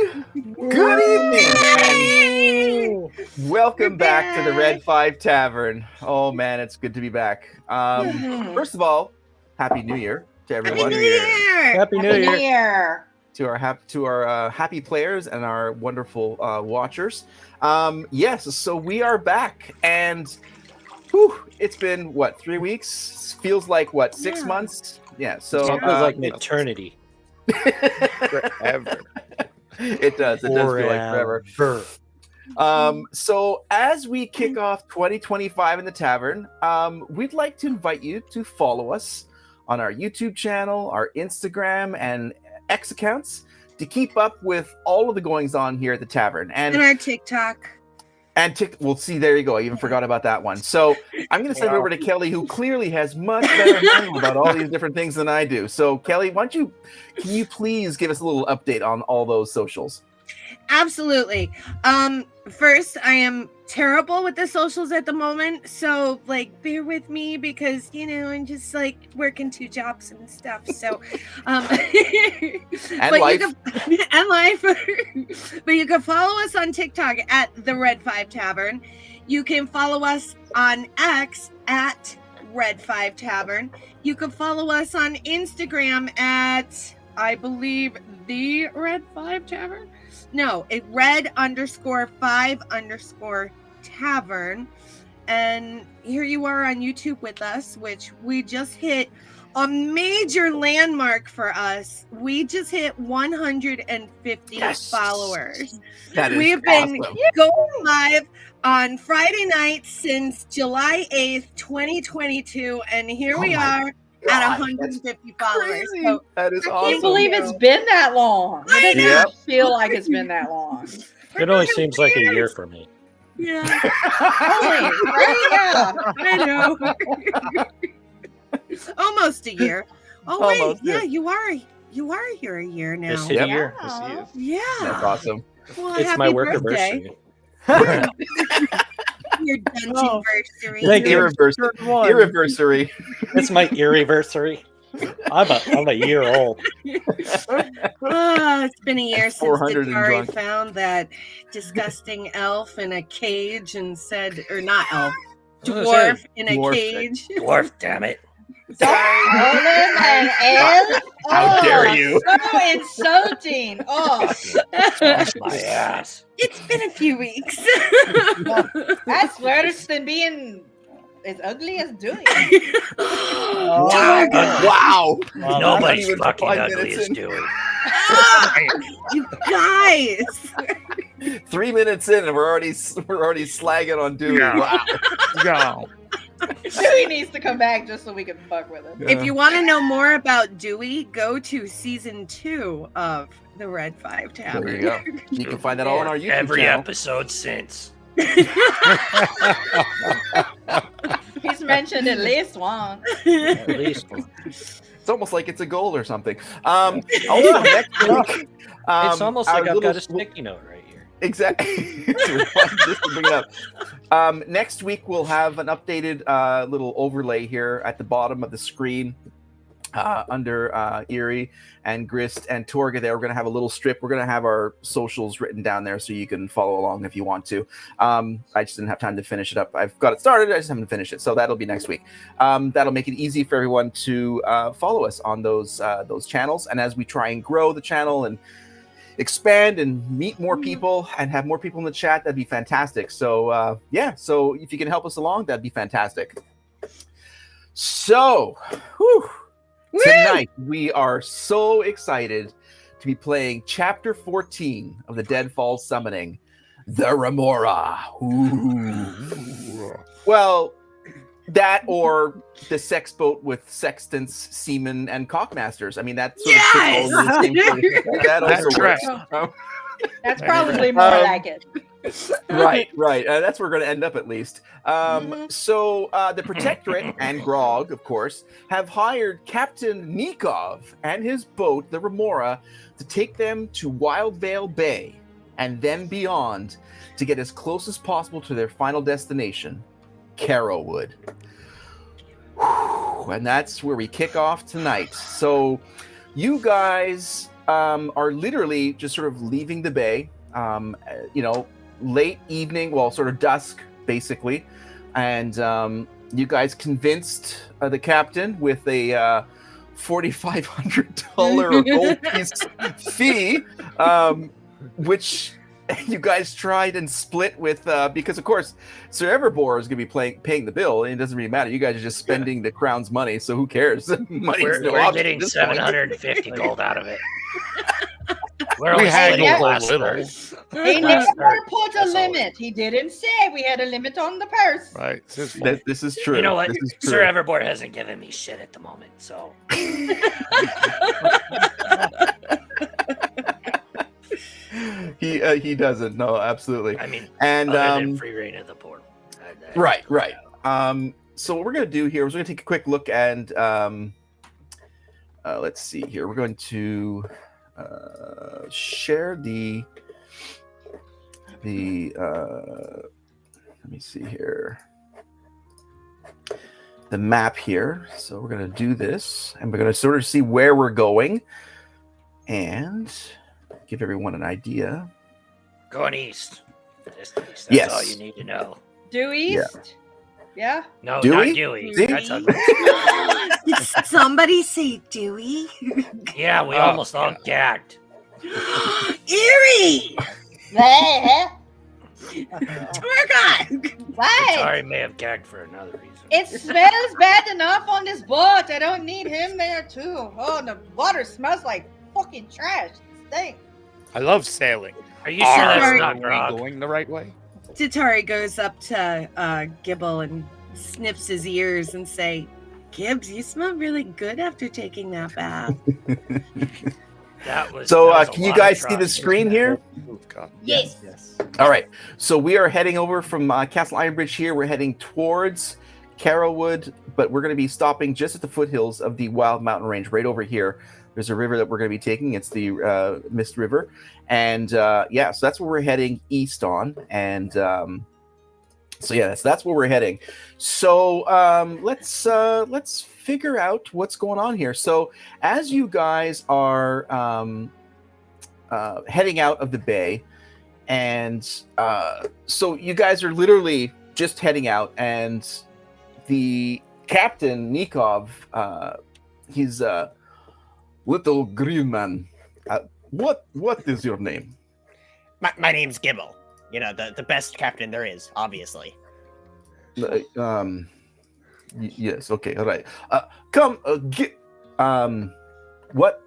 Good evening, and welcome back to the Red 5 Tavern. Oh man, it's good to be back. First of all, Happy New Year to everyone. Happy New Year. To our happy players and our wonderful watchers. Yes, so we are back, and it's been what, 3 weeks? Feels like what, 6 months? Yeah. So it feels like an eternity. Forever. It does. It does feel like forever. So as we kick off 2025 in the tavern, we'd like to invite you to follow us on our YouTube channel, our Instagram, and X accounts to keep up with all of the goings on here at the tavern, and our TikTok. We'll see. There you go. I even forgot about that one. So I'm going to send it over to Kelly, who clearly has much better handle about all these different things than I do. So Kelly, can you please give us a little update on all those socials? Absolutely. First, I am terrible with the socials at the moment, so bear with me because I'm just working 2 jobs and stuff. So and life. But you can follow us on TikTok at the Red 5 Tavern. You can follow us on X at Red 5 Tavern. You can follow us on Instagram at, I believe, the Red 5 Tavern. No, red_5_tavern. And here you are on YouTube with us, which we just hit a major landmark for us. We just hit 150 followers. We've been going live on Friday night since July 8th, 2022. And here we are. At 150 followers. So, that is awesome. I can't believe it's been that long. It doesn't feel like it's been that long. It only seems like a year for me. Yeah. I know. Almost a year. Oh wait, Almost, yeah, you are here a year now. This year. Yeah. That's awesome. Well, It's my work anniversary. Your dungeon-versary. Thank you. Irreversary. It's my irreversary. I'm a year old. It's been a year since 400 and Dakari drunk. found that disgusting elf in a cage and said, or not elf, dwarf in a cage. Dwarf, damn it. How dare you? So insulting. Oh, Smash my ass. It's been a few weeks. that's worse than being as ugly as doing. Wow. Nobody's even fucking 5 ugly minutes as in. Dewey. You guys. 3 minutes in, and we're already slagging on Dewey. Wow. Dewey needs to come back just so we can fuck with him. Yeah. If you want to know more about Dewey, go to season 2 of the Red 5 Tavern. There you go. You can find that all on our YouTube Every channel. episode since. He's mentioned at least one. At least one. It's almost like it's a goal or something. Also, next week, It's almost like our I've got a little- sticky note right here. Exactly. Just to bring it up. Next week we'll have an updated little overlay here at the bottom of the screen under Erie and Grist and Torga. There, we're going to have a little strip. We're going to have our socials written down there so you can follow along if you want to. I just didn't have time to finish it up. I've got it started. I just haven't finished it, so that'll be next week. That'll make it easy for everyone to follow us on those channels. And as we try and grow the channel and expand and meet more people and have more people in the chat, that'd be fantastic. So so if you can help us along, that'd be fantastic. So tonight we are so excited to be playing chapter 14 of the Deadfall Summoning, the Remora. Well, that or the sex boat with sextants, seamen, and cockmasters. I mean, that sort of fits all in the same sort of thing. That also That's works. That's probably more like it. Right. That's where we're going to end up at least. So the Protectorate and Grog, of course, have hired Captain Nikov and his boat, the Remora, to take them to Wildvale Bay and then beyond to get as close as possible to their final destination, Carrowood. And that's where we kick off tonight. So you guys are literally just sort of leaving the bay, late evening, well, sort of dusk, basically. And you guys convinced the captain with a $4,500 gold piece fee, which you guys tried and split with, because of course Sir Everbore is going to be paying the bill, and it doesn't really matter. You guys are just spending the crown's money, so who cares? We're getting 750 gold out of it. We're We only had splitting the a last little. third. He Last never third. put a That's all. limit. He didn't say we had a limit on the purse. Right. It's his fault. This is true. You know what? This is true. Sir Everbore hasn't given me shit at the moment, so He doesn't. No, absolutely. I mean, And other than free reign of the portal. right. So what we're going to do here is we're going to take a quick look and let's see here. We're going to share the let me see here, the map here. So we're going to do this, and we're going to sort of see where we're going and give everyone an idea. Going east. Just east. That's Yes. all you need to know. Due east? Yeah. No, Dewey? not Dewey. See? That's ugly. Did somebody say Dewey? Yeah, we Oh, almost all gagged. Eerie! Torgon! Why? Sorry, may have gagged for another reason. It smells bad enough on this boat. I don't need him there too. Oh, the water smells like fucking trash. It stinks. I love sailing. Are you sure that's Sorry. not Are Grog? we going the right way? Tatari goes up to Gibble and sniffs his ears and say, Gibbs, you smell really good after taking that bath. That was. So that was a can you lot guys of see the trust. screen here? Oh, God. Yes. All right. So we are heading over from Castle Ironbridge here. We're heading towards Carrowood, but we're going to be stopping just at the foothills of the Wild Mountain Range, right over here. There's a river that we're going to be taking. It's the Mist River. And so that's where we're heading east on. And that's where we're heading. So let's figure out what's going on here. So as you guys are heading out of the bay, and so you guys are literally just heading out, and the captain Nikov, he's little green man. What is your name? My name's Gibble. You know, the best captain there is, obviously. Yes. Okay. All right. Come. What?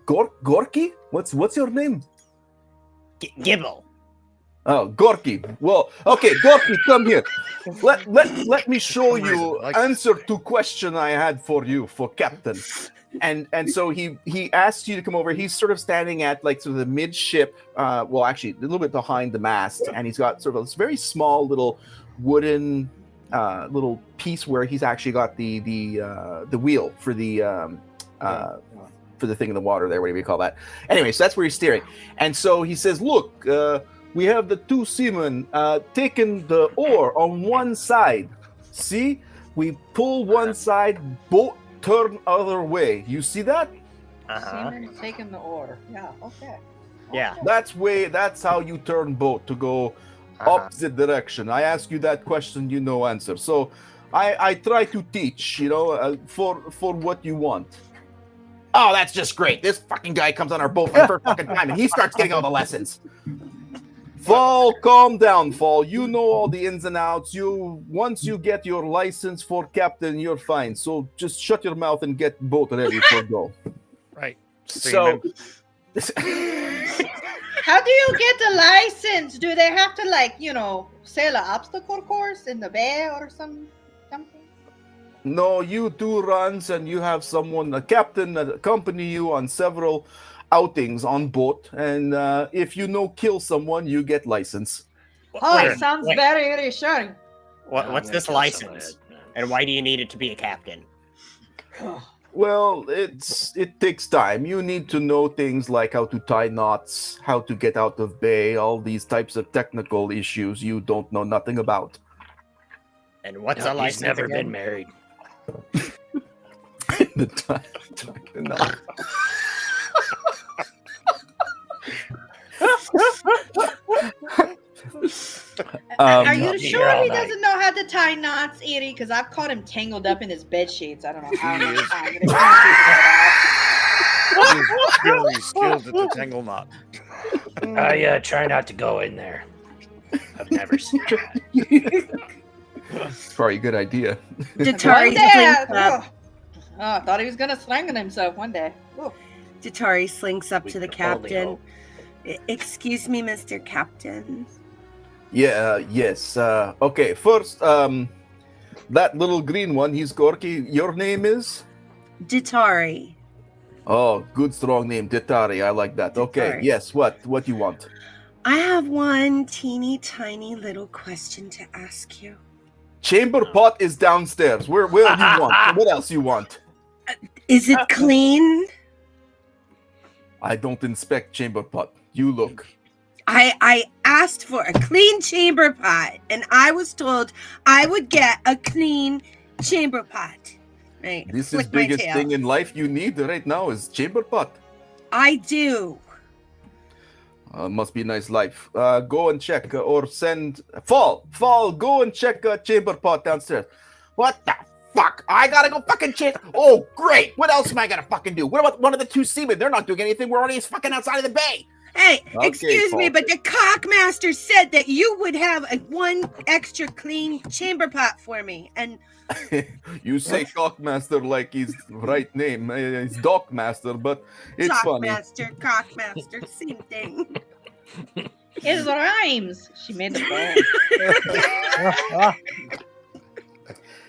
Gorky? What's your name? Gibble. Oh, Gorky. Well, okay, Gorky, come here. Let me show you answer to question I had for you, for Captain. And so he asked you to come over. He's sort of standing at like sort of the midship, well, actually a little bit behind the mast, and he's got sort of this very small little wooden little piece where he's actually got the wheel for the thing in the water there, whatever you call that. Anyway, so that's where he's steering. And so he says, look, we have the two seamen taking the oar on one side. See? We pull one side, boat turn other way. You see that? Seaman taking the oar. Yeah, okay. Yeah. That's how you turn boat, to go opposite direction. I ask you that question, you know answer. So I try to teach, for what you want. Oh, that's just great. This fucking guy comes on our boat for the first fucking time and he starts getting all the lessons. Fall, calm down, Fall. You know all the ins and outs. Once you get your license for captain, you're fine. So just shut your mouth and get boat ready for go. Right. So How do you get the license? Do they have to sail an obstacle course in the bay or something? no, you do runs and you have someone, a captain, that accompany you on several outings on boat. And if you kill someone, you get license. Oh, Wait, it sounds wait. very reassuring. What's this license? And why do you need it to be a captain? Well, it takes time. You need to know things like how to tie knots, how to get out of bay, all these types of technical issues you don't know nothing about. And what's No, a license he's never again? been married. The tie knot. Are Um, you I'll be here sure all he night. doesn't know how to tie knots, Edie? Because I've caught him tangled up in his bed sheets. I don't know how He many is. times. but it's He's very skilled at the tangle knot. I try not to go in there. I've never seen that. Probably a good idea. Datari One day, slinks up. I thought he was gonna strangle himself one day. Ooh. Datari slinks up We to the can only captain. hope. Excuse me, Mr. Captain. Yeah, yes. Okay, first, that little green one, he's Gorky. Your name is? Datari. Oh, good strong name, Ditari. I like that. Okay, Ditari. yes, what you want? I have one teeny tiny little question to ask you. Chamber pot is downstairs. Where do you want? What else you want? Is it clean? I don't inspect chamber pot. You look. I asked for a clean chamber pot, and I was told I would get a clean chamber pot. Right. This is flick my biggest tail. thing in life you need right now is chamber pot. I do. Must be a nice life. Go and check or send Fall. Go and check chamber pot downstairs. What the fuck? I gotta go fucking check. Oh, great. What else am I gonna fucking do? What about one of the two seamen? They're not doing anything. We're already fucking outside of the bay. Hey, Okay, excuse me, Paul. but the cockmaster said that you would have one extra clean chamber pot for me, and You say Cockmaster like his right name. It's Dockmaster, but it's funny. cockmaster, same thing. It rhymes. She made the bone.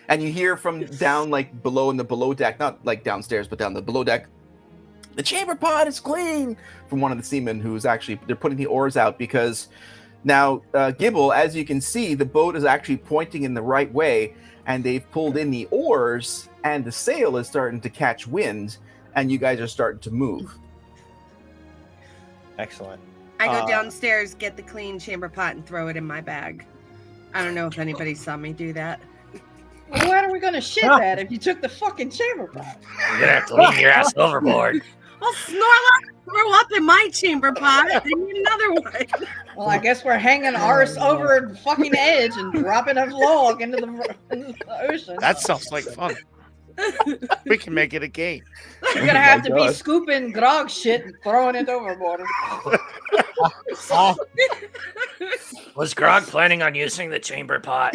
And you hear from down like below in the below deck, not like downstairs, but down the below deck. The chamber pod is clean from one of the seamen who's actually they're putting the oars out because now Gibble, as you can see, the boat is actually pointing in the right way, and they've pulled in the oars, and the sail is starting to catch wind, and you guys are starting to move. Excellent. I go downstairs, get the clean chamber pot, and throw it in my bag. I don't know if anybody saw me do that. Well, why are we gonna shit that if you took the fucking chamber pot? You're gonna have to leave your ass overboard. Well, Snorlax throw up in my chamber pot. I need another one. Well, I guess we're hanging ours over the fucking edge and dropping a log into the ocean. That sounds like fun. We can make it a game. You're gonna have my to be God. scooping grog shit and throwing it overboard. Was Grog planning on using the chamber pot?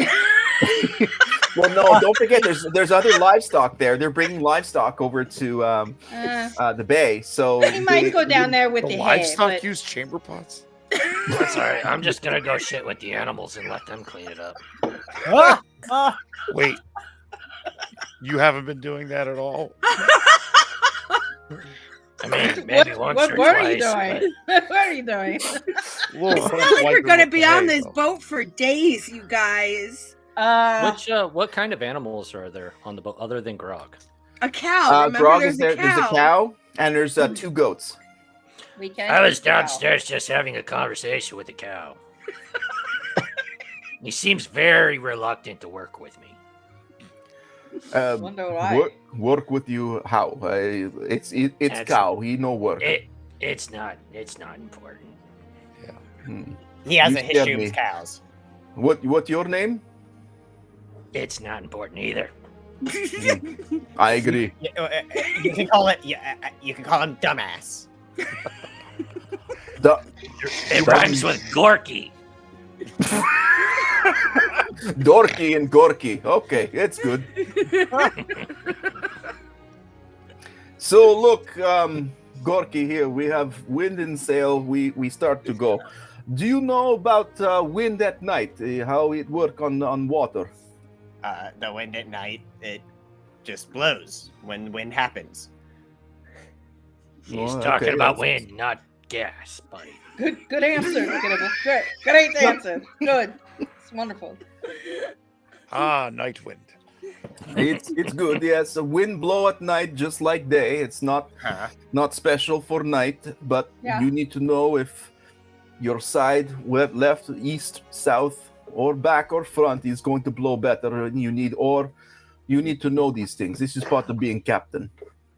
Well, no, don't forget, there's other livestock there. They're bringing livestock over to the bay, so He might go down there with The the head, livestock but use chamber pots? That's all right. I'm just gonna go shit with the animals and let them clean it up. Wait. You haven't been doing that at all? I mean, maybe once what or were twice. you doing? What are you doing? Well, We're gonna be on this boat for days, you guys. What kind of animals are there on the boat other than Grog? A cow. Remember, Grog there's is there. a cow. There's a cow, and there's 2 goats. We can I was eat the cow. downstairs just having a conversation with the cow. He seems very reluctant to work with me. Wonder why. Work with you? How? It's That's- cow. He no work. It's not important. Hmm. He has You a history scared with me. cows. What your name? It's not important either. I agree. You can call it. You can call him dumbass. It rhymes with Gorky. Dorky and Gorky. Okay, it's good. So look, Gorky here. We have wind and sail. We start to go. Do you know about wind at night? How it work on water? The wind at night, it just blows when wind happens. He's Oh, talking okay, about that's- wind, not gas, buddy. Good answer. Great answer. Good. It's wonderful. Night wind. It's good. Yes, a wind blow at night just like day. It's not special for night, but Yeah. you need to know if your side, left, east, south, or back or front is going to blow better. And you need to know these things. This is part of being captain.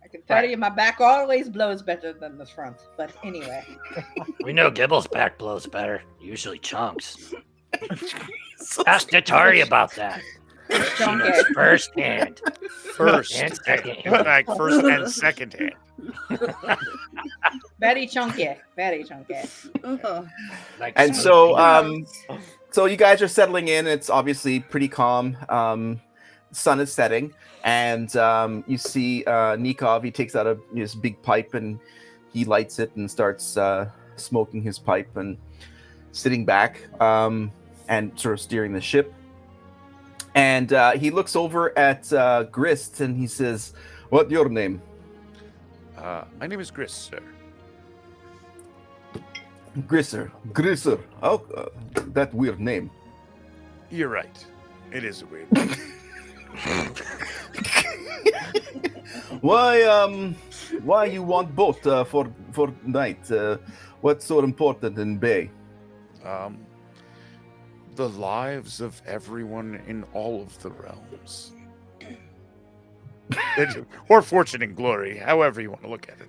I can tell you my back always blows better than the front. But anyway. We know Gibble's back blows better. Usually chunks. Ask Datari about that. She knows firsthand. First And second. like first and second hand. Very chunky. Very chunky. Oh. Like And something. so you guys are settling in. It's obviously pretty calm. Sun is setting, and you see Nikov. He takes out his big pipe and he lights it and starts smoking his pipe and sitting back and sort of steering the ship. And he looks over at Grist and he says, "What's your name?" My name is Gris, sir. Grisser. Oh, that weird name. You're right. It is a weird name. Why you want boat for night? What's so important in Bay? The lives of everyone in all of the realms. Or fortune and glory, however you want to look at it.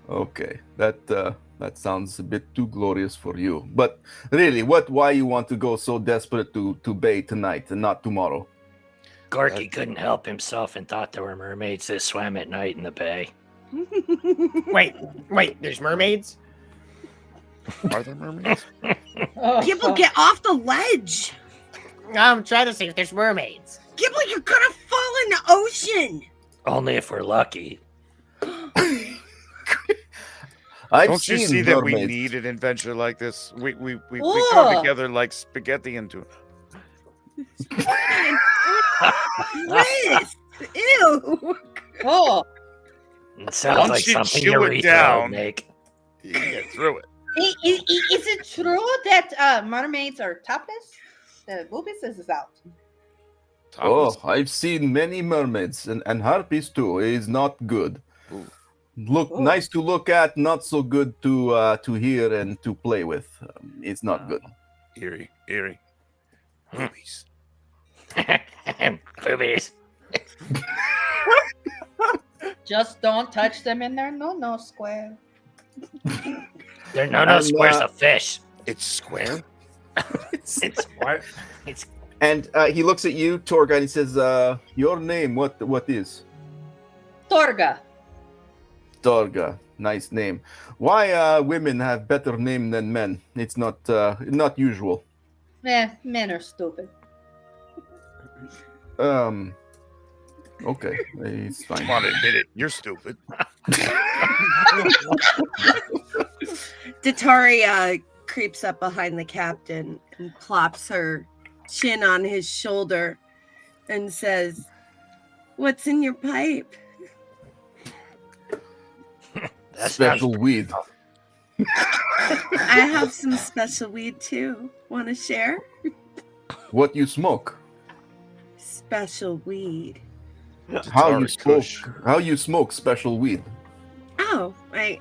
Okay, that sounds a bit too glorious for you. But really, why you want to go so desperate to Bay tonight and not tomorrow? Gorky couldn't help himself and thought there were mermaids that swam at night in the bay. Wait, there's mermaids? Are there mermaids? Gibble, get off the ledge. I'm trying to see if there's mermaids. Gibble, you're gonna fall in the ocean. Only if we're lucky. Don't you see that we need an adventure like this? We go together like spaghetti and tuna. Chris, ew. Oh, It sounds Once like you something chew it Urethra down- would make. You can get through it. is it true that mermaids are topless? The boobies is out. Thomas, Oh, I've seen many mermaids and harpies too. It's not good. Ooh. Nice to look at, not so good to hear and to play with. It's not good. Eerie. Boobies. Boobies. Just don't touch them in their no square. They're no squares uh, of fish. It's square. It's smart. It's And he looks at you, Torga, and he says, "Your name? What is?" Torga. Torga. Nice name. Why women have better name than men? It's not usual. Men are stupid. Okay, it's fine. Come on, admit it. You're stupid. Datari creeps up behind the captain and plops her chin on his shoulder and says, "What's in your pipe?" that Special sounds- weed. I have some special weed too. Want to share? What you smoke? Special weed. How you Tatari smoke? Kush. How you smoke special weed? Oh, I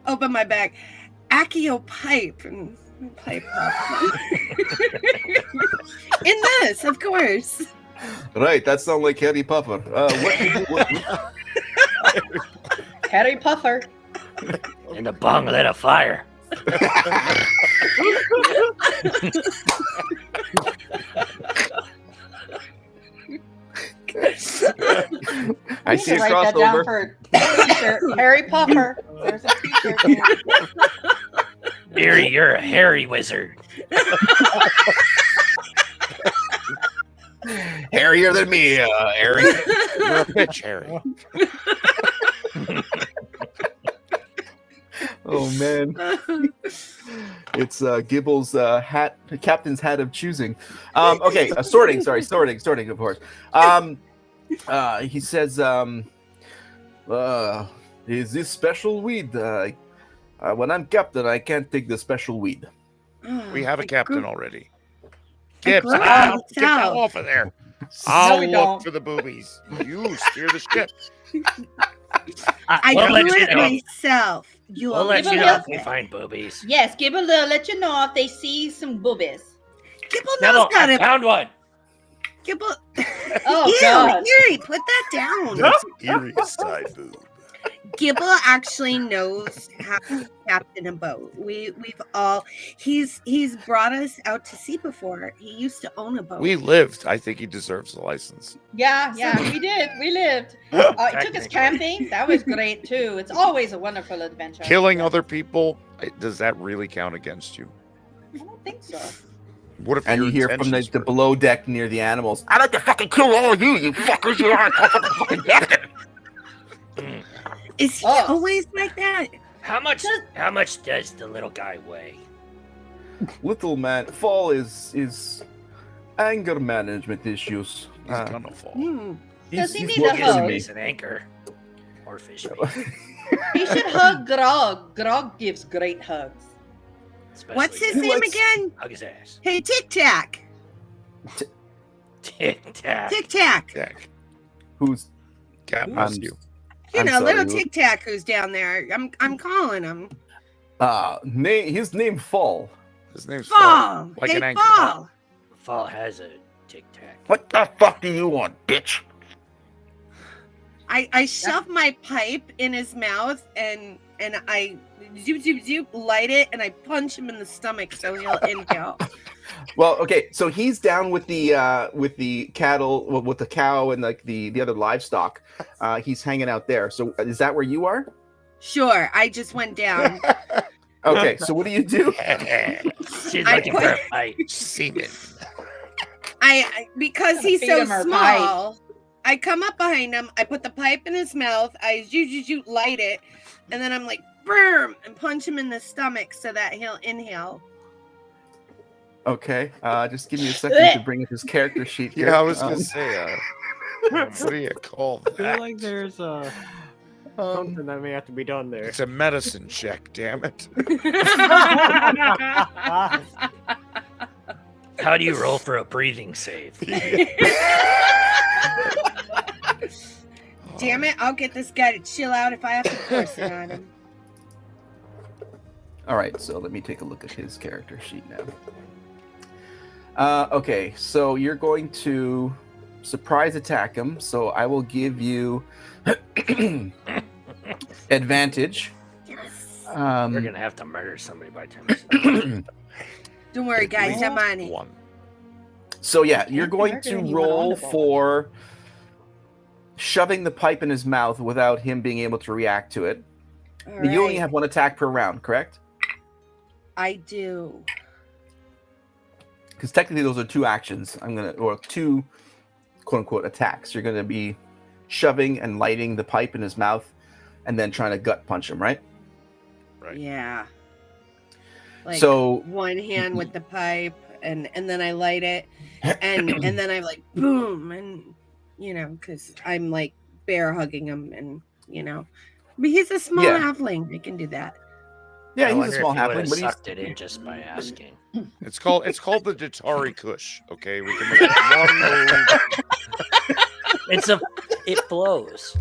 open my bag. Accio pipe and pipe pop. In this, of course. Right, that sounds like Harry Potter. What Harry Puffer. And the bong lit a fire. I see a Write that down crossover. for t-shirt. Harry Puffer. There's a t-shirt. Eerie, you're a hairy wizard. Hairier than me, Harry. You're a bitch, Harry. Oh man, it's Gibble's hat, the captain's hat of choosing. Okay, sorting. Of course. He says, "Is this special weed? When I'm captain, I can't take the special weed." We have a captain already. I Gibbs, grew up get in the the hell South. off of there. No, I'll we look don't. for the boobies. You steer the ship. I We'll let grew you it know. myself. You We'll let Give you a know look. if we find boobies. Yes, Gibble will let you know if they see some boobies. Gibble Neville, knows how I to. found one. Gibble. Oh, Ew, God. Yuri, put that down. That's Erie's side boob. Gibble actually knows how to captain a boat. We've all he's brought us out to sea before. He used to own a boat. We lived. I think he deserves a license. Yeah, we did. We lived. It took us camping. That was great too. It's always a wonderful adventure. Killing other people, does that really count against you? I don't think so. What if And your you hear from the intentions were- below deck near the animals, I'd like to fucking kill all of you fuckers. You aren't fucking dead. Is he always like that? How much does the little guy weigh? Little man, Fall is anger management issues. He's gonna fall. Does he he's need a working on hug? me. He's an anchor. Or fish meat. You should hug Grog. Grog gives great hugs. Especially What's his that. name again? Hug his ass. Hey, Tic Tac. Tic Tac. Tic Tac. Jack, Who's God bless you. You I'm know, sorry, little who- Tic Tac who's down there. I'm calling him. his name Fall. His name's Fall. like Hey, an anchor. Fall. Fall has a Tic Tac. What the fuck do you want, bitch? I shove my pipe in his mouth and I zoop light it and I punch him in the stomach so he'll inhale. Well, okay, so he's down with the cattle, with the cow and like the other livestock. He's hanging out there. So is that where you are? Sure, I just went down. Okay, so what do you do? She's I looking put- for a fight. Semen. I because he's Feed so him our small, I come up behind him, I put the pipe in his mouth, I zoop light it, and then I'm like, boom, and punch him in the stomach so that he'll inhale. Okay, just give me a second to bring up his character sheet here. Yeah, I was gonna say, what do you call I feel that? like there's something that may have to be done there. It's a medicine check, damn it. How do you roll for a breathing save? Damn it, I'll get this guy to chill out if I have to force it on him. All right, so let me take a look at his character sheet now. Okay, so you're going to surprise attack him. So I will give you advantage. Yes. We're gonna have to murder somebody by 10%. Don't worry, guys, I'm on it. One. So yeah, you're going murder to anyone roll on the boat. for shoving the pipe in his mouth without him being able to react to it. All You only right, have one attack per round, correct? I do. Because technically those are two actions. Or two quote unquote attacks. You're gonna be shoving and lighting the pipe in his mouth and then trying to gut punch him, right? Right. Yeah. Like So one hand with the pipe and then I light it and then I like boom and because I'm like bear hugging him and but he's a small Yeah. halfling. I can do that. yeah, I he's wonder a small if he would halfling, have but he's sucked it in just by asking. It's called the Datari Kush. Okay, we can make it one move. It flows.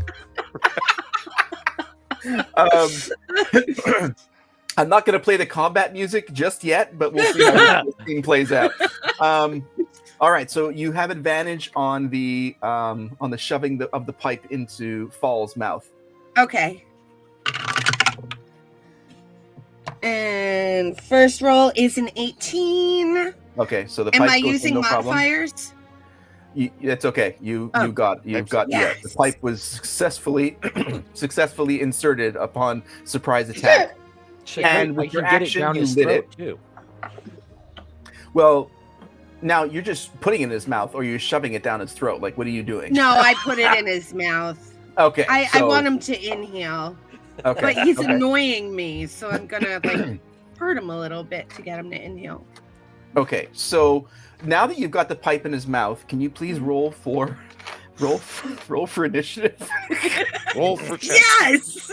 I'm not going to play the combat music just yet, but we'll see how this thing plays out. All right, so you have advantage on the shoving of the pipe into Fall's mouth. Okay. And first roll is an 18. Okay, so the Am pipe I goes in, using no problem. modifiers? It's okay. You've got the yes. pipe was successfully inserted upon surprise attack. Shit, And I with your can get it action, down you his lit throat it. too. Well, now you're just putting it in his mouth, or you're shoving it down his throat. Like, what are you doing? No, I put it in his mouth. Okay. I want him to inhale. Okay. But he's okay. annoying me, so I'm gonna like hurt him a little bit to get him to inhale. Okay. So now that you've got the pipe in his mouth, can you please roll for initiative? Roll for check. Yes!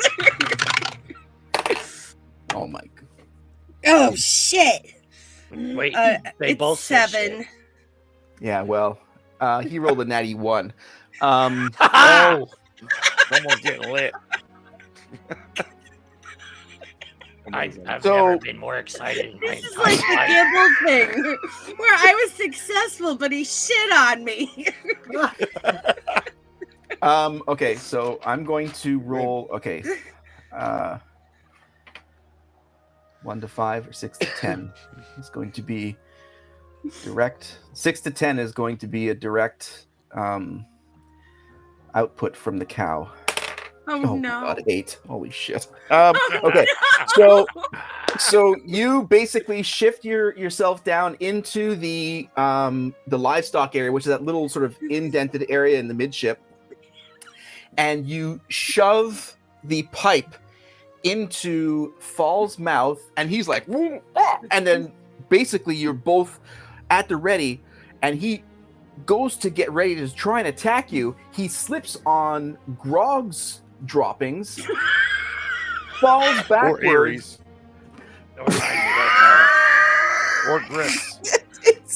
Oh my god. Oh shit! Wait, they It's both said 7. shit. Yeah. Well, he rolled a natty 1. Oh, someone's getting lit. I've So- never been more excited in my This is like the entire life. Gibble thing, where I was successful, but he shit on me. Okay, so I'm going to roll. Okay, 1 to 5 or 6 to 10 is going to be direct. 6 to 10 is going to be a direct output from the cow. Oh no! God, 8. Holy shit. Oh, Okay, no. so you basically shift yourself down into the livestock area, which is that little sort of indented area in the midship, and you shove the pipe into Fall's mouth, and he's like, and then basically you're both at the ready, and he goes to get ready to try and attack you. He slips on Grog's droppings, falls backwards, or Griff's.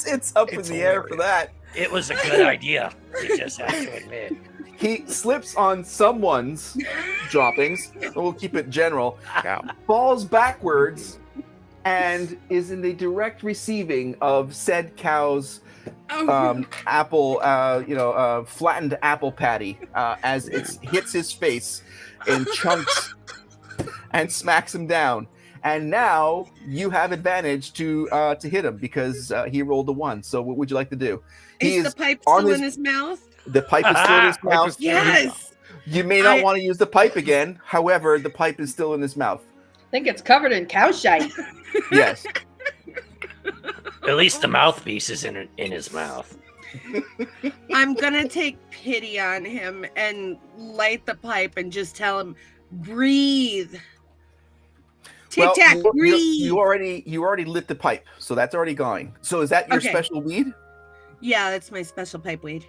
It's up in the air for that. It was a good idea. You just have to admit. He slips on someone's droppings, so we'll keep it general, falls backwards, and is in the direct receiving of said cow's apple, flattened apple patty as it hits his face in chunks and smacks him down. And now you have advantage to hit him because he rolled a 1. So what would you like to do? Is the pipe still in his mouth? The pipe is still in his mouth. Yes. You may not want to use the pipe again. However, the pipe is still in his mouth. I think it's covered in cow shite. Yes. At least the mouthpiece is in his mouth. I'm gonna take pity on him and light the pipe and just tell him, breathe. Tic tac, breathe. You already lit the pipe, so that's already going. So is that your special weed? Yeah, that's my special pipe weed.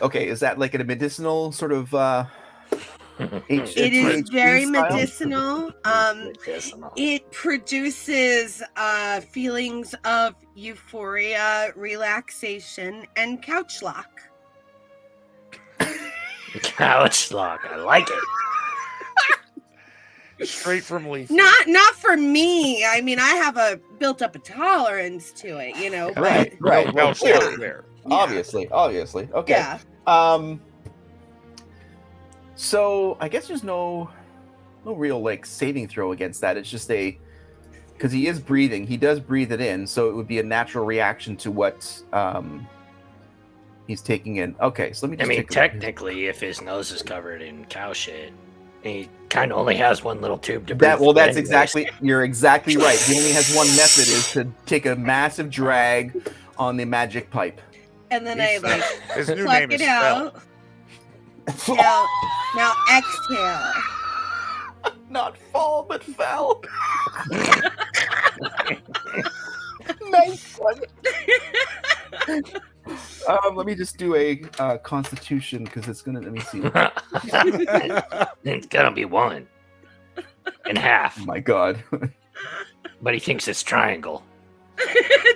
Okay, is that like a medicinal sort of it is very medicinal. It produces feelings of euphoria, relaxation, and couch lock. Couch lock, I like it. Straight from Leaf. Not for me. I mean, I have built up a tolerance to it, you know. Right. Well, clearly. there. Obviously. Okay. Yeah. So I guess there's no real like saving throw against that. It's just because he is breathing. He does breathe it in, so it would be a natural reaction to what he's taking in. Okay, so let me just. I mean, technically, if his nose is covered in cow shit, he kind of only has one little tube to breathe. That's exactly. You're exactly right. He only has one method: is to take a massive drag on the magic pipe. And then I like his new pluck name it is out. Now exhale. Not fall, but fell. Nice one. Let me just do a constitution because it's gonna. Let me see. It's gonna be 1 and half. Oh my God. But he thinks it's triangle.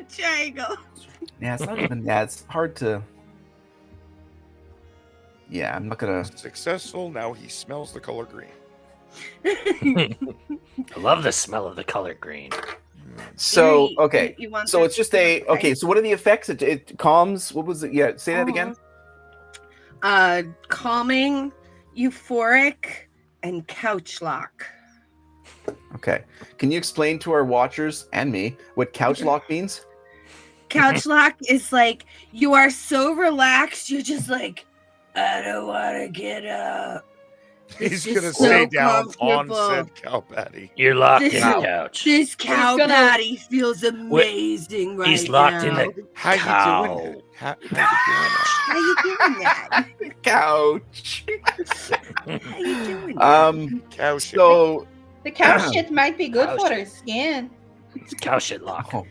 Triangle. Yeah, it's not even. Yeah, it's hard to. Yeah, I'm not gonna. Successful. Now he smells the color green. I love the smell of the color green. So okay, so this? it's just okay. So what are the effects? It calms. What was it? Yeah, say that again. Calming, euphoric, and couch lock. Okay, can you explain to our watchers and me what couch lock means? Couch lock is like you are so relaxed, you're just like, I don't want to get up. He's gonna stay down on said cow patty. You're locked in the couch. This cow patty feels amazing right now. He's locked in the How you doing that? How you doing that? Couch. How you doing that? Cow shit. So The cow shit might be good for his skin. It's cow shit lock. Cow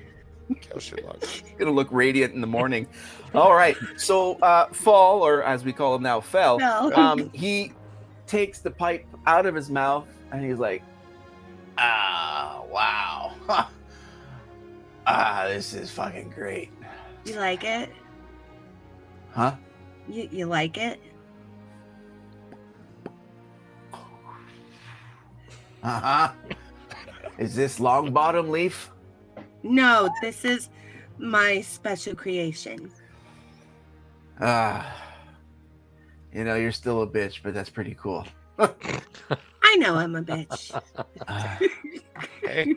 shit lock. Gonna look radiant in the morning. All right. So Fall, or as we call him now, Fell. He takes the pipe out of his mouth and he's like, wow. This is fucking great. You like it? Huh? You like it? Is this long bottom leaf? No, this is my special creation. You know, you're still a bitch, but that's pretty cool. I know I'm a bitch. Hey,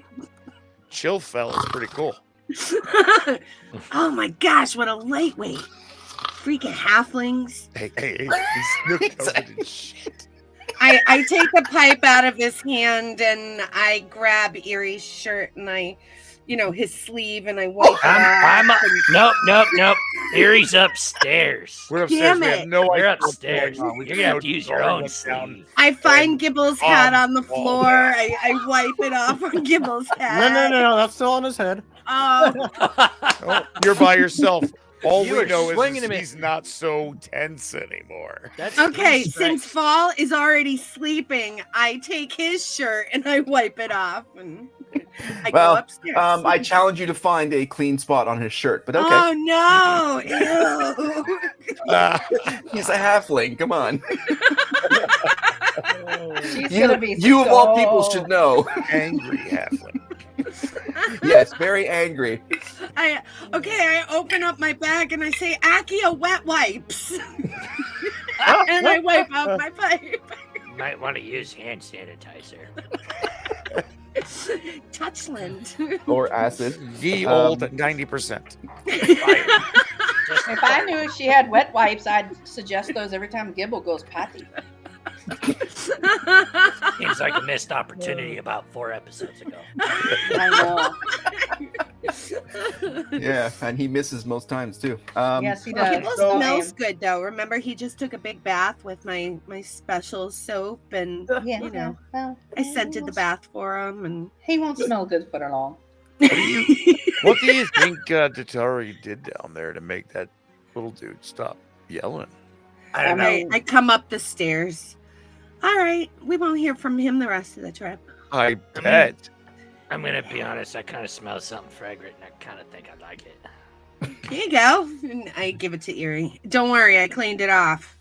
chill fell is pretty cool. Oh my gosh, what a lightweight. Freaking halflings. Hey, he's still covered in shit. I take the pipe out of his hand and I grab Erie's shirt and I, his sleeve and I wipe it off. Nope. Erie's upstairs. We're upstairs. Damn We it. have no idea. You're what's upstairs. going on. We You're gonna have to know use your Jordan own went down. sleeve. I find Gibble's hat on the wall. floor. I wipe it off on Gibble's hat. No, that's still on his head. Oh, Oh, you're by yourself. All You we are know swinging is him in. he's not so tense anymore. That's okay. 3 Since strikes. Fall is already sleeping, I take his shirt and I wipe it off and I go upstairs. I challenge you to find a clean spot on his shirt, but okay. Oh no! Ew. He's a halfling. Come on. She's gonna be You of all people so- should know. Angry halfling. Yes, very angry. I open up my bag and I say, Akia wet wipes. And I wipe off my pipe. Might want to use hand sanitizer. Touchland. Or acid. Ye old 90%. If I knew she had wet wipes, I'd suggest those every time Gibble goes potty. Seems like a missed opportunity about 4 episodes ago. I know. Yeah, and he misses most times too. Yes, he does. Gibble So smells good though. Remember, he just took a big bath with my special soap, and Yeah, well, I scented the bath for him. And he won't smell good for long. What do you think Datari did down there to make that little dude stop yelling? I don't know. I come up the stairs. All right, we won't hear from him the rest of the trip. I bet. I'm gonna be honest. I kind of smell something fragrant, and I kind of think I like it. Here you go. And I give it to Erie. Don't worry, I cleaned it off.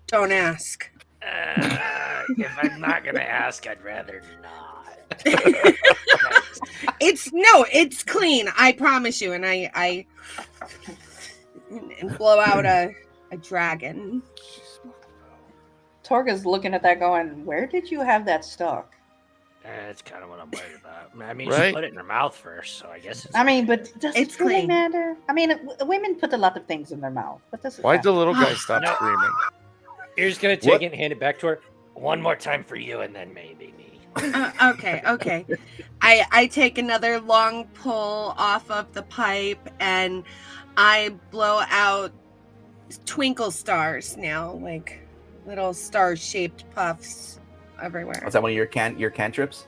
Don't ask. If I'm not gonna ask, I'd rather not. It's clean. I promise you. And I blow out a dragon. Torga's looking at that going, where did you have that stuck? That's kind of what I'm worried about. I mean, Right? she put it in her mouth first, so I guess it's. I mean, but does It's it really clean. matter? I mean, women put a lot of things in their mouth. But does it Why'd matter? the little guy stop No. screaming? You're just gonna take it and hand it back to her. One more time for you, and then maybe me. Okay. I take another long pull off of the pipe and I blow out twinkle stars now, like little star-shaped puffs everywhere. Is that one of your cantrips?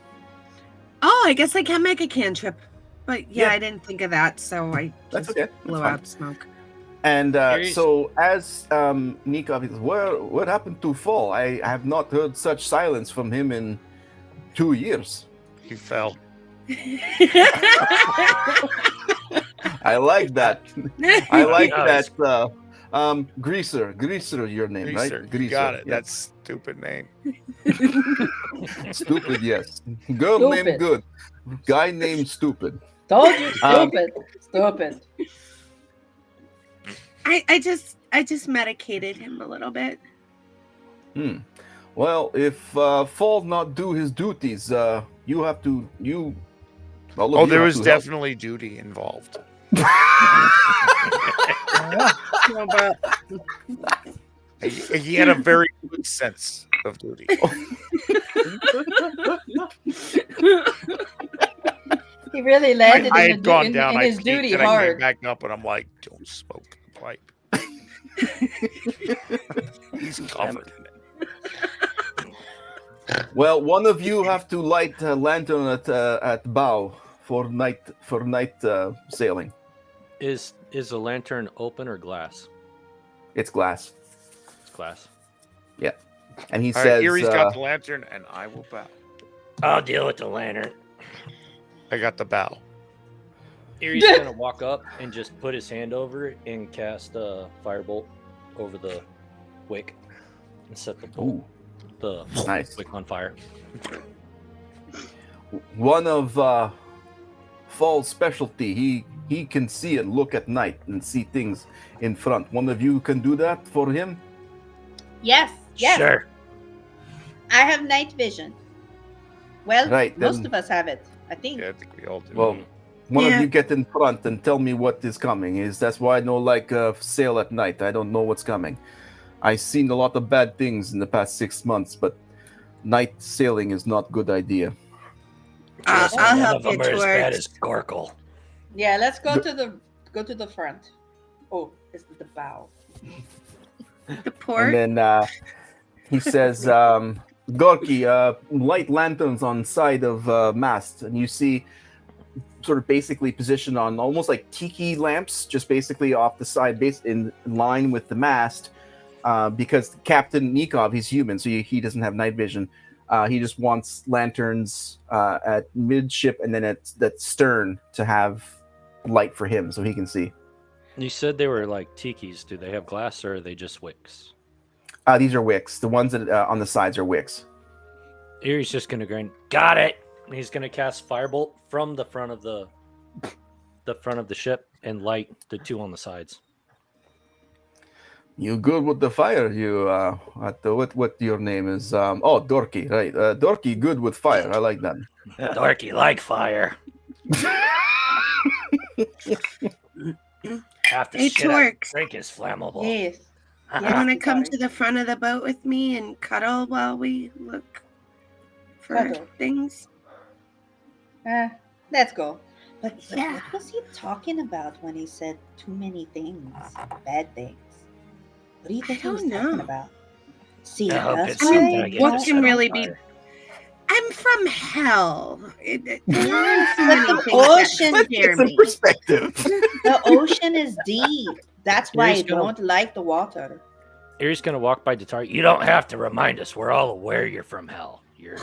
Oh, I guess I can make a cantrip. But yeah, Yeah. I didn't think of that, so I That's just okay. blew That's fine. out smoke. And Curious. so as Nikov says, what happened to Fall? I have not heard such silence from him in 2 years. He fell. I like that. I like Nice. that. Greaser, your name, Greaser. right? You got it. Yeah. That's stupid name. Stupid, yes. Girl Stupid. named Good. Guy named Stupid. Told you, Um, stupid. I just medicated him a little bit. Well, if Fall not do his duties, you have to. All of Oh, you there have was to help. definitely duty involved. No, but He had a very good sense of duty. He really landed I in, had gone down. in I his peeked, duty and I came hard. back up, and I'm like, "Don't smoke the pipe." He's covered in it. Well, one of you have to light a lantern at bow for night sailing. Is the lantern open or glass? It's glass, It's glass. and he All says, right, Erie's got the lantern, and I will bow. I'll deal with the lantern. I got the bow. Erie's gonna walk up and just put his hand over it and cast a firebolt over the wick and set the bolt, "Ooh, the nice." wick on fire. One of Fall's specialty. He can see and look at night and see things in front. One of you can do that for him. Yes. Sure. I have night vision. Well, Right, most then- of us have it, I think. Yeah, I think we all do. Well, one Yeah. of you get in front and tell me what is coming. That's why I don't like sail at night. I don't know what's coming. I've seen a lot of bad things in the past 6 months, but night sailing is not good idea. Just I'll none help of them you, are as bad Torx. as Gorkle. Yeah, let's go to the front. Oh, it's the bow. The port. And then he says, Gorky, light lanterns on side of mast, and you see sort of basically positioned on almost like tiki lamps, just basically off the side, in line with the mast, because Captain Nikov, he's human, so he doesn't have night vision. He just wants lanterns at midship and then at that stern to have light for him so he can see. You said they were like tikis. Do they have glass or are they just wicks? These are wicks. The ones that on the sides are wicks. Erie's just gonna grin. Got it. And he's gonna cast firebolt from the front of the ship and light the two on the sides. You good with the fire? You what your name is? Dorky, right? Dorky, good with fire. I like that. Dorky like fire. Half the Hey, shit I Torx. drink is flammable. Yes. You want to come to the front of the boat with me and cuddle while we look for Cuddle. things? Let's go. But Yeah. what was he talking about when he said too many things, bad things? What do you think he was don't talking know. about? See, I hope that's it's why something I get what to can set on really be- fire. I'm from hell. There aren't too But many the things that ocean- Let's scare get some me. perspective. the ocean is deep. That's why I Here's gonna- don't like the water. Erie's gonna walk by Datari. You don't have to remind us. We're all aware you're from hell. You're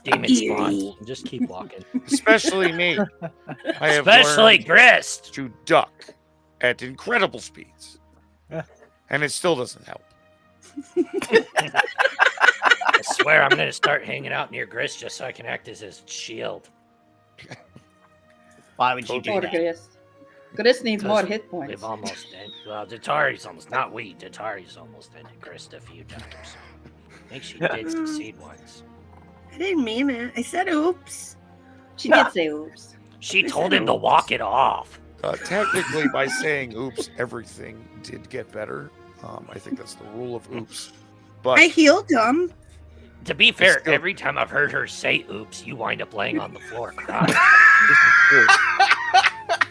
demon spawned. Eerie. Just keep walking. Especially me. I have Especially learned Grist. to duck at incredible speeds. And it still doesn't help. I swear I'm gonna start hanging out near Grist just so I can act as his shield. Why would you do Poor that? Chris. Chris needs more Because hit points. We've almost ended. Well, Datari's almost not we. Datari's almost ended Grist a few times. I think she did succeed once. I didn't mean it. I said oops. She did say oops. She told him to walk it off. Technically, by saying oops, everything did get better. I think that's the rule of oops. But I healed him. To be fair, Still- every time I've heard her say oops, you wind up laying on the floor crying.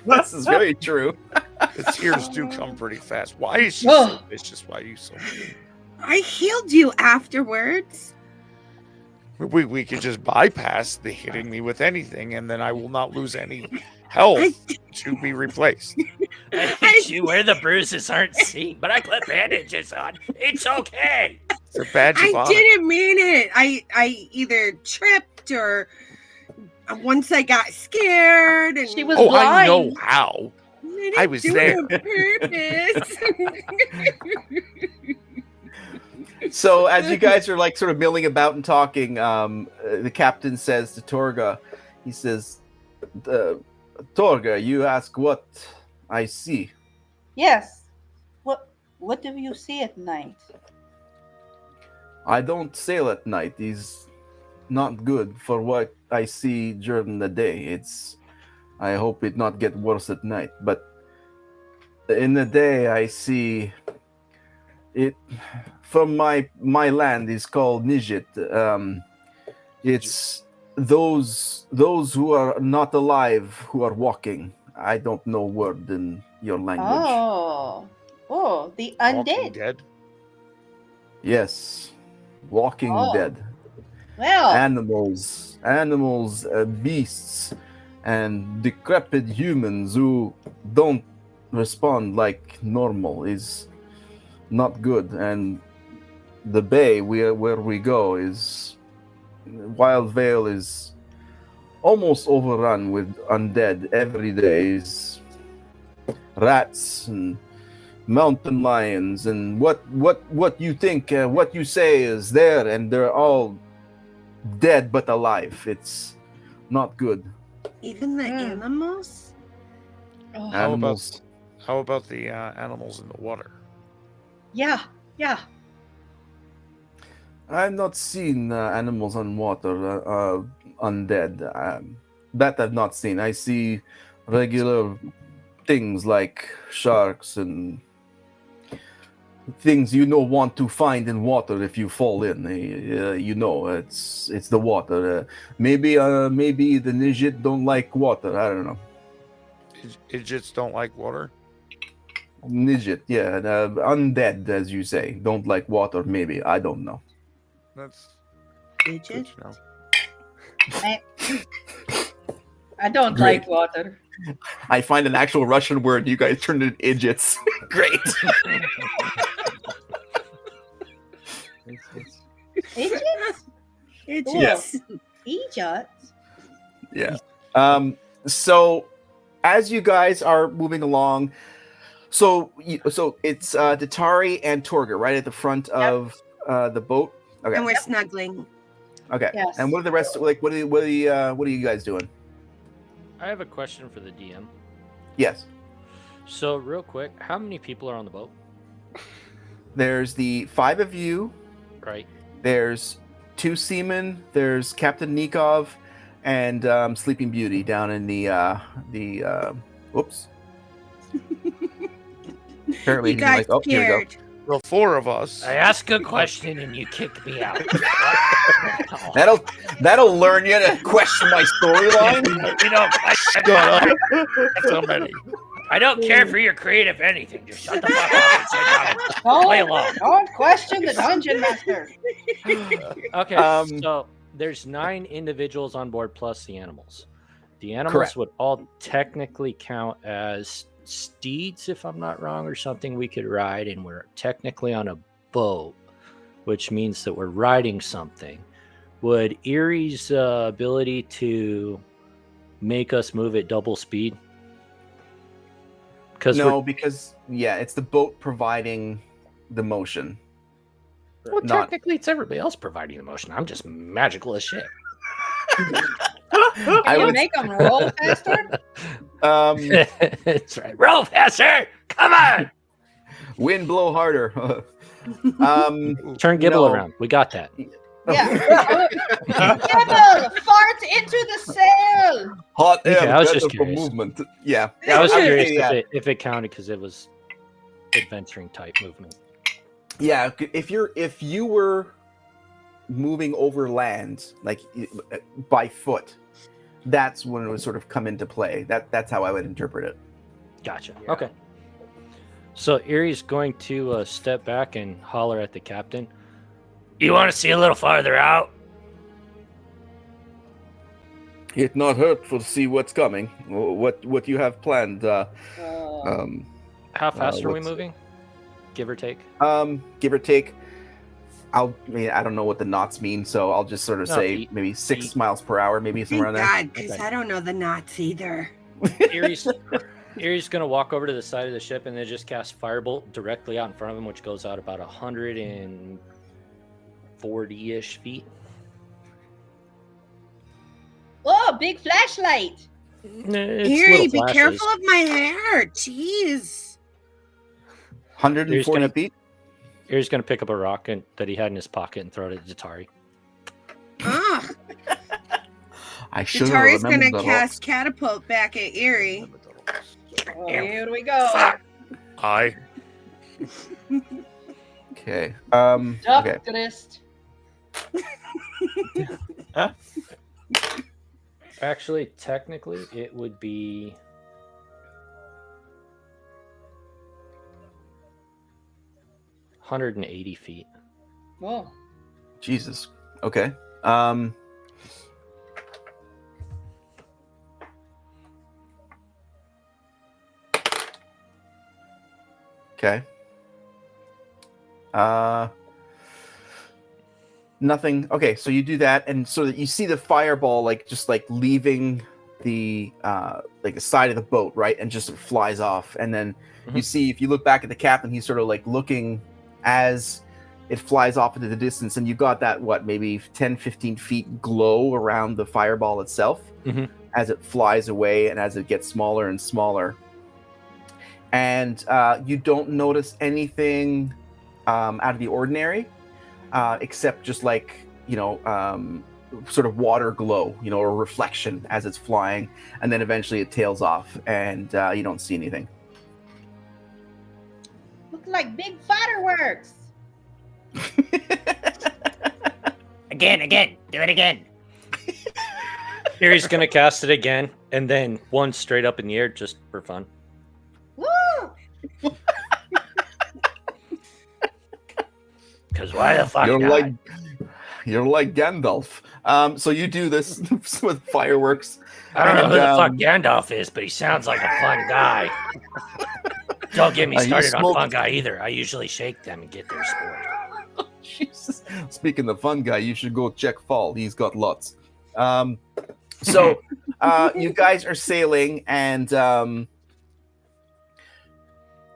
This is very true. the tears do come pretty fast. Why is she Oh. so vicious? Why are you so mean? I healed you afterwards. We could just bypass the hitting me with anything, and then I will not lose any health to be replaced. I hate you where the bruises aren't seen, but I put bandages on. It's okay. It's a badge of I honor. didn't mean it. I either tripped or once I got scared and She was Oh, I know blind. how. didn't I was do there. it on purpose. So as you guys are like sort of milling about and talking, the captain says to Torga, he says, Torga, you ask what I see. Yes. What do you see at night? I don't sail at night. It's not good for what I see during the day. I hope it not get worse at night. But in the day, I see it. From my land is called Nijit. It's those who are not alive who are walking. I don't know word in your language. Oh, the Walking undead. Dead. Yes, walking Oh. dead. Well, Animals, beasts, and decrepit humans who don't respond like normal is not good. And the bay where we go is Wildvale is almost overrun with undead. Every day is rats and mountain lions and what you think, what you say is there, and they're all dead but alive. It's not good. Even the animals? oh, How about- Animals. How about the animals in the water? yeah. I've not seen animals on water, undead. That I've not seen. I see regular things like sharks and things want to find in water if you fall in. It's the water. Maybe the Nijit don't like water. I don't know. Idiots don't like water. Nijit, yeah, undead, as you say, don't like water. Maybe I don't know. That's Did you? good to know. I don't Great. like water. I find an actual Russian word. You guys turned it idiots. Great. Egypt? It's Yes. Egypt? Yeah. So as you guys are moving along, so it's Datari and Torga right at the front of the boat. Okay. And we're snuggling. Okay. Yes. And what are the rest? Like, what are you guys doing? I have a question for the DM. Yes. So, real quick, how many people are on the boat? There's the 5 of you. Right. There's 2 seamen. There's Captain Nikov and Sleeping Beauty down in the whoops. Apparently, You guys here we go. scared. The 4 of us. I ask a question and you kick me out. That'll learn you to question my storyline. You know, Shut up. So many. I don't care for your creative anything. Just shut the fuck up and sit down and play along. Don't question the dungeon master. Okay, so there's 9 individuals on board plus the animals. The animals Correct. would all technically count as steeds, if I'm not wrong, or something we could ride, and we're technically on a boat, which means that we're riding something. Would Erie's ability to make us move at double speed? No, because it's the boat providing the motion. Well, not- technically, it's everybody else providing the motion. I'm just magical as shit. Can you make them roll faster? That's right. Roll faster! Come on! Wind blow harder. Turn Gibble No. around. We got that. Yeah. Gibble, fart into the sail. Hot air, Okay, I was better just for curious. movement. Yeah. I was Okay, curious yeah. if it counted because it was adventuring type movement. Yeah, if you were moving over land, like by foot, that's when it would sort of come into play. That's how I would interpret it. Gotcha. Yeah. Okay. So Erie's going to step back and holler at the captain. You want to see a little farther out? It not hurt to see what's coming. What you have planned. How fast are we what's- moving? Give or take. Give or take. I don't know what the knots mean, so I'll just sort of No, say feet. maybe 6 Feet. miles per hour, maybe Thank somewhere around there. God, because Okay. I don't know the knots either. Erie's going to walk over to the side of the ship and then just cast Firebolt directly out in front of him, which goes out about 140-ish feet. Oh, big flashlight. It's Erie, little be flashes. careful of my hair. Jeez. 140 gonna- feet. Erie's going to pick up a rock that he had in his pocket and throw it at Datari. Ah, I should have Atari's remembered gonna the cast catapult back at Erie. Oh, here we go. I. Okay. Duck Okay. wrist. Actually, technically, it would be 180 feet. Whoa. Jesus. Okay. Okay. Nothing. Okay, so you do that, and so that you see the fireball just leaving the the side of the boat, right, and just flies off, and then you see, if you look back at the captain, he's sort of looking as it flies off into the distance, and you've got that maybe 10-15 feet glow around the fireball itself as it flies away and as it gets smaller and smaller. And you don't notice anything out of the ordinary. except just like, sort of water glow, or reflection as it's flying, and then eventually it tails off, and you don't see anything. Look like big fireworks. Again, do it again. Erie's gonna cast it again, and then one straight up in the air just for fun. Woo! Because why the fuck You're not? you're like Gandalf. So you do this with fireworks. I don't know who the fuck and, Gandalf is, but he sounds like a fun guy. Don't get me you started on smoked- fun guy either. I usually shake them and get their sport. Jesus. Speaking of fun guy, you should go check Fall. He's got lots. So you guys are sailing, and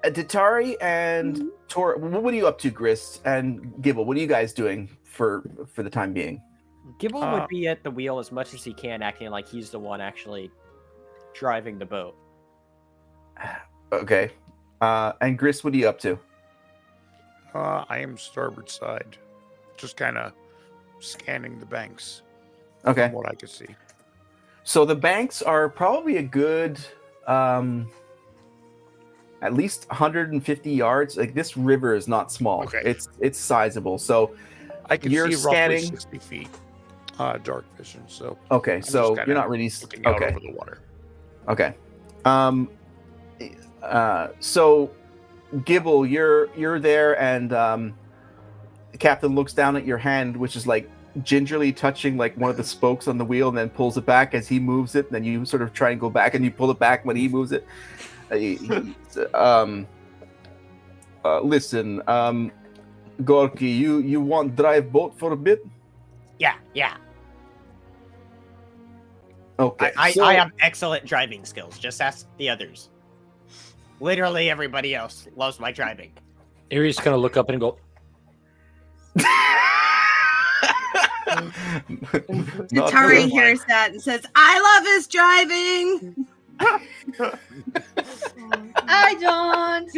Ditari and Tor. What are you up to, Grist and Gibble? What are you guys doing for the time being? Gibble would be at the wheel as much as he can, acting like he's the one actually driving the boat. Okay. And Grist, what are you up to? I am starboard side, just kind of scanning the banks. Okay. From what I could see. So the banks are probably a good, at least 150 yards. Like, this river is not small. Okay. It's sizable. So I can you're see scanning. roughly 60 feet, dark vision. So Okay, I'm so just kinda you're not really looking out okay. over the water. Okay. So Gibble, you're there, and the captain looks down at your hand, which is like gingerly touching like one of the spokes on the wheel, and then pulls it back as he moves it. And then you sort of try and go back, and you pull it back when he moves it. Listen, Gorky, you want drive boat for a bit? Yeah. Okay. I so- have excellent driving skills. Just ask the others. Literally everybody else loves my driving. Erie's gonna look up and go, Not Ditari good. hears that and says, "I love his driving." I don't.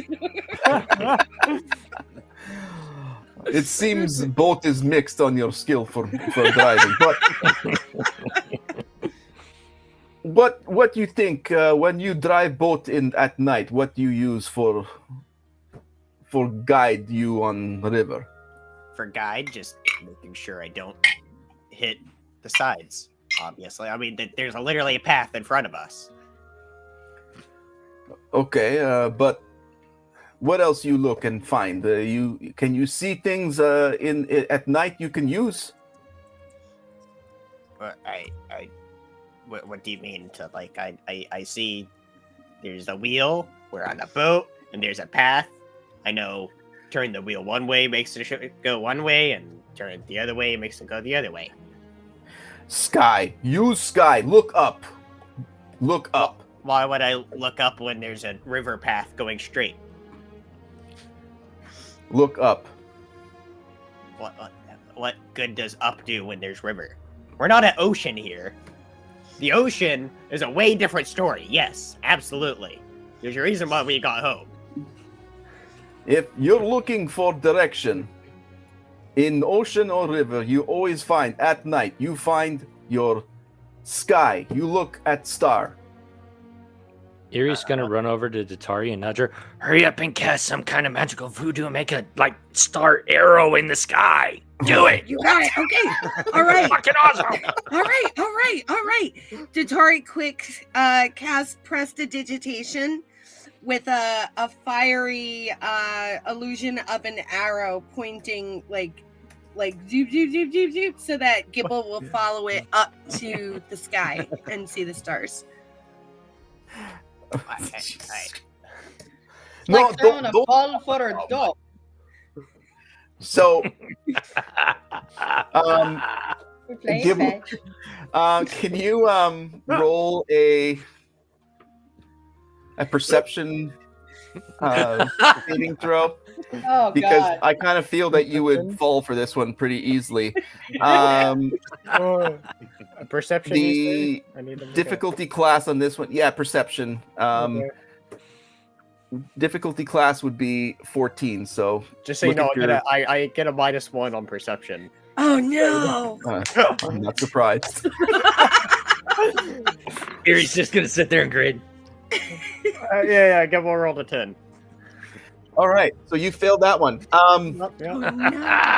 It seems boat is mixed on your skill for driving, but what you think when you drive boat at night? What do you use for guide you on the river? For guide, just making sure I don't hit the sides. Obviously, I mean, there's literally a path in front of us. Okay, but what else you look and find? Can you see things at night you can use? What do you mean? To like, I see. There's a wheel. We're on a boat, and there's a path. I know. Turn the wheel one way makes it go one way, and turn it the other way makes it go the other way. Sky. Use sky. Look up. Look up. Why would I look up when there's a river path going straight? Look up. What good does up do when there's river? We're not at ocean here. The ocean is a way different story. Yes, absolutely. There's a reason why we got home. If you're looking for direction in ocean or river, you always find at night, you find your sky. You look at star. Erie's gonna run over to Ditari and nudge her. Hurry up and cast some kind of magical voodoo and make a star arrow in the sky. Do it. You got it. Okay. All right. Fucking awesome. All right. Ditari quick cast prestidigitation with a fiery illusion of an arrow pointing like zoop zoop zoop zoop zoop, so that Gibble will follow it up to the sky and see the stars. No, Like throwing a ball for a dog. So, We're playing Gibble, fetch. can you roll a perception saving throw? Oh Because God. I kind of feel that you would fall for this one pretty easily. Perception. The difficulty class on this one, yeah, perception. difficulty class would be 14. So Just so you Look know, at your- I get a -1 on perception. Oh no! I'm not surprised. Erie's just gonna sit there and grin. Yeah, give a roll to 10. All right, so you failed that one. Oh, no.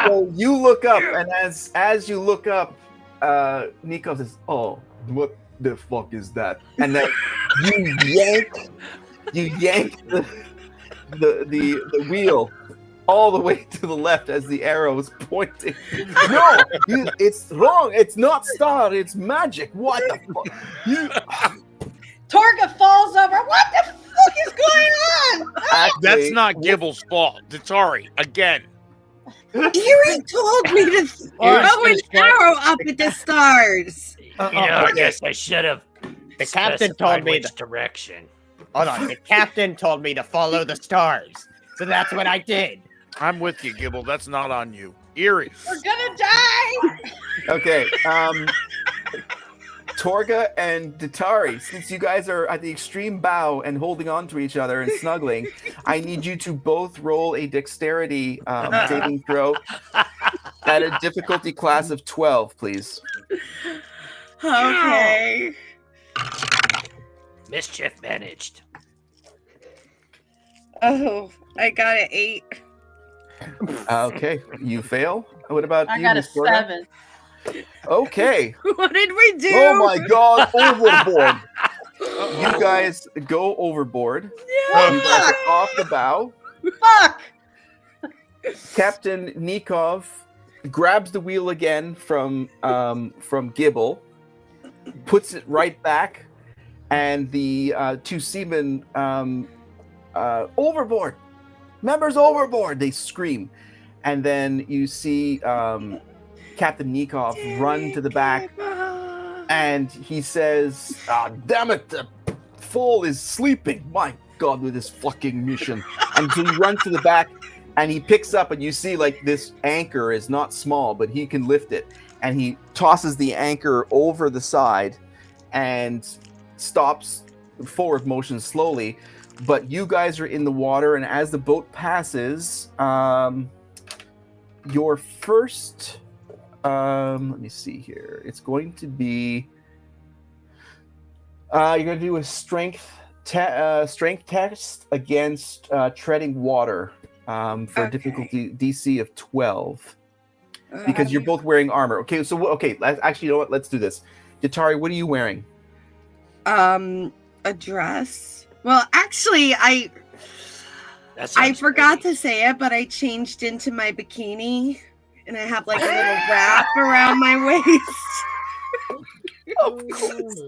So you look up, and as you look up, Nikov says, "Oh, what the fuck is that?" And then you yank the wheel all the way to the left as the arrow is pointing. No, it's wrong. It's not star. It's magic. What the fuck? Torga falls over. What the fuck is going on? That's not Gibble's fault. Datari, again. Erie told me to throw an arrow up at the stars. I guess I should have. The captain told me which direction. Hold on. The captain told me to follow the stars, so that's what I did. I'm with you, Gibble. That's not on you. Erie. We're gonna die. Okay. Torga and Datari, since you guys are at the extreme bow and holding on to each other and snuggling, I need you to both roll a dexterity saving throw at a difficulty class of 12, please. Okay. Mischief managed. Oh, I got an 8. Okay, you fail. What about I you, got a Miss Torga? 7. Okay. What did we do? Oh my God! Overboard. You guys go overboard. You guys are off the bow. Fuck. Captain Nikov grabs the wheel again from Gibble, puts it right back, and the two seamen overboard. Members overboard! They scream, and then you see Captain Nikov run to the back, and he says, "Damn it! The fool is sleeping. My God, with this fucking mission!" And so he runs to the back. And he picks up, and you see like this anchor is not small, but he can lift it. And he tosses the anchor over the side and stops forward motion slowly. But you guys are in the water, and as the boat passes, your first, let me see here. It's going to be, you're going to do a strength test against treading water. For a difficulty DC of 12, because you're both wearing armor. Okay, so actually, you know what? Let's do this. Datari, what are you wearing? A dress. Well, actually, I forgot to say it, but I changed into my bikini, and I have like a little wrap around my waist. Of course.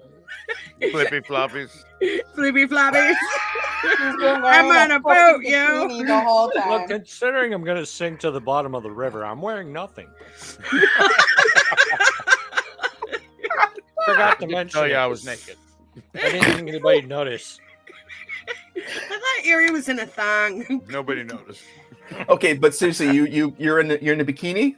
Flippy floppies. Flippy floppies. I'm on a boat, yo. The whole time. Look, considering I'm going to sink to the bottom of the river, I'm wearing nothing. Forgot to mention. Oh yeah, I was naked. I didn't think anybody notice. I thought Erie was in a thong. Nobody noticed. Okay, but seriously, you're in the bikini?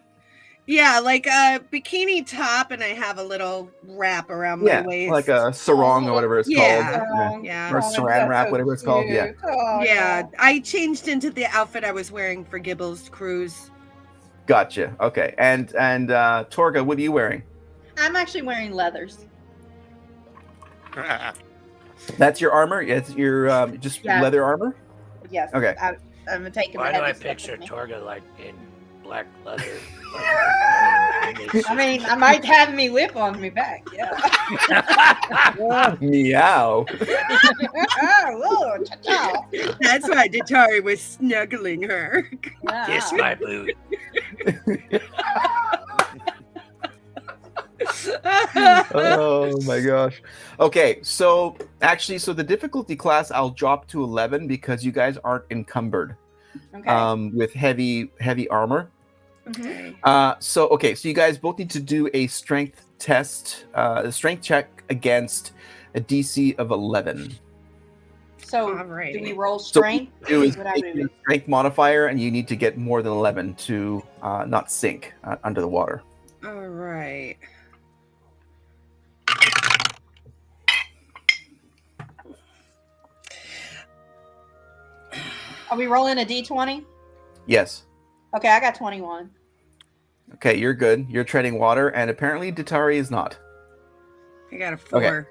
Yeah, like a bikini top, and I have a little wrap around my waist. Like a sarong or whatever it's Yeah. called. Yeah. Or saran wrap, whatever it's called. Yeah. Oh, Yeah, I changed into the outfit I was wearing for Gibble's cruise. Gotcha. Okay, and Torga, what are you wearing? I'm actually wearing leathers. That's your armor. It's your just Yeah. leather armor. Yes. Okay. I'm taking. Why the do I heavy stuff picture with me. Torga like in black leather? I mean, I might have me whip on me back. Yeah. Meow. Whoa, cha-cha. That's why Datari was snuggling her. Kiss my boot. Oh my gosh. Okay, so actually, the difficulty class I'll drop to 11 because you guys aren't encumbered Okay. with heavy armor. Mhm. So you guys both need to do a strength test, a strength check against a DC of 11. So, Alrighty. do we roll So strength? do is What I take do? your strength modifier, and you need to get more than 11 to not sink under the water. All right. Are we rolling a d20? Yes. Okay, I got 21. Okay, you're good. You're treading water, and apparently Datari is not. I got a 4. Okay.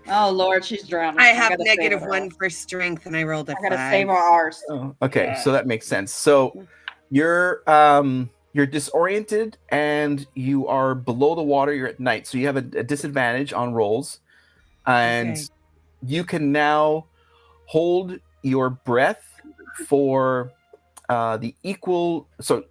Oh Lord, she's drowning. I have gotta save negative her. 1 for strength, and I rolled a I gotta 5. save our arse. Oh, okay, so that makes sense. So you're disoriented and you are below the water. You're at night, so you have a disadvantage on rolls, and Okay. you can now hold your breath for the equal. So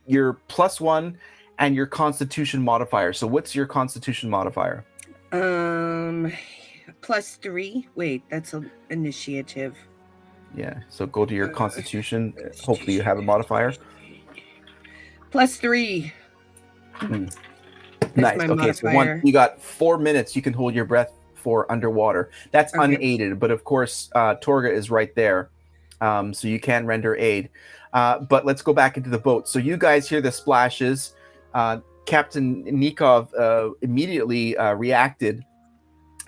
your +1 and your Constitution modifier. So what's your Constitution modifier? +3. Wait, that's an initiative. Yeah. So go to your Constitution. Hopefully you have a modifier. +3. Nice. my Okay, so modifier. you got 4 minutes you can hold your breath for underwater. That's Okay. unaided, but of course, Torga is right there, so you can render aid. But let's go back into the boat. So you guys hear the splashes. Captain Nikov immediately reacted,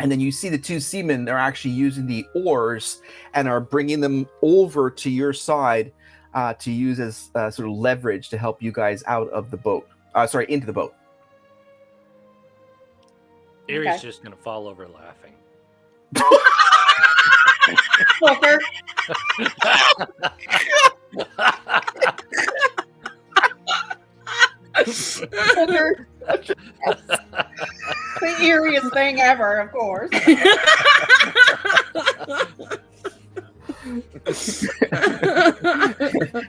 and then you see the 2 seamen are actually using the oars and are bringing them over to your side to use as sort of leverage to help you guys out of the boat. Into the boat. Erie's just gonna fall over laughing. Fucker. Fucker. The eeriest thing ever, of course.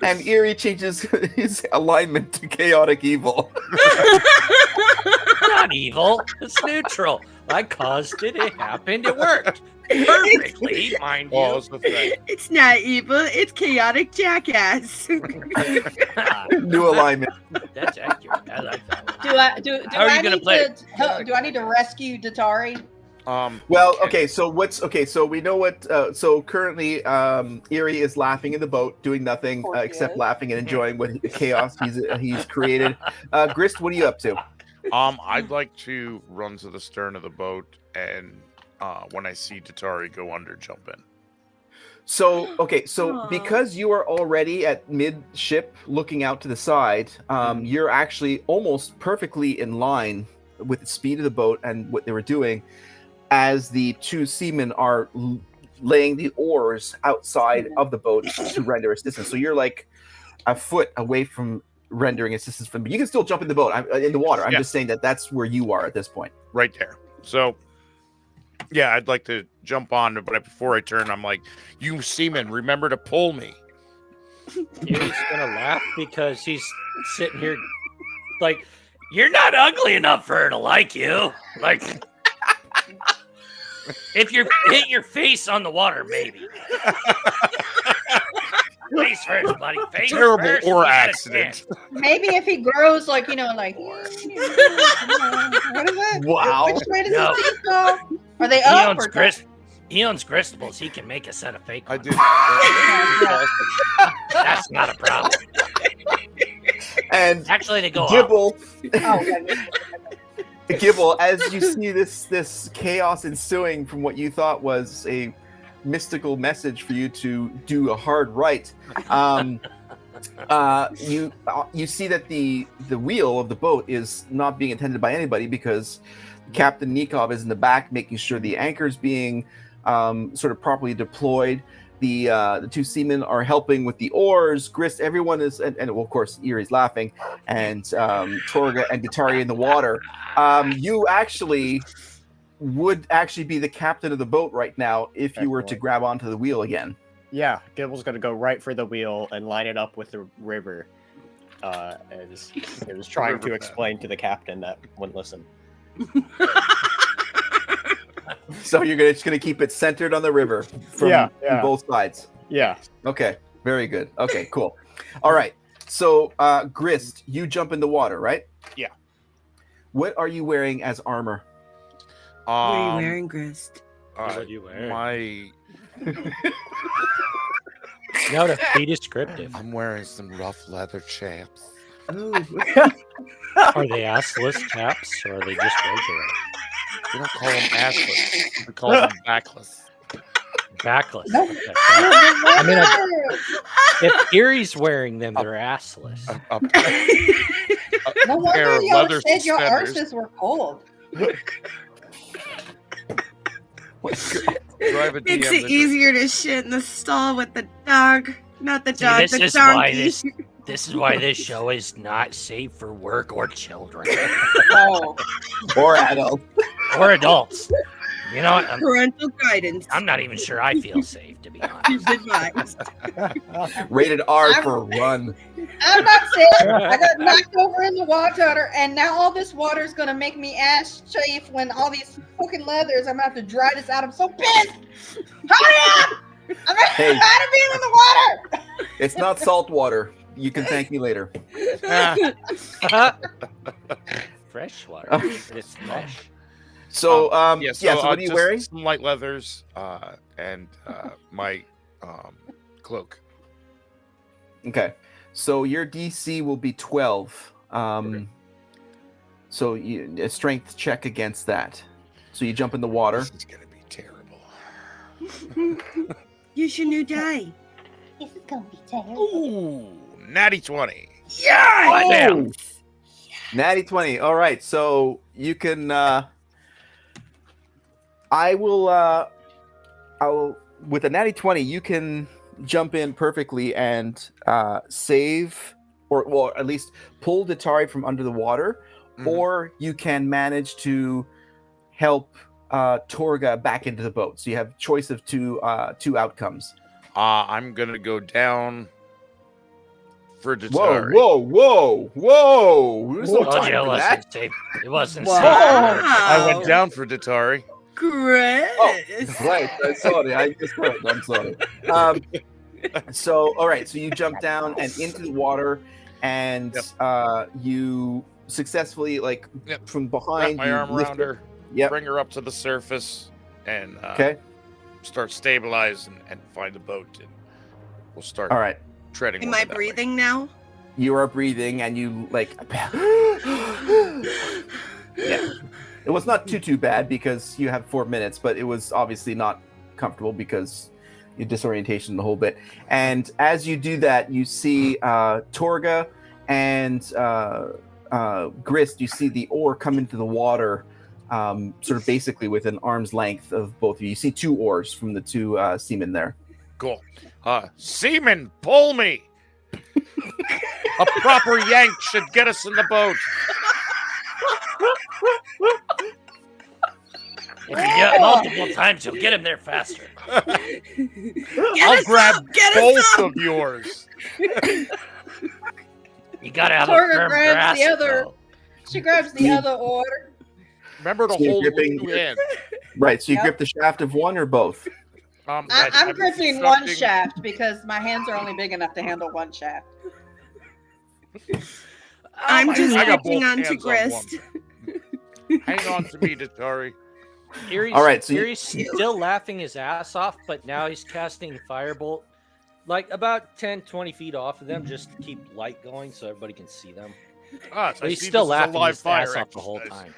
And Erie changes his alignment to chaotic evil. Not evil. It's neutral. I caused it. It happened. It worked perfectly, mind you. Pause the thing. It's not evil. It's chaotic jackass. New alignment. That's accurate. I like that one. Do How are you I gonna need play to it? do I need to rescue Datari? Well, okay. So we know what. So currently, Erie is laughing in the boat, doing nothing course he except is. laughing and enjoying what the chaos he's created. Grist, what are you up to? I'd like to run to the stern of the boat, and when I see Datari go under, jump in. So Aw. because you are already at midship, looking out to the side, you're actually almost perfectly in line with the speed of the boat and what they were doing, as the 2 seamen are laying the oars outside of the boat to render assistance. So you're like a foot away from rendering assistance from, but you can still jump in the boat, in the water. I'm Yeah. just saying that's where you are at this point. Right there. So, yeah, I'd like to jump on, but before I turn, I'm like, you seamen, remember to pull me. Erie's gonna laugh because he's sitting here like, you're not ugly enough for her to like you. Like, if you hit your face on the water, maybe. Face first, buddy. Face Terrible first. or You gotta accident. stand. Maybe if he grows, like like what is that? Wow. Which way does No. his teeth go? Are they He up owns or He owns Gristables. He can make a set of fake I ones. did. That's not a problem. And Actually, they go up. Gibble, Oh, yeah. Gibble, as you see this chaos ensuing from what you thought was a mystical message for you to do a hard right, you see that the wheel of the boat is not being attended by anybody, because Captain Nikov is in the back making sure the anchor's being sort of properly deployed. The 2 seamen are helping with the oars. Grist, everyone is, and well, of course, Erie's laughing, and Torga and Datari in the water. You actually would be the captain of the boat right now if you were to Excellent. grab onto the wheel again. Yeah, Gibble's gonna go right for the wheel and line it up with the river. As it was trying to River explain to the captain that wouldn't listen. So you're just gonna keep it centered on the river from both sides. Yeah. Okay, very good. Okay, cool. All right. So Grist, you jump in the water, right? Yeah. What are you wearing as armor? What are you wearing, Grist? What are you wearing? My Now to be descriptive. I'm wearing some rough leather chaps. Oh, Are they assless caps or are they just regular? We don't call them assless. We call them backless. Backless. No. Okay. I mean, if Erie's wearing them, they're assless. No pair wonder of y'all leather said your suspenders. arses were cold. Drive a Makes DM it that- easier to shit in the stall with the dog. Not the See, dog, this the is why donkey. this is why this show is not safe for work or children Oh, Or adult. or adults. You know what? Parental guidance. I'm not even sure I feel safe, to be honest. Advised. Rated R for run. I'm not sick. I got knocked over in the water, and now all this water is gonna make me ass chafe when all these fucking leathers. I'm gonna have to dry this out. I'm so pissed. Hurry up! I'm Hey. tired of being in the water. It's not salt water. You can thank me later. Fresh water. Oh. It's fresh. So, so what are you just wearing? Some light leathers and my cloak. Okay. So your DC will be 12. So a strength check against that. So you jump in the water. This is gonna be terrible. Use your new die. This is gonna be terrible. Ooh, natty 20. Yeah! Natty 20. All right. So you can I'll with a natty 20, you can jump in perfectly and save or at least pull Datari from under the water, or you can manage to help Torga back into the boat. So you have choice of two outcomes. I'm gonna go down for Whoa, Datari. whoa! There's no Told time you it for wasn't that. safe. It wasn't Wow. safe. I went down for Datari. Chris. Oh, right. Sorry, I just heard. I'm sorry. So, all right. So you jump down and into the water, and you successfully, like, Yep. from Wrap behind, my you arm lift around her. her, Yep. bring her up to the surface, and Okay. start stabilize and find the boat, and we'll start All right. treading. Am water I that way. breathing now? You are breathing, and you like. Yeah. It was not too bad because you have 4 minutes, but it was obviously not comfortable because your disorientation the whole bit. And as you do that, you see Torga and Grist. You see the oar come into the water, sort of basically within arm's length of both of you. You see 2 oars from the 2 seamen there. Cool. Seaman, pull me. A proper yank should get us in the boat. If you do it multiple times, you'll get him there faster. I'll grab Get us both up! of yours. You gotta have a Torga firm grabs grasp. the other. though. She grabs the other oar. Remember to So you're hold gripping- with 2 hands. Right. So you Yep. grip the shaft of one or both. I'm I've been gripping one constructing- shaft because my hands are only big enough to handle one shaft. I'm just I got gripping both onto hands on Grist. Hang on to me, Datari. Erie's, All right, so you- Erie's still laughing his ass off, but now he's casting Firebolt like about 10-20 feet off of them just to keep light going so everybody can see them. So But I he's see still this as a laughing live his fire ass off the whole exercise. time.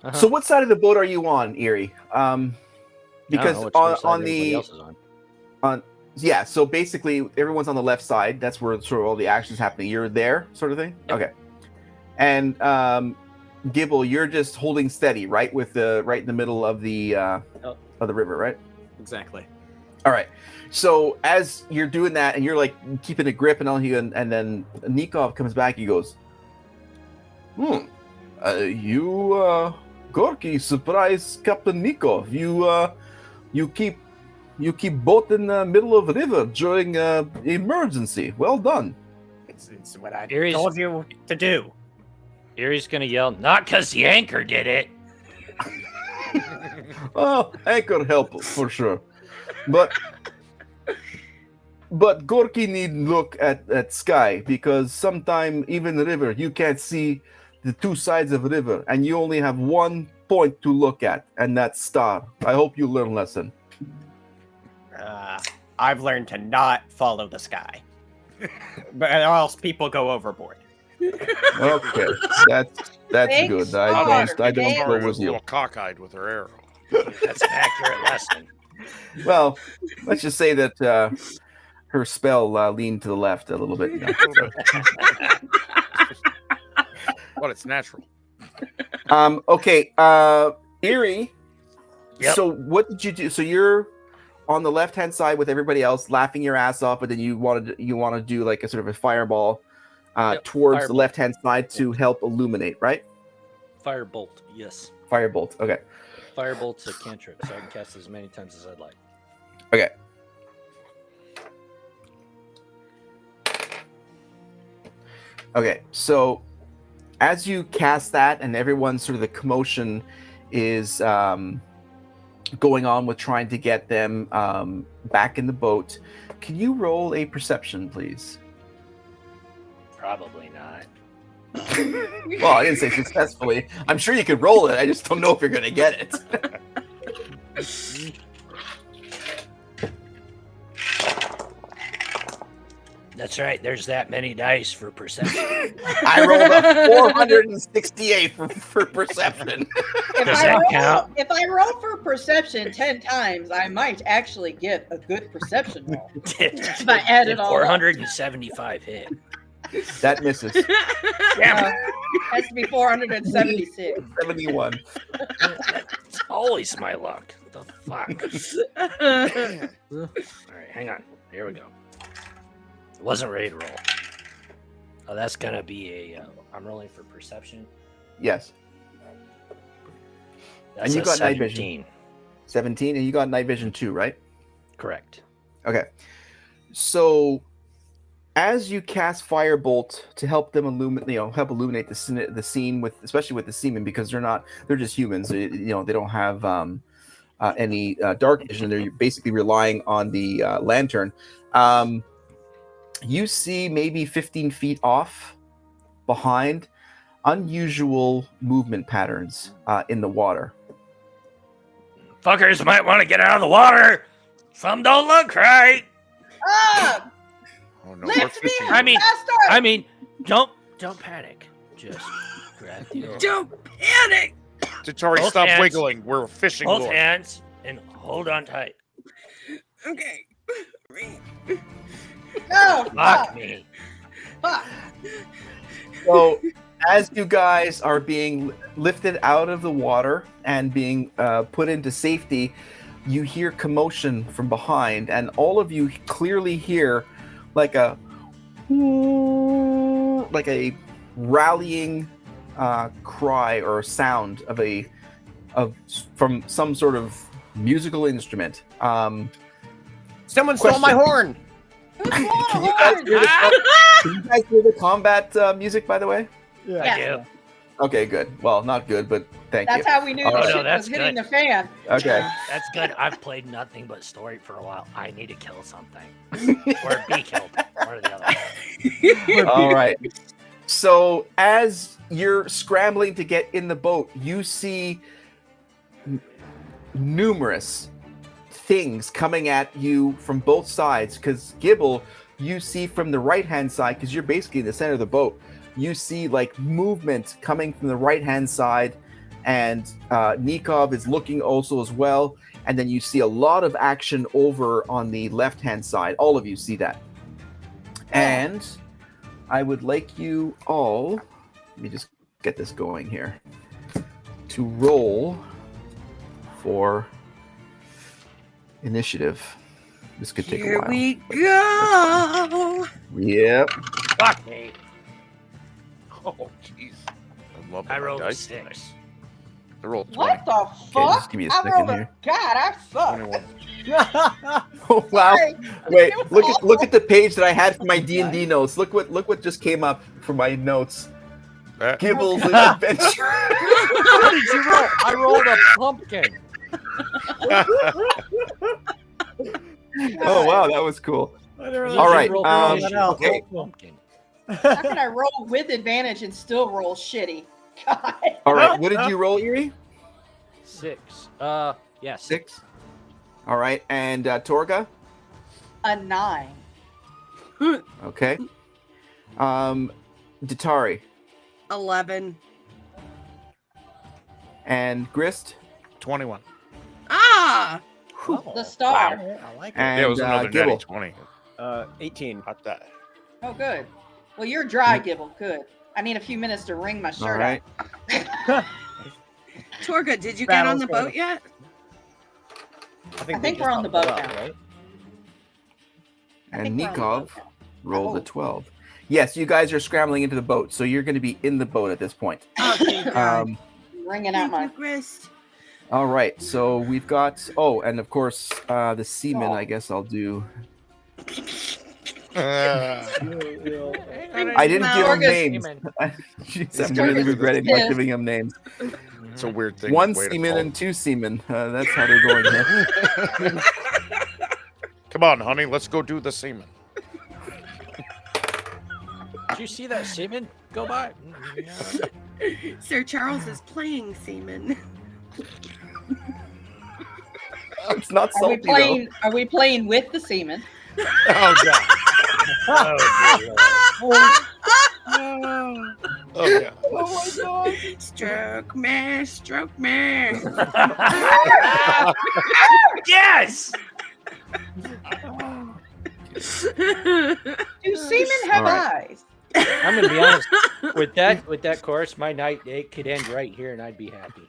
Uh-huh. So what side of the boat are you on, Erie? Because on the yeah, so basically everyone's on the left side. That's where sort of all the action's happening. You're there, sort of thing. Okay. And Gibble, you're just holding steady, right, with the right in the middle of the river, right? Exactly. All right. So as you're doing that, and you're like keeping a grip and all, and then Nikov comes back. He goes, you Gorky, surprise Captain Nikov. You keep boat in the middle of a river during emergency. Well done. It's what I Erie's- told you to do. Erie's gonna yell, "Not because the anchor did it." Oh, anchor help for sure, but Gorky need look at sky because sometime even the river you can't see the 2 sides of the river and you only have 1 point to look at, and that's star. I hope you learn lesson. I've learned to not follow the sky, but or else people go overboard. Okay, that's Thanks, good. Star. I don't Thanks. go Sorry, with was a you. little cockeyed with her arrow. That's an accurate lesson. Well, let's just say that her spell leaned to the left a little bit. So. But it's natural. Okay. Erie. Yep. So what did you do? So you're on the left-hand side with everybody else, laughing your ass off, but then you want to do like a sort of a fireball towards the firebolt. left-hand side to help illuminate, right? Firebolt, yes. Firebolt. Okay. Firebolt's a cantrip, so I can cast as many times as I'd like. Okay. Okay. So as you cast that, and everyone's sort of the commotion is going on with trying to get them back in the boat, can you roll a perception, please? Probably not. Well, I didn't say successfully. I'm sure you could roll it. I just don't know if you're going to get it. That's right. There's that many dice for perception. I rolled a 468 for perception. Does that count? If I roll for perception 10 times, I might actually get a good perception roll. If I add it all up. 475 hit. That misses. Has to be 476. 71. It's always my luck. The fuck? All right, hang on. Here we go. Wasn't ready to roll. Oh, that's gonna be a. I'm rolling for perception. Yes. That's And you a got night 17. vision. 17, and you got night vision too, right? Correct. Okay. So as you cast Firebolt to help them help illuminate the scene with, especially with the seamen, because they're just humans. They don't have any dark vision. They're basically relying on the lantern. You see maybe 15 feet off behind unusual movement patterns in the water. Fuckers might want to get out of the water. Some don't look right. Ah! Oh no, Lift we're me fishing. I mean- faster! I mean, don't panic. Just grab the oar. Don't panic. Tatori, Both stop hands. wiggling. We're fishing. Both Lord. hands and hold on tight. Okay. No! Fuck me. Fuck! So as you guys are being lifted out of the water and being put into safety, you hear commotion from behind, and all of you clearly hear like a rallying cry or sound from some sort of musical instrument. Someone stole my Question. horn. Who's Can blowing you a guys horn? hear can you guys hear the combat music, by the way? I do. Okay, good. Well, not good, but thank That's you. how we knew Oh, the no, shit was that's hitting good. the fan. Okay. That's good. I've played nothing but story for a while. I need to kill something. Or be killed. One or the other. All right. So as you're scrambling to get in the boat, you see numerous things coming at you from both sides. Because Gibble, you see from the right-hand side, because you're basically in the center of the boat, you see like movement coming from the right-hand side, and Nikov is looking also as well. And then you see a lot of action over on the left-hand side. All of you see that. And I would like you all, let me just get this going here, to roll for initiative. This could take a Here while. we go. Yep. Fuck me. Oh, jeez. I'm loving I my rolled a dice 6. tonight. I rolled 20. What the fuck? just give me a I second rolled here. God, I suck. 21. Oh wow! Sorry. Wait, It was look awful. at the page that I had for my D&D notes. Look what just came up for my notes. That- Gibbles' adventure. What did you roll? I rolled a pumpkin. Oh wow, that was cool. All right, okay. Pumpkin. How can I roll with advantage and still roll shitty? God. All right, what did you roll, Erie? 6. Yes. 6. All right, and Torga. A 9. Okay. Datari 11. and Grist. 21. Ah. The star. I like it. And Yeah, it was another natty Gibble. 20. 18. Not that. Oh, good. Well, you're dry, Gibble. Good. I need a few minutes to wring my All shirt right. Torga, did you get on Battle's the going boat yet? I they think just we're on the bumped boat it up, now. right? I And think we're on the Nikov boat now. rolled Oh. a 12. Yes, you guys are scrambling into the boat, so you're going to be in the boat at this point. Oh, thank God. Wringing out my. Wrist. All right, so we've got. Oh, and of course, the seaman. I guess I'll do. Uh, I didn't give them Torga's names. Jeez, I'm Torga's really regretting not pissed. giving them names. it's a weird thing. One way to seaman call and two seamen. That's how they're going here. Come on, honey, let's go do the semen. Did you see that seaman go by? Sir Charles is playing seaman. It's not Are we salty playing? Are we playing with the semen? Oh, God. Oh, yeah. though. Stroke me, stroke me. Yes. Do semen have All right. eyes? I'm gonna be honest. With that course, my night it could end right here, and I'd be happy.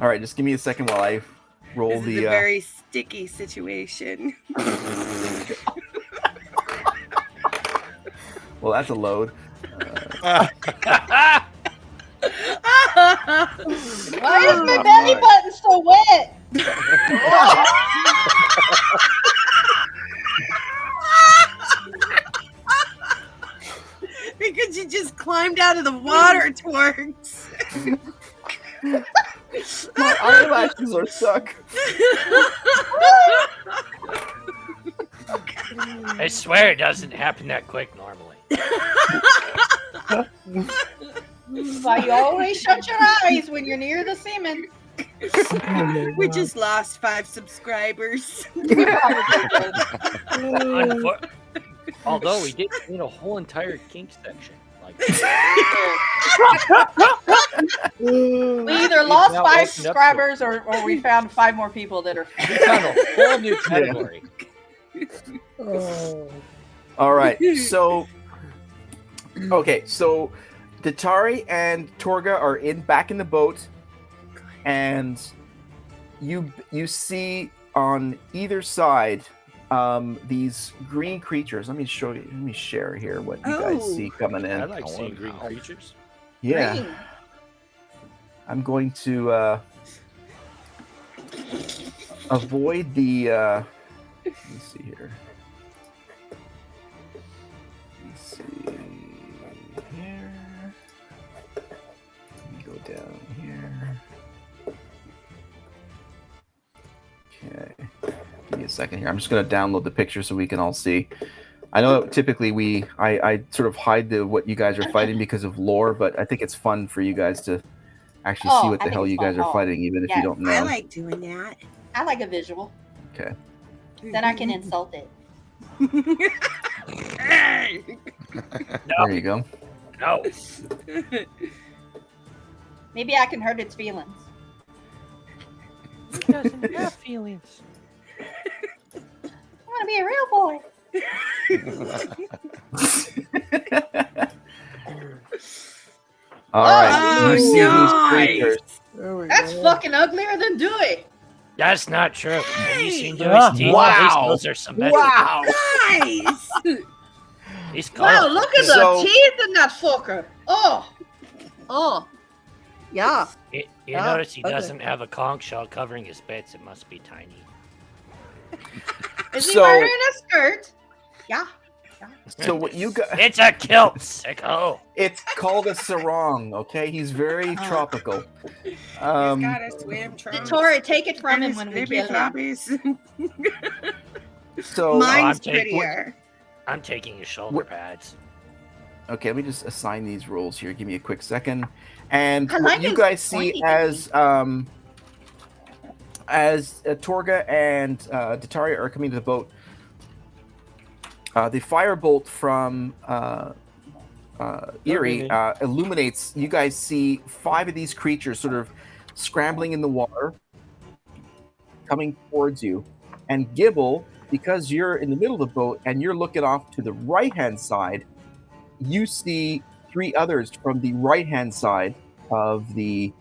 All right, just give me a second while I roll This is the. a very sticky situation. Well, that's a load. Why is my belly button so wet? Because you just climbed out of the water, Twerks. My eyelashes are stuck. I swear it doesn't happen that quick normally. Why you always shut your eyes when you're near the semen? We just lost 5 subscribers. Although we did clean a whole entire kink section. Like, We either lost now 5 opened up to it. subscribers or we found 5 more people that are. we found a whole new category. All right, so. Okay, so Datari and Torga are back in the boat, and you see on either side these green creatures. Let me show you. Let me share here what you guys Oh. see coming in. I like seeing green creatures. Yeah, Green. I'm going to avoid the. Let me see here. Let's see here. Let me go down here. Okay. Give me a second here. I'm just going to download the picture so we can all see. I know typically I sort of hide what you guys are fighting because of lore, but I think it's fun for you guys to actually see Oh, what I the think hell it's you guys fun. are fighting, even if Yeah, you don't know. I like doing that. I like a visual. Okay. Then I can insult it. Hey! There you go. No. Maybe I can hurt its feelings. Who doesn't have feelings? I want to be a real boy. All right. Oh, You see nice. these creatures. That's fucking uglier than Dewey. That's not true. Have you seen Ah, Dewey's teeth? wow. At least those are symmetrical. Wow. Nice! He's Wow, colorful. look at So- the teeth in that fucker. Oh. Oh. Yeah. You Ah, notice he okay. doesn't have a conch shell covering his bits. It must be tiny. Is he So- wearing a skirt? Yeah. So what you got? It's a kilt, sicko. It's called a sarong. Okay, he's very tropical. He's got a swim trunk. Tori, take it from and him his when we baby kill him. floppies. So Mine's I'm taking- prettier. I'm taking his shoulder What- pads. okay, let me just assign these rules here. Give me a quick second. And I what like you his guys see pointy as Torga and Datari are coming to the boat, the firebolt from Erie illuminates. You guys see 5 of these creatures sort of scrambling in the water, coming towards you. And Gibble, because you're in the middle of the boat and you're looking off to the right-hand side, you see 3 others from the right-hand side of the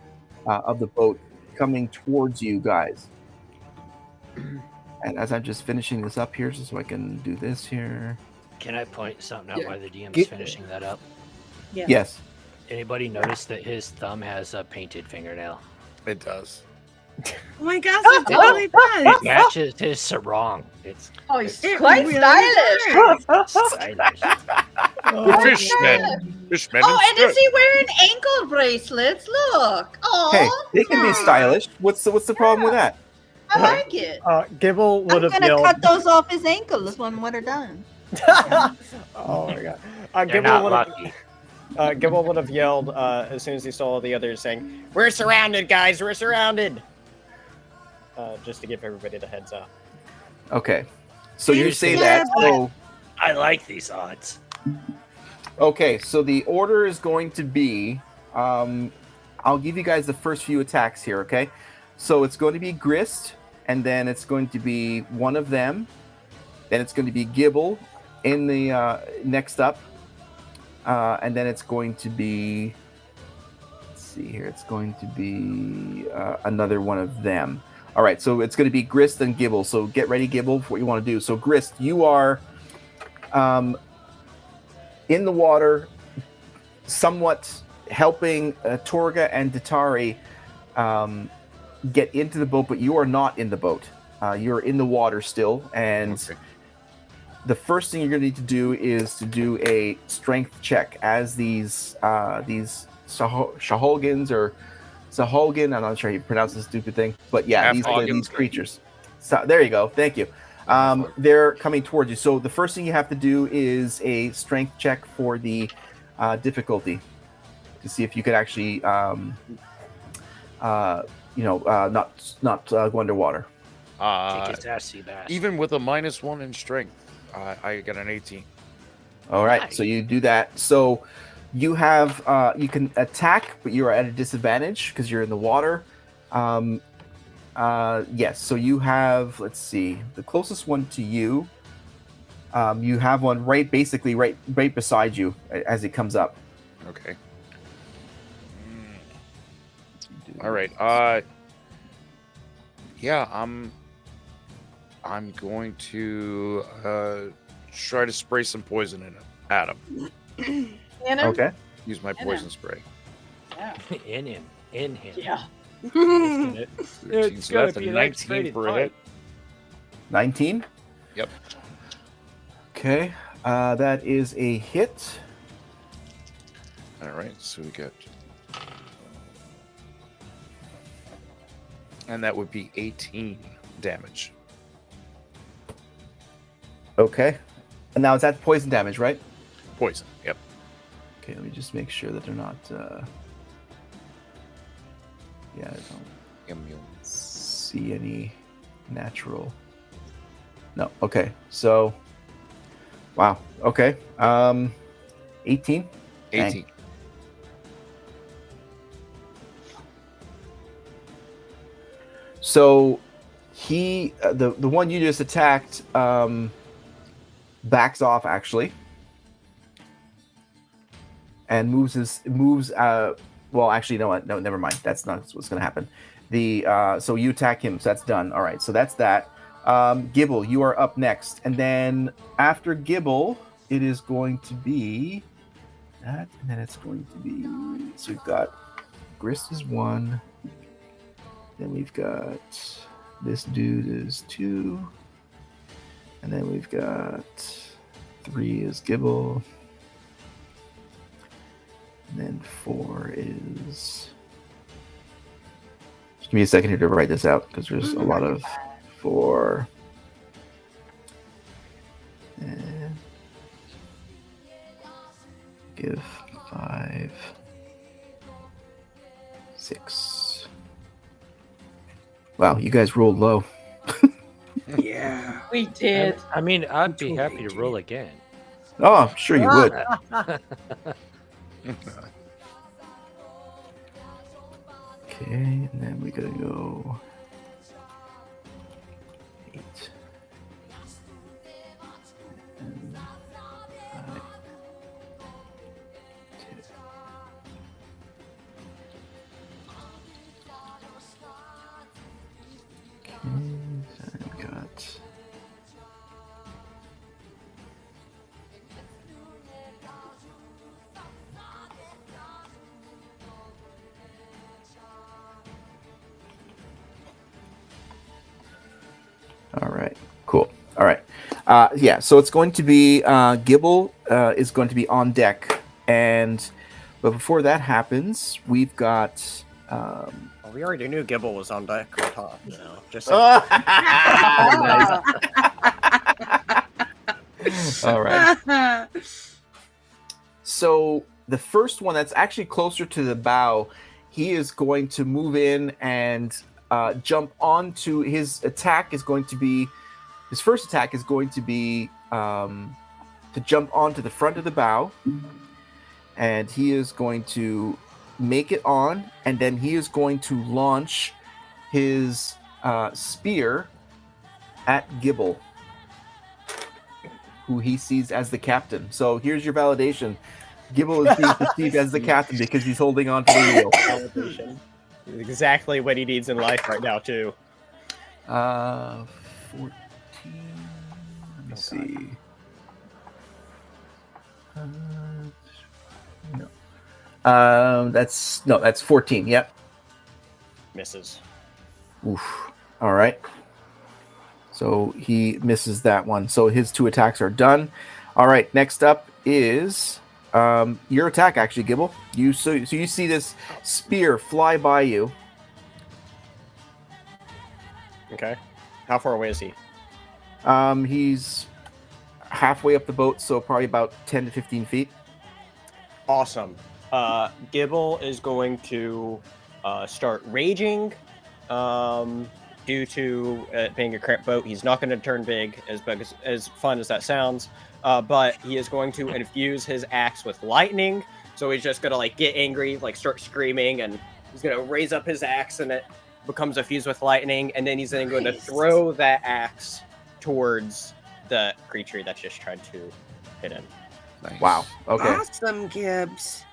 boat coming towards you guys. And as I'm just finishing this up here, so I can do this here. Can I point something out while the DM is Get- finishing that up? Yes. Anybody notice that his thumb has a painted fingernail? It does. Oh my gosh, it totally does. It matches his sarong. It's Oh, he's It quite really stylish. stylish. The fishmen. Fishmen Oh, and instead. is he wearing ankle bracelets? Look. Oh, Hey, they can be stylish. What's the problem with that? I like it. Gibble I'm would have gonna yelled. cut those off his ankles when we're done. Oh my god. They're Gibble not would have. lucky. Gibble would have yelled as soon as he saw the others saying, We're surrounded, guys. We're surrounded. just to give everybody the heads up. Okay. So you Here's say the- that. So I like these odds. okay. So the order is going to be. I'll give you guys the first few attacks here. Okay. So it's going to be Grist, and then it's going to be one of them. Then it's going to be Gibble in the next up, and then it's going to be. Let's see here. It's going to be another one of them. All right, so it's going to be Grist and Gibble. So get ready, Gibble, for what you want to do. So Grist, you are in the water, somewhat helping Torga and Datari get into the boat, but you are not in the boat. You're in the water still, and Okay. the first thing you're going to need to do is to do a strength check as these Shaholgans or Saholgan, I'm not sure how you pronounce this stupid thing, but yeah, these Half-Hoggans. creatures. So there you go. Thank you. They're coming towards you. So the first thing you have to do is a strength check for the difficulty to see if you could actually, not go underwater. Kick his ass, sea bass. Even with a -1 in strength, I got an 18. All right, so you do that. So you have you can attack, but you're at a disadvantage because you're in the water. Yes, so you have, let's see, the closest one to you. You have one basically right beside you as it comes up. Okay. All right. Yeah, I'm going to try to spray some poison in it at him. In him? Okay. Use my In poison him. spray. Yeah. in him. Yeah. 13, It's so gonna that's a be an 19 X-rated for a fight. hit. 19. Yep. Okay, that is a hit. All right, so we got, and that would be 18 damage. Okay, and now is that poison damage, right? Poison. Yep. Okay, let me just make sure that they're not. Yeah, I don't Immune. see any natural. No. Okay. So. Wow. Okay. 18. 18. So he, the one you just attacked, backs off actually, and moves. Well, actually, no, never mind. That's not what's going to happen. So you attack him. So that's done. All right. So that's that. Gibble, you are up next, and then after Gibble, it is going to be that, and then it's going to be. So we've got Grist is 1. Then we've got this dude is 2, and then we've got 3 is Gibble, and then 4 is. Just give me a second here to write this out because there's a lot of 4. And give 5, 6. Wow, you guys rolled low. Yeah. We did. I mean, I'd be happy to roll again. Oh, I'm sure you would. Okay, and then we gotta go 8. And 5, 2. Okay, so I've got. All right, cool. All right. Yeah, so it's going to be Gibble is going to be on deck. But before that happens, we've got. Well, we already knew Gibble was on deck on top. You know, just All right. So the first one that's actually closer to the bow, he is going to move in and jump onto his attack. Is going to be his first attack is going to be to jump onto the front of the bow, and he is going to make it on, and then he is going to launch his spear at Gibble, who he sees as the captain. So here's your validation. Gibble is being perceived as the captain because he's holding on to the wheel. validation. Exactly what he needs in life right now, too. 14. Let me see. No. That's 14. Yep. Misses. Oof. All right. So he misses that one. So his 2 attacks are done. All right. Next up is your attack, actually, Gibble. So you see this spear fly by you. Okay. How far away is he? He's halfway up the boat, so probably about 10 to 15 feet. Awesome. Gibble is going to start raging. Due to it being a cramped boat, he's not going to turn big, as fun as that sounds. But he is going to infuse his axe with lightning. So he's just going to get angry, start screaming, and he's going to raise up his axe, and it becomes infused with lightning. And then he's then going to throw that axe towards the creature that's just trying to hit him. Nice. Wow. Okay. Awesome, Gibbs.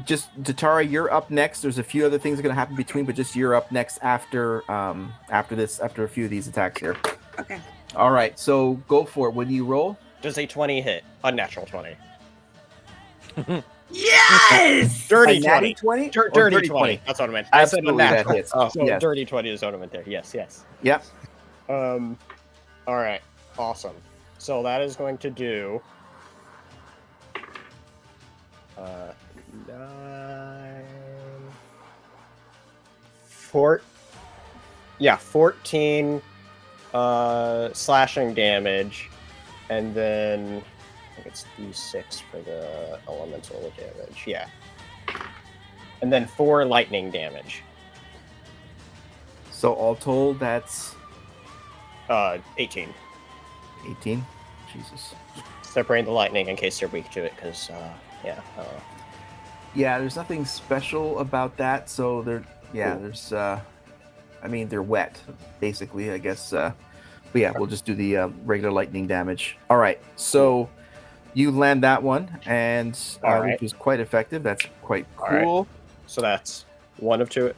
Just Datara, you're up next. There's a few other things that are going to happen between, but just you're up next after a few of these attacks here. Okay. All right. So go for it. When you roll, Does a 20 hit? Unnatural 20. Yes. Dirty a natty 20. 20, Dirty 20. That's what I meant. Absolutely, I said that unnatural. hits. So Yes. dirty 20 is what I meant there. Yes, yes. Yep. All right. Awesome. So that is going to do 14 slashing damage, and then I think it's D6 for the elemental damage. Yeah. And then 4 lightning damage. So all told, that's 18. 18. Jesus. Separating the lightning in case they're weak to it, because Yeah, there's nothing special about that. So there's they're wet, basically, I guess. But yeah, we'll just do the regular lightning damage. All right, so you land that one, and which is quite effective. That's quite cool. So that's one of 2.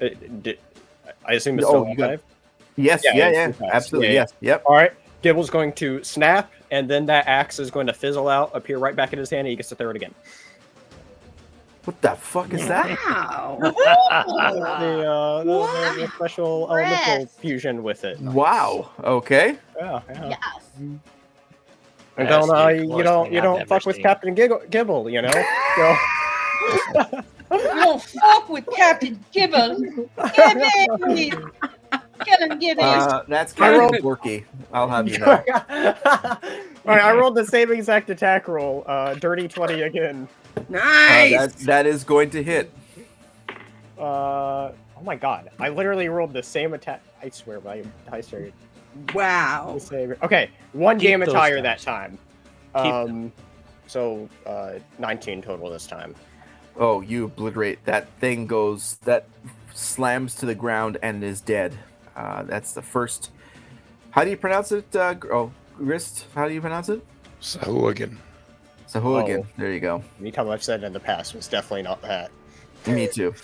I assume it's Oh, still you got- alive? Yes, Yeah, yeah, it's two absolutely, attacks. yes, yep. All right. Gibble's going to snap, and then that axe is going to fizzle out, appear right back in his hand, and he gets to throw it again. What the fuck is that? Wow. The special elemental fusion with it. Wow. Okay. Yeah. Yes. And That's the you coolest don't thing I've fuck ever with seen. Captain Gibble, you know. So, You don't fuck with Captain Gibble. Gibby! Kill him, Gibby. That's kind of quirky. I'll have you know. All right, I rolled the same exact attack roll. Dirty 20 again. Nice. That is going to hit. Oh my god! I literally rolled the same attack. I swear, my dice are Wow. the same. Okay, 1 Keep damage those higher dice. that time. Keep So 19 total this time. Oh, you obliterate. That thing goes. That slams to the ground and is dead. That's the first. How do you pronounce it? Grist. How do you pronounce it? Sahuagin. Sahuagin. There you go. Anytime I've said it in the past, was definitely not that. Me too.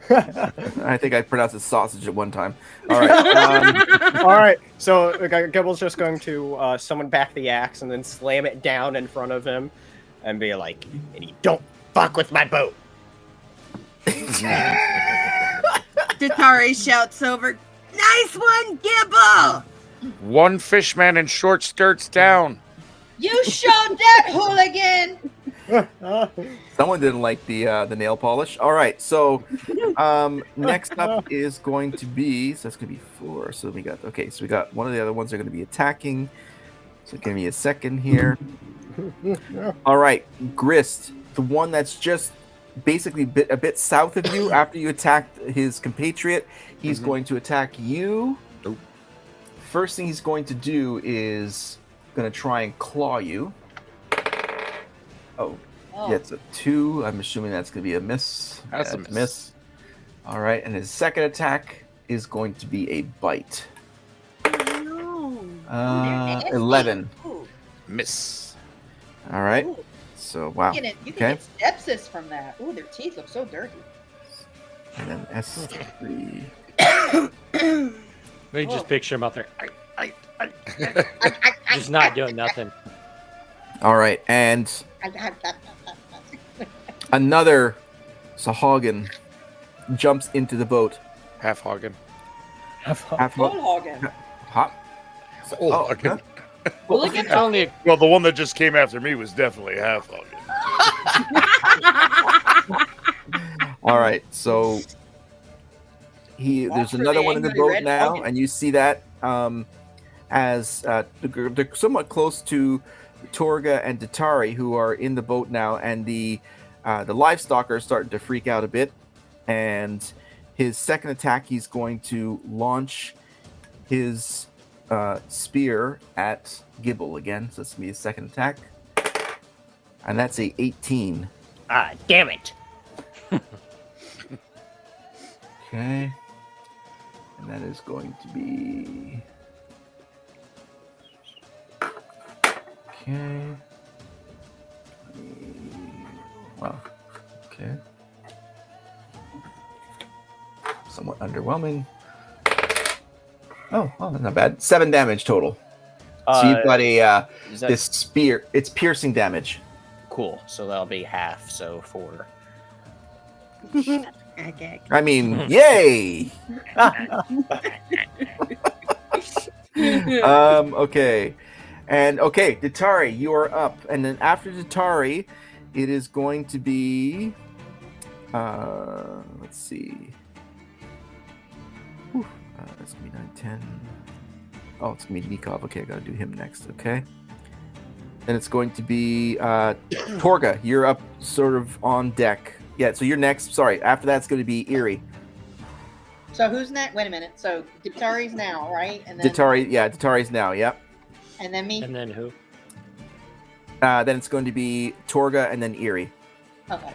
I think I pronounced it sausage at one time. All right. All right. So Gibble's just going to summon back the axe and then slam it down in front of him, and be like, And you don't fuck with my boat. Datari shouts over, "Nice one, Gibble!" One fishman in short skirts down. You showed that hooligan. Someone didn't like the nail polish. All right, so next up is going to be, so it's going to be 4. So we got one of the other ones are going to be attacking. So give me a second here. All right, Grist, the one that's just basically a bit south of you after you attacked his compatriot, he's going to attack you. Nope. First thing he's going to do is going to try and claw you. Oh, yeah, it's a 2. I'm assuming that's going to be a miss. That's a miss. All right, and his second attack is going to be a bite. No. 11. Ooh. Miss. All right. Ooh. So, wow. You can Okay. get sepsis from that. Ooh, their teeth look so dirty. And then S3. We just picture him out there, just not doing nothing. All right, and another Sahuagin jumps into the boat. Half hogging. Half Whole hogging. hop. Whole hogging. Look at Only Well, the one that just came after me was definitely half hogging. All right, so there's another one in the boat now, and you see that as they're somewhat close to Torga and Datari, who are in the boat now, and the livestock are starting to freak out a bit. And his second attack, he's going to launch his spear at Gibble again. So that's gonna be his second attack, and that's a 18. Ah, damn it. Okay, and that is going to be okay. Wow. Okay. Somewhat underwhelming. Oh, that's not bad. 7 damage total. So you've got a Is that this spear. It's piercing damage. cool? So that'll be half, so 4. Okay. I mean, yay! Okay. And okay, Datari, you are up. And then after Datari, it is going to be let's see. Whew. That's gonna be 9, 10. Oh, it's gonna be Nikov. Okay, I gotta do him next, okay? Then it's going to be Torga, you're up sort of on deck. Yeah, so you're next. Sorry, after that's going to be Eerie. So who's next? Wait a minute. So Datari's now, right? And then Datari's now, yep. And then me. And then who? Then it's going to be Torga and then Eerie. Okay.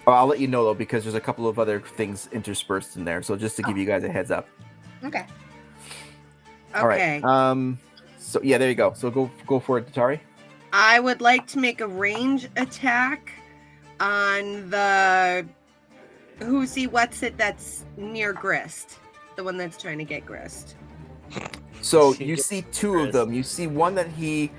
Oh, I'll let you know, though, because there's a couple of other things interspersed in there. So just to give you guys a heads up. Okay. All right. So, yeah, there you go. So go for it, Datari. I would like to make a range attack on the what's it that's near Grist, the one that's trying to get Grist. So you see 2 of them. You see one that he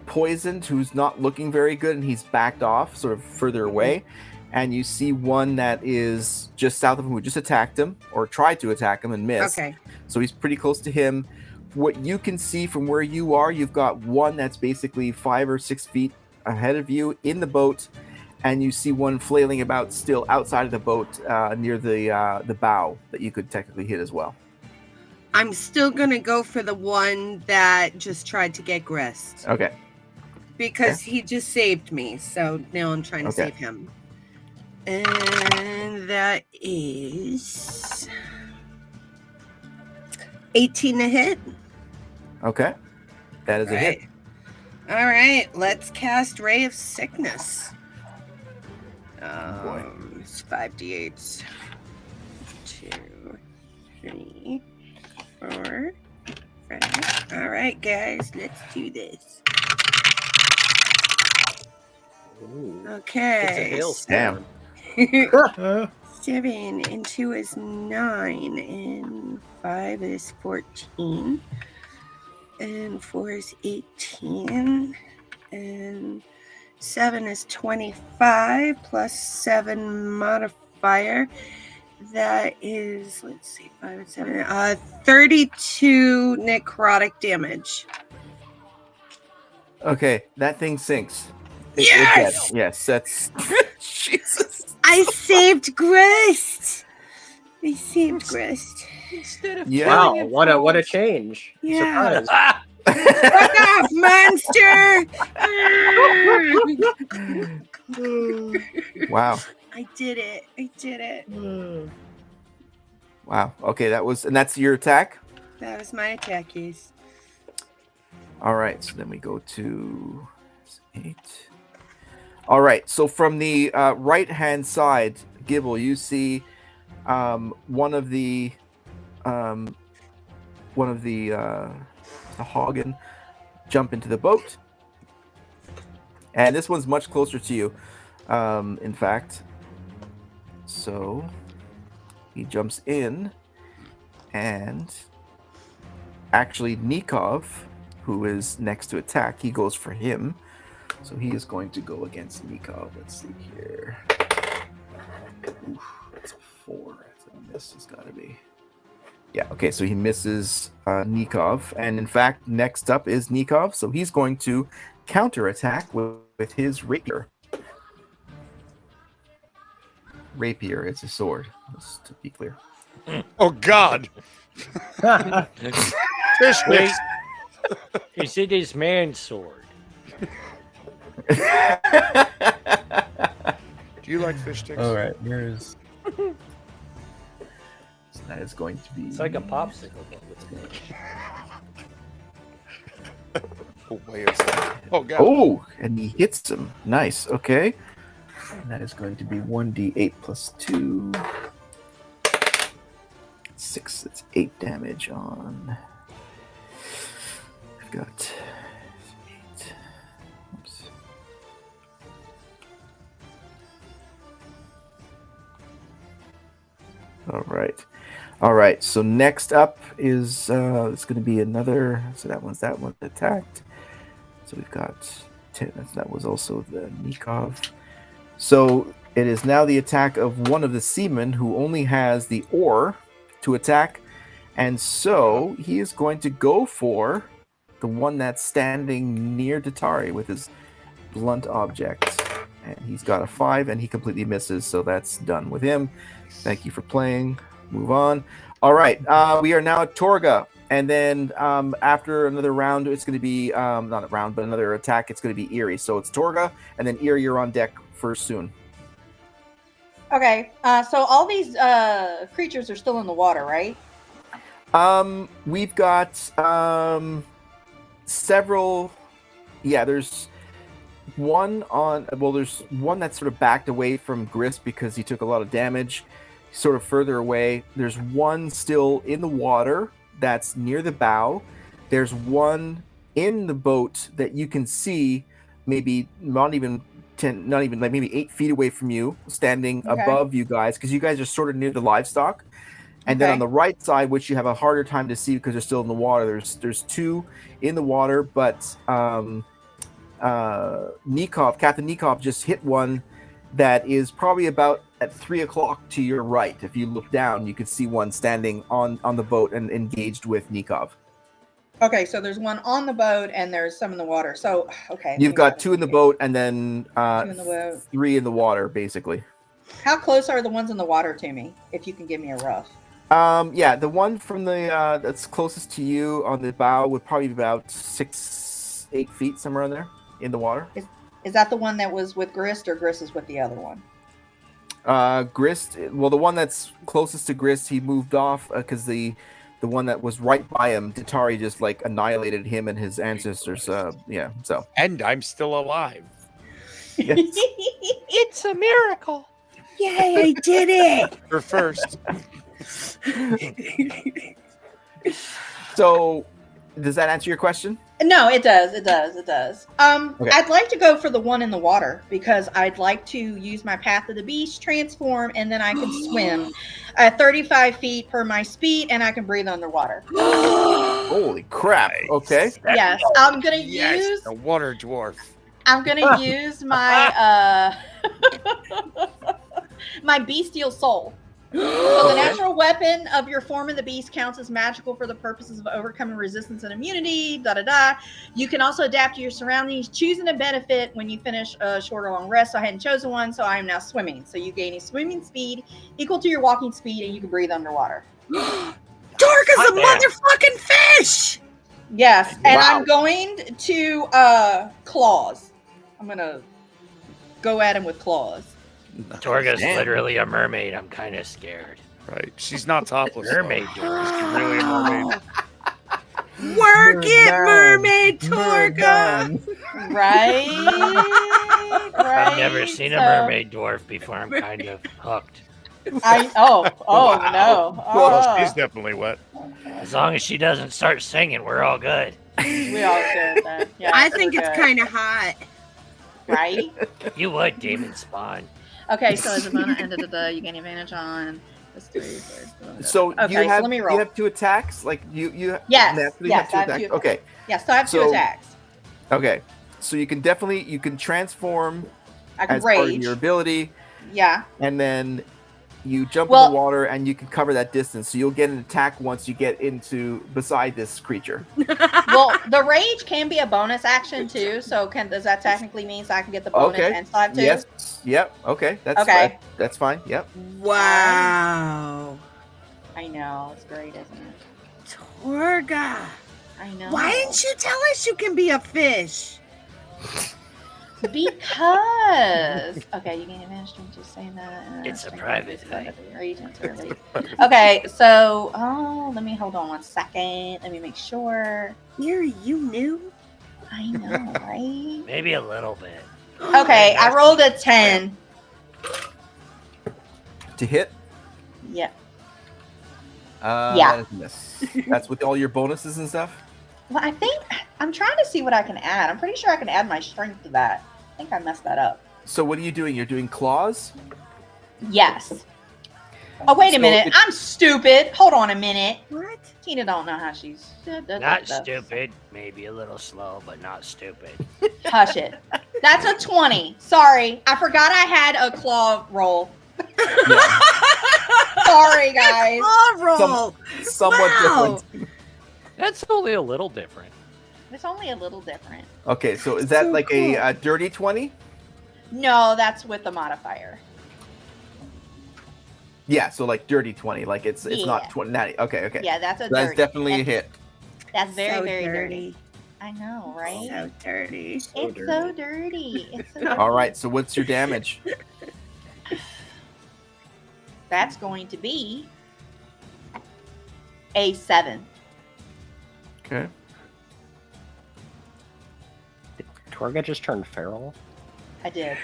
poisoned, who's not looking very good, and he's backed off, sort of further away. And you see one that is just south of him, who just attacked him or tried to attack him and missed. Okay. So he's pretty close to him. What you can see from where you are, you've got one that's basically 5 or 6 feet ahead of you in the boat, and you see one flailing about still outside of the boat near the bow that you could technically hit as well. I'm still gonna go for the one that just tried to get Grist Okay. because he just saved me. So now I'm trying to Okay. save him, and that is 18 to hit. Okay. That is a hit. All right, let's cast Ray of Sickness. Boy. It's 5d8s. 3, 4, 5. All right, guys, let's do this. Ooh. Okay. It's a hailstorm. 7 and 2 is 9, and 5 is 14, and 4 is 18, and 7 is 25 plus 7 modifier. That is, let's see, 5 and 7, 32 necrotic damage. Okay, that thing sinks. Yes! Yes, that's Jesus. I saved Grist. I saved Grist. Instead of Yeah. Wow, killing it what a first. change. Yeah. Surprise. Fuck off, monster! Wow. I did it. Wow. Okay, that's your attack? That was my attack, yes. All right, so then we go to 8. All right, so from the right-hand side, Gibble, you see one of the Hagen jump into the boat, and this one's much closer to you, in fact. So he jumps in, and actually Nikov, who is next to attack, he goes for him. So he is going to go against Nikov. Let's see here. Oof, that's a 4. That's a miss. It's got to be. Yeah. Okay. So he misses Nikov, and in fact, next up is Nikov. So he's going to counterattack with his rapier. Rapier. It's a sword. Just to be clear. Oh God! Fish sticks. Is it his man sword? Do you like fish sticks? All right. Here's. So that is going to be. It's like a popsicle, but with meat. Oh, wait a second. Oh God! Oh, and he hits him. Nice. Okay. And that is going to be 1d8 plus 2. 6. It's 8 damage on. I've got 8. Oops. All right. All right. So next up is it's going to be another. So that one attacked. So we've got 10. That was also the Nikov. So it is now the attack of one of the seamen who only has the oar to attack, and so he is going to go for the one that's standing near Datari with his blunt object. And he's got a 5, and he completely misses, so that's done with him. Thank you for playing. Move on. All right, we are now at Torga, and then after another round, it's going to be not a round, but another attack. It's going to be Eerie. So it's Torga, and then Eerie, you're on deck first soon. Okay, so all these creatures are still in the water, right? We've got several. Yeah, there's one on. Well, there's one that's sort of backed away from Grist because he took a lot of damage, sort of further away. There's one still in the water that's near the bow. There's one in the boat that you can see, maybe not even like maybe 8 feet away from you, standing above you guys, because you guys are sort of near the livestock. And then on the right side, which you have a harder time to see because they're still in the water, there's 2 in the water, but Captain Nikov just hit one that is probably about at 3 o'clock to your right. If you look down, you can see one standing on the boat and engaged with Nikov. Okay, so there's one on the boat and there's some in the water. So, okay. You've got 2 in the boat and then 2 in the boat. 3 in the water, basically. How close are the ones in the water to me? If you can give me a rough. Yeah, the one from the that's closest to you on the bow would probably be about 6-8 feet, somewhere in there in the water. Is that the one that was with Grist, or Grist is with the other one? Grist. Well, the one that's closest to Grist, he moved off because the one that was right by him, Datari, just like annihilated him and his ancestors. Yeah. So. And I'm still alive. Yes. It's a miracle. Yay, I did it! For first. So, does that answer your question? No, it does. It does. It does. Okay. I'd like to go for the one in the water because I'd like to use my Path of the Beast, transform, and then I can swim at 35 feet per my speed, and I can breathe underwater. Holy crap! Okay. Yes, I'm gonna Yes, use. the water dwarf. I'm gonna use my my bestial soul. So the natural weapon of your form of the beast counts as magical for the purposes of overcoming resistance and immunity. Da da da. You can also adapt to your surroundings, choosing a benefit when you finish a short or long rest. So I hadn't chosen one, so I am now swimming. So you gain a swimming speed equal to your walking speed, and you can breathe underwater. Dorka's a motherfucking fish. Yes, and Wow. I'm going to claws. I'm gonna go at him with claws. Torga's Damn. literally a mermaid. I'm kind of scared. Right. She's not topless. though. Mermaid dwarf. She's really a mermaid. Work it, Merman. mermaid Torga. Merman. Right. I've never seen a mermaid dwarf before. I'm kind of hooked. Oh no. Well, she's definitely wet. As long as she doesn't start singing, we're all good. We all good then. Yeah, I so think we're it's good. kind of hot. right. You would, Demon Spawn. Okay, so as a bonus, you gain advantage on this 3. So Okay, you so have let me roll. you have 2 attacks. Like you Yes, naturally yes, have 2 I have attacks. 2 Okay. Yes, so I have 2 So- attacks. Okay. So you can transform I can as part of rage. your ability, Yeah. and then you jump in Well- the water and you can cover that distance. So you'll get an attack once you get into beside this creature. Well, the rage can be a bonus action too. So does that technically mean I can get the bonus Okay. and still have 2? Yes. Yep. Okay. That's Okay. that's fine. Yep. Wow. I know it's great, isn't it? Torga. I know. Why didn't you tell us you can be a fish? Because okay, you gain advantage to just saying that. It's a private thing. Okay, so let me hold on 1 second. Let me make sure. Here, you knew? I know, right? Maybe a little bit. Okay, I rolled a 10. To hit. Yeah. Yeah. Yeah. That is a miss. That's with all your bonuses and stuff. Well, I think I'm trying to see what I can add. I'm pretty sure I can add my strength to that. I think I messed that up. So what are you doing? You're doing claws. Yes. Oh, wait a So minute. it- I'm stupid. Hold on a minute. What? Tina don't know how she's. Not stupid. Maybe a little slow, but not stupid. Hush it. That's a 20. Sorry. I forgot I had a claw roll. Yeah. Sorry, guys. Claw roll. Somewhat Wow. different. That's only a little different. It's only a little different. Okay. So is that So like cool. a dirty 20? No, that's with the modifier. Yeah. So like dirty 20. Like it's Yeah. not 20. Not, okay. Okay. Yeah, that's a So that's dirty. definitely a hit. That's very, So very dirty. dirty. I know, right? So dirty. It's so dirty. It's so dirty. All right. So what's your damage? That's going to be a 7. Okay. Did Torga just turned feral? I did.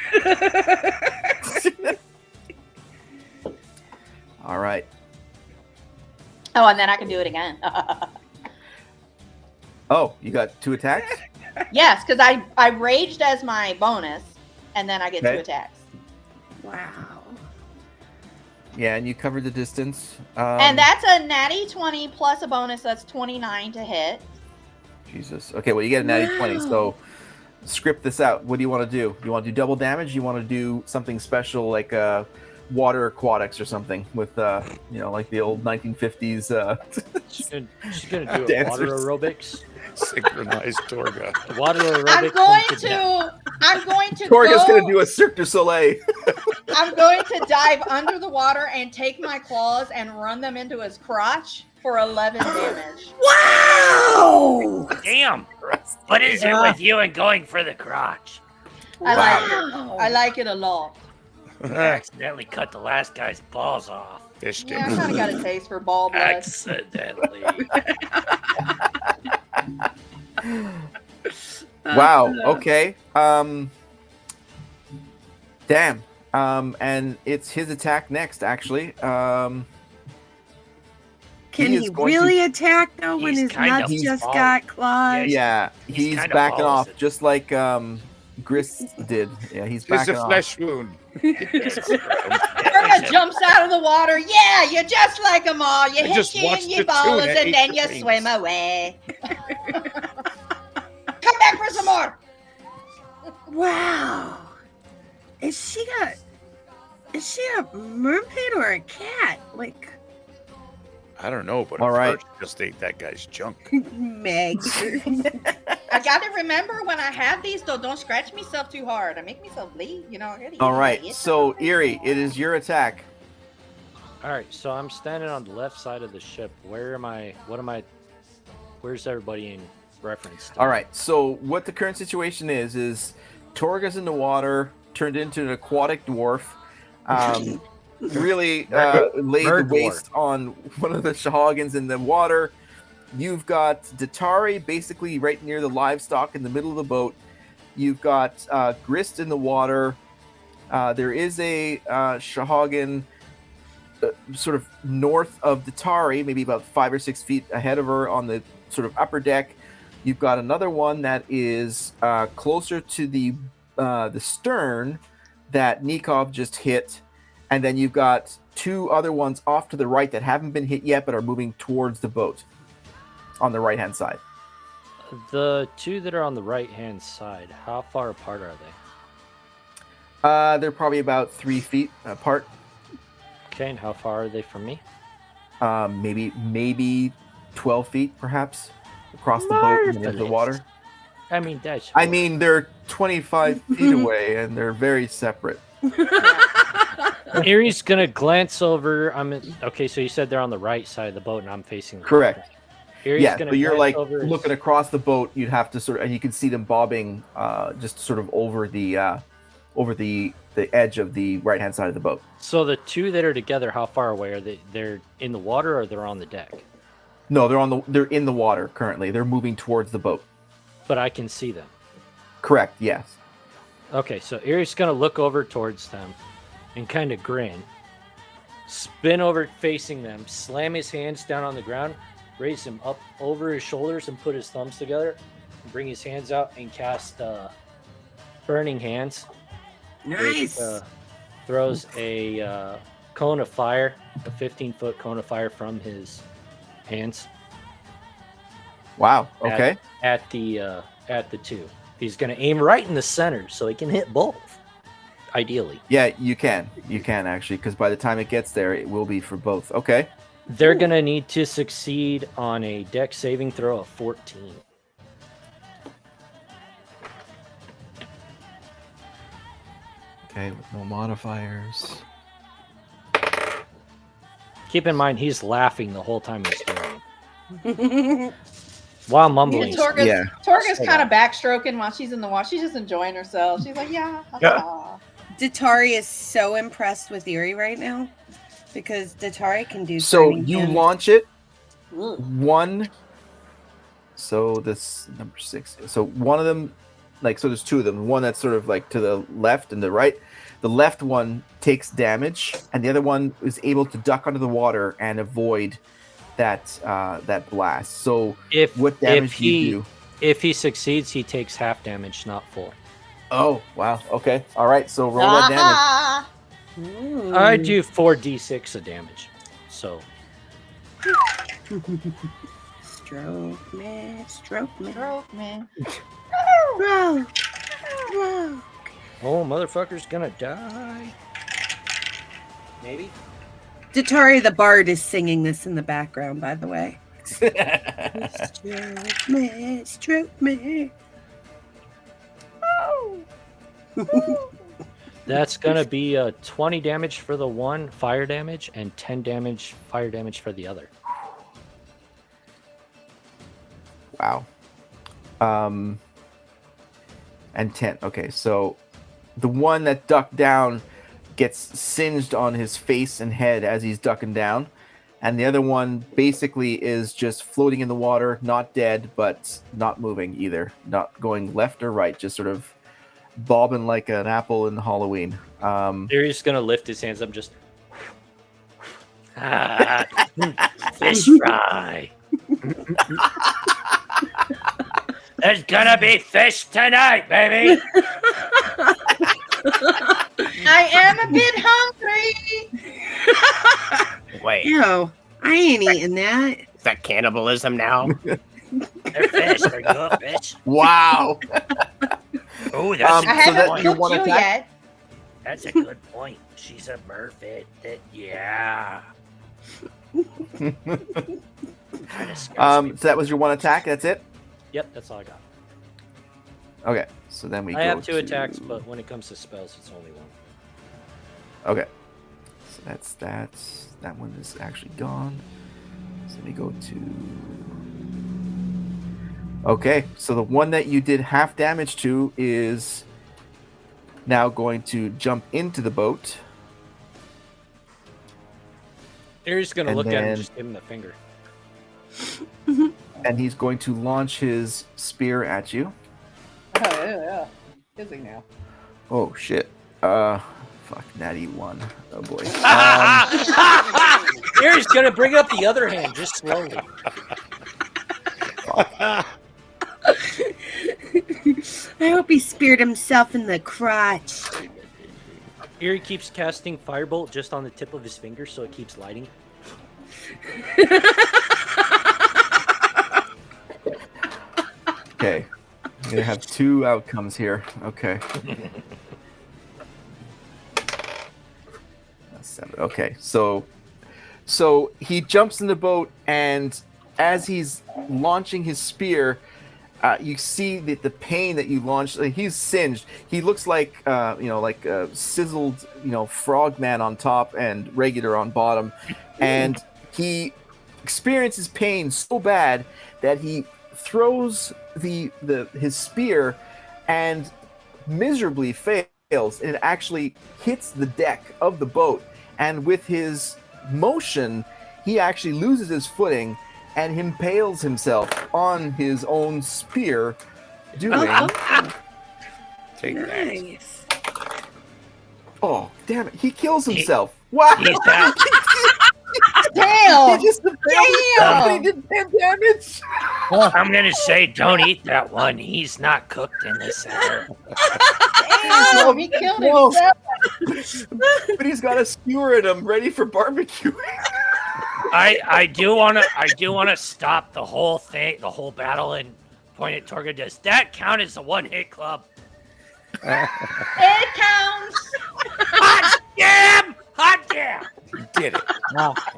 All right. Oh, and then I can do it again. Oh, you got 2 attacks? Yes, because I raged as my bonus, and then I get Okay. 2 attacks. Wow. Yeah, and you covered the distance. And that's a natty 20 plus a bonus. That's 29 to hit. Jesus. Okay, well, you get a natty 20. So script this out. What do you want to do? You want to do double damage? You want to do something special like water aquatics or something with, like the old 1950s. She's gonna do a Dancers. water aerobics. Synchronized Torga. Water aerobics. I'm going to Torga's go, going to do a Cirque du Soleil. I'm going to dive under the water and take my claws and run them into his crotch for 11 damage. Wow. Damn! What is it with you and going for the crotch? I Wow. like it. I like it a lot. I accidentally cut the last guy's balls off. Fish Yeah, I kind of got a taste for ball blood. Accidentally. Wow. Okay. Damn. And it's his attack next, actually. Can is he going really attack though when He's his kind nuts of just falling. got clawed? Yeah, He's he's kinda backing balls off it. just like Grist did. Yeah, he's It's backing a off. flesh wound. Burma jumps out of the water. Yeah, you're just like them all. You I hit just you in watched your the tuna balls and eat then your you brains. swim away. Come back for some more. Wow. Is she a mermaid or a cat? Like I don't know, but All right. first just ate that guy's junk. Meg. I gotta remember when I have these though, don't scratch myself too hard. I make myself bleed, you know. All right, so Erie, it is your attack. All right, so I'm standing on the left side of the ship. Where am I? Where's everybody in reference to? All right, so what the current situation is Torga's in the water, turned into an aquatic dwarf. Really laid the Bird waste on one of the Shahagans in the water. You've got Datari basically right near the livestock in the middle of the boat. You've got Grist in the water. There is a Shahagan sort of north of Datari, maybe about 5 or 6 feet ahead of her on the sort of upper deck. You've got another one that is closer to the stern that Nikov just hit. And then you've got 2 other ones off to the right that haven't been hit yet but are moving towards the boat on the right-hand side. The 2 that are on the right-hand side, how far apart are they? They're probably about 3 feet apart. Okay, and how far are they from me? Maybe 12 feet, perhaps, across the boat and into the water. I mean, that's. I mean, they're 25 feet away, and they're very separate. Erie's gonna glance over. Okay, so you said they're on the right side of the boat, and I'm facing. Correct. Erie's Yeah, gonna but you're glance like over his- looking across the boat. You'd have to sort of, and you can see them bobbing, just sort of over the edge of the right-hand side of the boat. So the 2 that are together, how far away are they? They're in the water, or they're on the deck? No, they're in the water currently. They're moving towards the boat. But I can see them. Correct. Yes. Okay, so Erie's gonna look over towards them and kind of grin, spin over facing them, slam his hands down on the ground, raise him up over his shoulders, and put his thumbs together, and bring his hands out and cast Burning Hands. Nice. Which, throws a cone of fire, a 15-foot cone of fire from his hands Wow. Okay. at the 2. He's gonna aim right in the center so he can hit both. Ideally, Yeah, you can. You can actually, because by the time it gets there, it will be for both. Okay. they're gonna need to succeed on a deck saving throw of 14. Okay, with no modifiers. Keep in mind he's laughing the whole time he's doing it. While mumbling. Torga's, Yeah. Torga's kind of backstroking while she's in the water. She's just enjoying herself. She's like, yeah. Datari is so impressed with Erie right now because Datari can do So burning you hands. launch it. One. So this number 6. So one of them, so there's 2 of them. One that's sort of like to the left and the right. The left one takes damage, and the other one is able to duck under the water and avoid that blast. So what damage do you do? If he succeeds, he takes half damage, not full. Oh wow. Okay. All right. So roll that damage. I do 4d6 of damage. So Stroke me, stroke me. Stroke me. Bro. Bro. oh, motherfucker's gonna die. Maybe. Datari the Bard is singing this in the background, by the way. Stroke me, stroke me. That's gonna be 20 damage for the one fire damage and 10 damage fire damage for the other. Wow. And 10. Okay, so the one that ducked down gets singed on his face and head as he's ducking down. And the other one basically is just floating in the water, not dead, but not moving either. Not going left or right, just sort of bobbing like an apple in Halloween. He's gonna lift his hands up, just fish fry. There's gonna be fish tonight, baby. I am a bit hungry. Wait, Ew, I ain't eating that. is that cannibalism now? They're fish. They're good fish. Wow. Oh, that's I a good haven't point. killed one you attack? yet. That's a good point. She's a mermaid. Yeah. Kinda scares me. So that was your one attack. That's it. Yep, that's all I got. Okay. So then we I go have 2 to- attacks, but when it comes to spells, it's only 1. Okay. So that's that one is actually gone. So let me go to. Okay, so the one that you did half damage to is now going to jump into the boat. Erie's gonna And look at him then- and just give him the finger. And he's going to launch his spear at you. Oh, yeah. Busy now. Oh shit. Fuck, natty 1. Oh boy. Erie's gonna bring up the other hand just slowly. I hope he speared himself in the crotch. Erie keeps casting Firebolt just on the tip of his finger so it keeps lighting. Okay. I'm gonna have 2 outcomes here. Okay. 7. Okay. So he jumps in the boat, and as he's launching his spear, you see that the pain that you launched. He's singed. He looks like like a sizzled frogman on top and regular on bottom, and he experiences pain so bad that he throws his spear and miserably fails, and it actually hits the deck of the boat, and with his motion he actually loses his footing and impales himself on his own spear, doing Take that. Nice. oh damn it, he kills himself. Wow. He's down. Damn! He just Damn! he did 10 damage. I'm gonna say, don't eat that one. He's not cooked in the center. Damn! He killed Whoa. himself. But he's got a skewer in him ready for barbecue. I do wanna stop the whole thing, the whole battle, and point at Torga. Does that count as a one-hit club? It counts. Hot damn! Hot damn! You did it.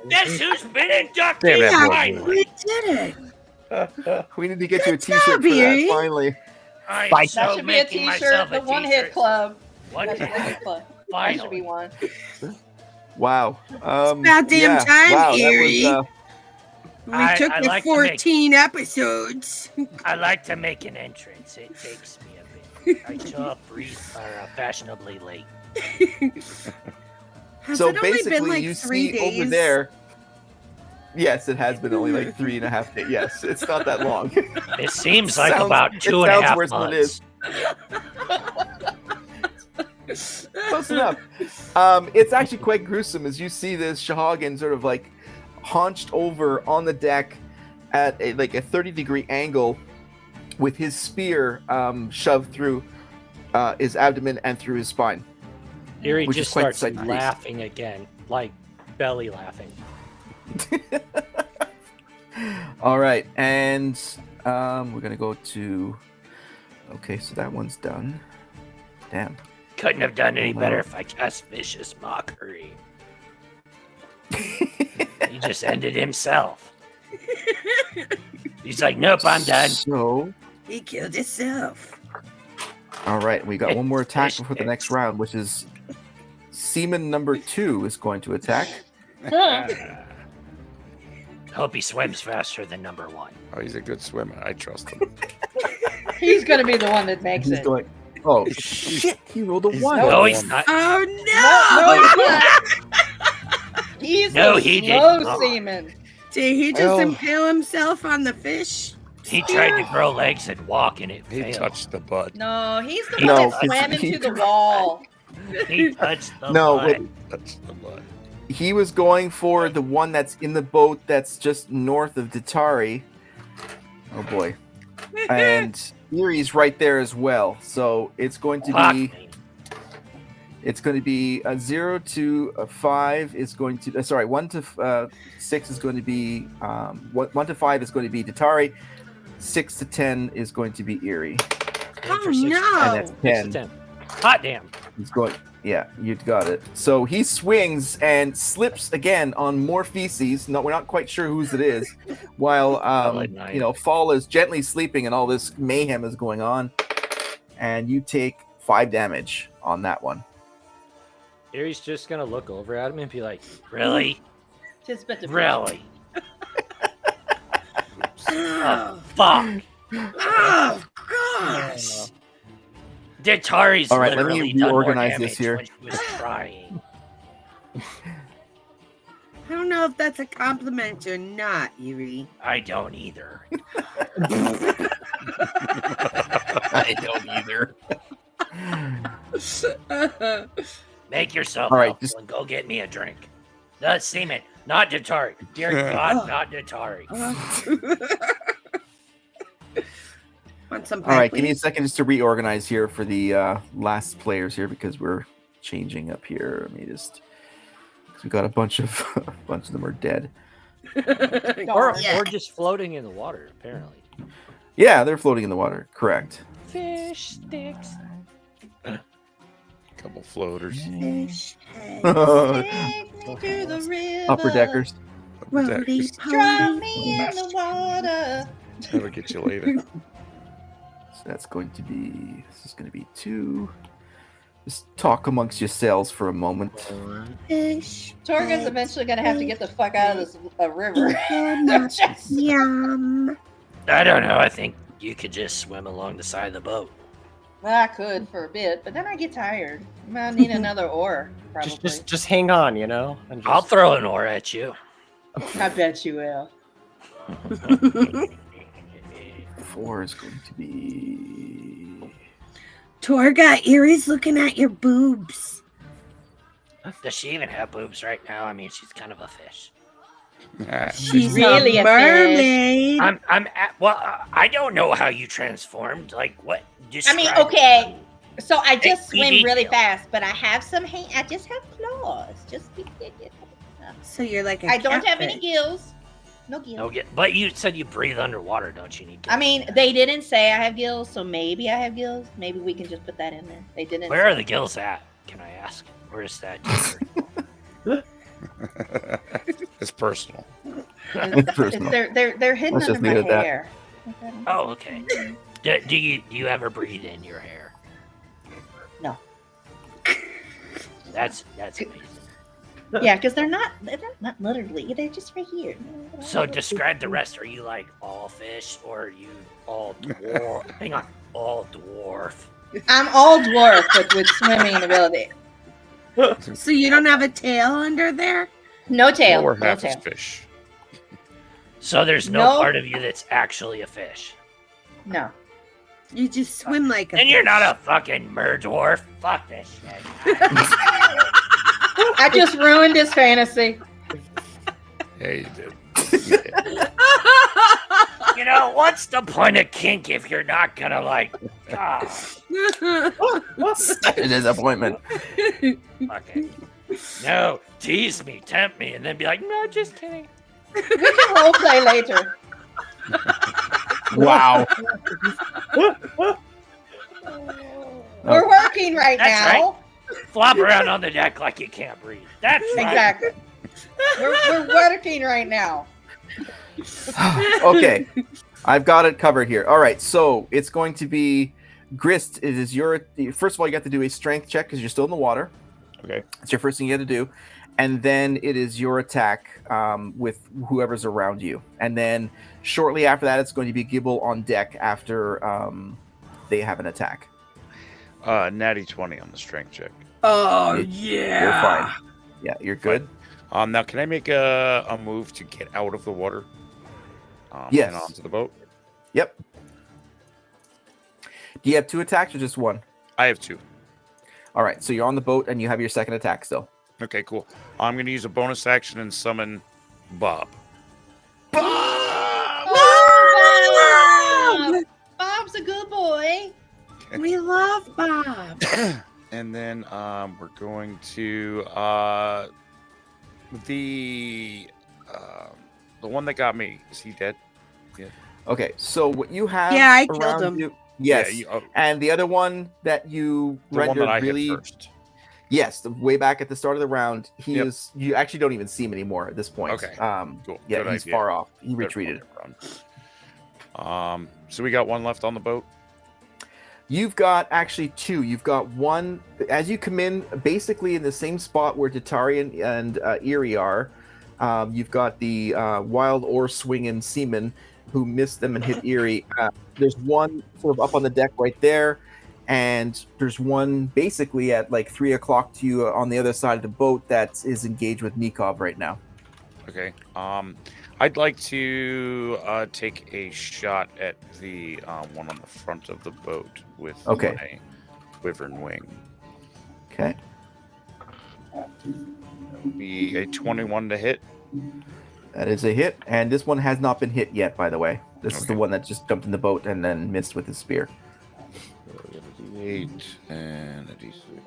Guess who's been inducted? Damn that boy. Finally. We did it. We need to get you a Good t-shirt job, for that, Yuri. finally. I'm Fight. so That should be a making myself t-shirt. a The one t-shirt. hit club. One That's the hit. one hit club. That should be Finally. one. Wow. about damn yeah. time, wow, Erie. That was, We I- took I the like to make- 14 episodes. I like to make an entrance. It takes me a bit. I show up fashionably late. Has so it only basically, been like you 3 see days? over there. Yes, it has been only like 3.5 days. Yes, it's not that long. It seems like Sounds- about it 2.5 sounds months. worse than it is. Close enough. It's actually quite gruesome as you see this Shahagan sort of like hunched over on the deck at a 30-degree angle with his spear shoved through his abdomen and through his spine. Erie Which is just quite starts the sight to see. laughing again, like belly laughing. All right, and we're gonna go to. Okay, so that one's done. Damn. Couldn't have done any Hold better on. if I cast Vicious Mockery. He just ended himself. He's like, nope, I'm done. So, He killed himself. all right, we got one more attack before the next round, which is Seaman number 2 is going to attack. Hope he swims faster than number 1. Oh, he's a good swimmer. I trust him. He's gonna be the one that makes He's it. going. Oh shit! He rolled a 1. No, he's not. Oh No, he's not. He's No, a he slow didn't. seaman. Did he just Well- impale himself on the fish? He tried to grow legs and walk, and it He failed. touched the butt. No, he's the No, one that swam he- into the wall. He touched the No, butt. Touched the butt. he was going for the one that's in the boat that's just north of Datari. Oh boy. And Erie's right there as well. So it's going to be a 0 to a 5 is going to 1 to 6 is going to be 1 to 5 is going to be Datari. 6 to 10 is going to be Erie. Oh no! And that's 10. Hot damn. He's going. Yeah, you got it. So he swings and slips again on more feces. No, we're not quite sure whose it is. While Fall is gently sleeping and all this mayhem is going on, and you take 5 damage on that one. Erie's just gonna look over at him and be like, "Really? Just bet the Really? Oh, fuck. Oh gosh! Datari's All right, let me literally done more reorganize this damage here. when she was trying. I don't know if that's a compliment or not, Yuri. I don't either. I don't either. Make yourself All right, helpful and go get me a drink. The semen, not Datari. Dear God, not Datari. Want some All right, pie, give me a please? second just to reorganize here for the last players here because we're changing up here. Let me just. Cause we got a bunch of them are dead. Or Yeah. just floating in the water, apparently. Yeah, they're floating in the water. Correct. Fish sticks. Couple floaters. Fish Upper take me to the river. deckers. Roly Drop poly. me in the water. Never get you later. So that's going to be. This is going to be 2. Just talk amongst yourselves for a moment. Fish. Torga's eventually gonna have to get the fuck out of this river. Yum. I don't know. I think you could just swim along the side of the boat. I could for a bit, but then I get tired. I might need another oar, probably. Just hang on, you know. And I'll just, throw an oar at you. I bet you will. 4 is going to be. Torga, Erie's looking at your boobs. Does she even have boobs right now? I mean, she's kind of a fish. She's really a a mermaid. I don't know how you transformed. Like, what? I mean, okay. So I just Hey, swim BD really tail. fast, but I have some I just have claws. Just So you're like a I don't have any catfish. gills. No gills. No, but you said you breathe underwater, don't you? Need I mean, they didn't say I have gills, so maybe I have gills. Maybe we can just put that in there. They didn't. Where say. are the gills at? Can I ask? Where is that? It's personal. Personal. They're hidden Let's just under my leave it at that. hair. Oh, okay. Do you ever breathe in your hair? No. That's amazing. Yeah, because they're not literally. They're just right here. So describe the rest. Are you like all fish or are you all dwarf? Hang on, all dwarf. I'm all dwarf, but with swimming ability. So you don't have a tail under there? No tail. Lower No half is tail. fish. So there's no No. part of you that's actually a fish. No. You just swim like a And you're fish. not a fucking dwarf. Fuck this shit. I just ruined his fantasy. Yeah, you did. You know, what's the point of kink if you're not gonna like? Such a disappointment. Okay. No, tease me, tempt me, and then be like, no, just kidding. We can role play later. Wow. We're working right That's now. Flop around on the deck like you can't breathe. That's right. Exactly. We're working right now. Okay. I've got it covered here. All right. So it's going to be Grist. It is your first of all, you got to do a strength check because you're still in the water. Okay. It's your first thing you got to do. And then it is your attack with whoever's around you. And then shortly after that, it's going to be Gibble on deck after they have an attack. Natty 20 on the strength check. Oh, You're fine. Yeah, you're good. Now can I make a move to get out of the water? Yes. And onto the boat? Yep. Do you have 2 attacks or just 1? I have 2. All right. So you're on the boat and you have your second attack still. Okay, cool. I'm going to use a bonus action and summon Bob. Oh, Bob! Bob's a good boy. We love Bob. And then we're going to the one that got me. Is he dead? Yeah. Okay, so what you have Yeah, I killed around him. you, yes, Yeah, and the other one that you the one rendered that I really, hit first. yes, the way back at the start of the round, he Yep. is. You actually don't even see him anymore at this point. Okay, cool. Yeah, Good he's idea. far off. He Better retreated. fucking run. So we got one left on the boat. You've got actually two. You've got one as you come in, basically in the same spot where Tatarian and Erie are. You've got the wild oar swinging seaman who missed them and hit Erie. There's one sort of up on the deck right there, and there's one basically at like 3 o'clock to you on the other side of the boat that is engaged with Nikov right now. Okay. I'd like to take a shot at the one on the front of the boat with my Wyvern wing. Okay. That would be a 21 to hit. That is a hit, and this one has not been hit yet, by the way. This is the Okay. one that just jumped in the boat and then missed with his spear. So we have a D8 and a D6.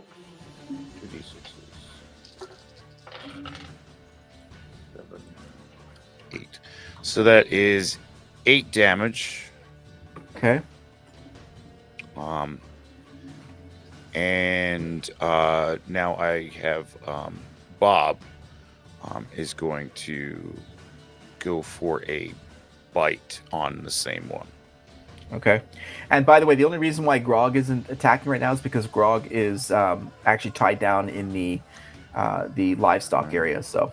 2 D6s. 7, 8. So that is 8 damage. Okay. And now I have Bob is going to go for a bite on the same one. Okay. And by the way, the only reason why Grog isn't attacking right now is because Grog is actually tied down in the livestock area. So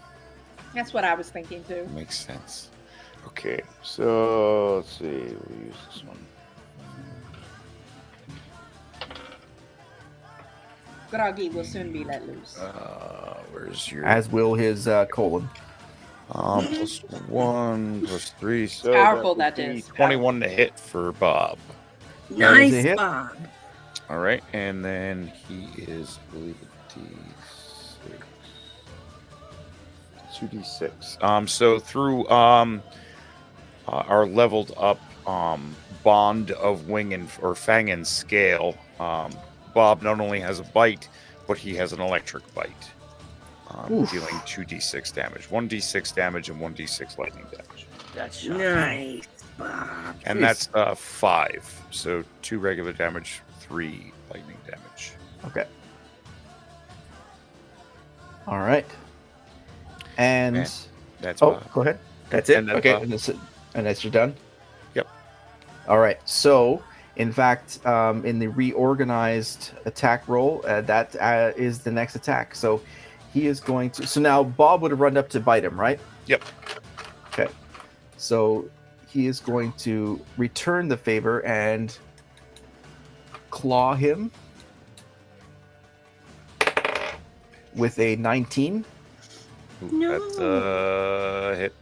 That's what I was thinking too. Makes sense. Okay, so let's see. We'll use this one. Groggy will soon be let loose. Where's your as will his colon. plus 1 plus 3? So Powerful that that would be is. 21 to hit for Bob. That is a Nice, hit. Bob. All right, and then he is, I believe, a D6. 2d6. So through our leveled up bond of wing and or fang and scale, Bob not only has a bite, but he has an electric bite, dealing 2d6 damage, 1d6 damage and 1d6 lightning damage. That's Nice, Bob. And that's 5. So 2 regular damage, 3 lightning damage. Okay. All right. And That's go ahead. That's it. And then, Okay. And that's you're done. Yep. All right. So, in fact, in the reorganized attack roll, that is the next attack. So, he is going to. So now Bob would have run up to bite him, right? Yep. Okay. So he is going to return the favor and claw him with a 19. Ooh, No. That's a hit.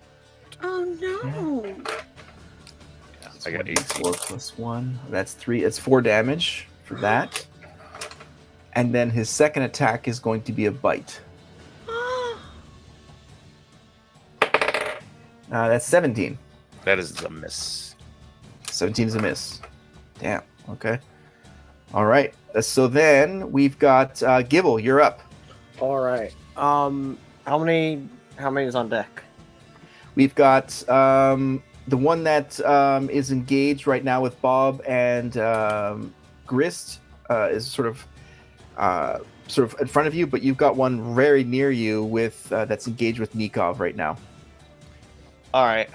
Oh no. I got 18. 4 plus 1. That's 3. It's 4 damage for that. And then his second attack is going to be a bite. That's 17. That is a miss. 17 is a miss. Damn. Okay. All right. So then we've got Gibble. You're up. All right. How many is on deck? We've got the one that is engaged right now with Bob and Grist is sort of in front of you, but you've got one very near you with that's engaged with Nikov right now. All right.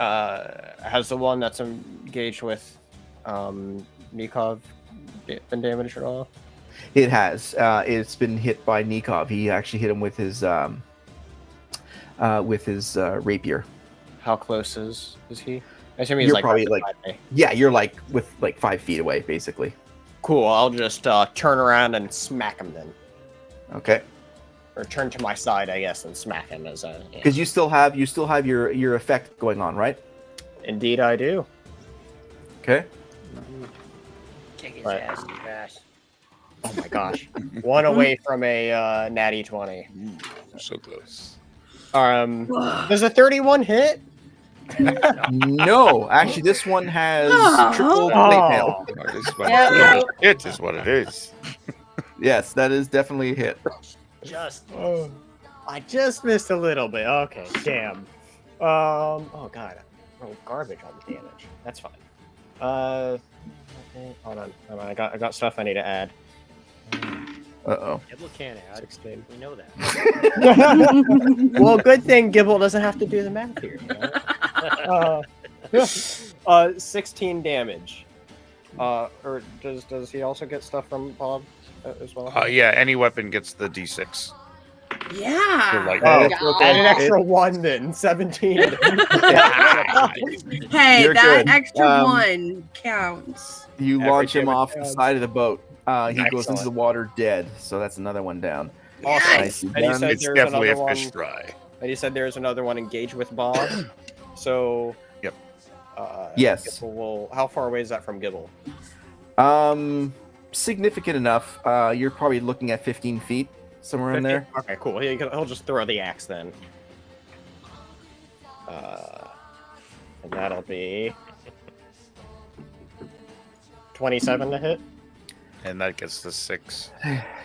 Has the one that's engaged with Nikov been damaged at all? It has. It's been hit by Nikov. He actually hit him with his rapier. How close is he? I assume he's You're like probably right like beside me. yeah, you're like with like 5 feet away, basically. Cool. I'll just turn around and smack him then, Okay. or turn to my side, I guess, and smack him as a. Yeah. Because you still have your effect going on, right? Indeed, I do. Okay. Kick his Right. ass, his ass. Oh my gosh, one away from a natty 20. So close. Does a 31 hit? No, actually, this one has triple Oh. plate mail. This one Yeah. it is what it is. Yes, that is definitely a hit. Just I just missed a little bit. Okay, damn. Oh god, I rolled garbage on the damage. That's fine. Hold on. I got stuff I need to add. Uh-oh. Gibble can't add. 16. We know that. Well, good thing Gibble doesn't have to do the math here. You know? 16 damage. Or does he also get stuff from Bob as well? Yeah, any weapon gets the D6. Yeah. Like, Add God. an extra 1 then. 17. Hey, You're that good. extra one counts. You Every launch him damage off the counts. side of the boat. He goes into Excellent. the water dead, so that's another one down. Awesome. Nicely And he done. said it's there's definitely a another fish one. fry. And he said there's another one engaged with Bob. So. Yep. Yes. Gibble will. How far away is that from Gibble? Significant enough. You're probably looking at 15 feet, somewhere in there. Okay, cool. He'll just throw the axe then. And that'll be 27 to hit. And that gets the 6.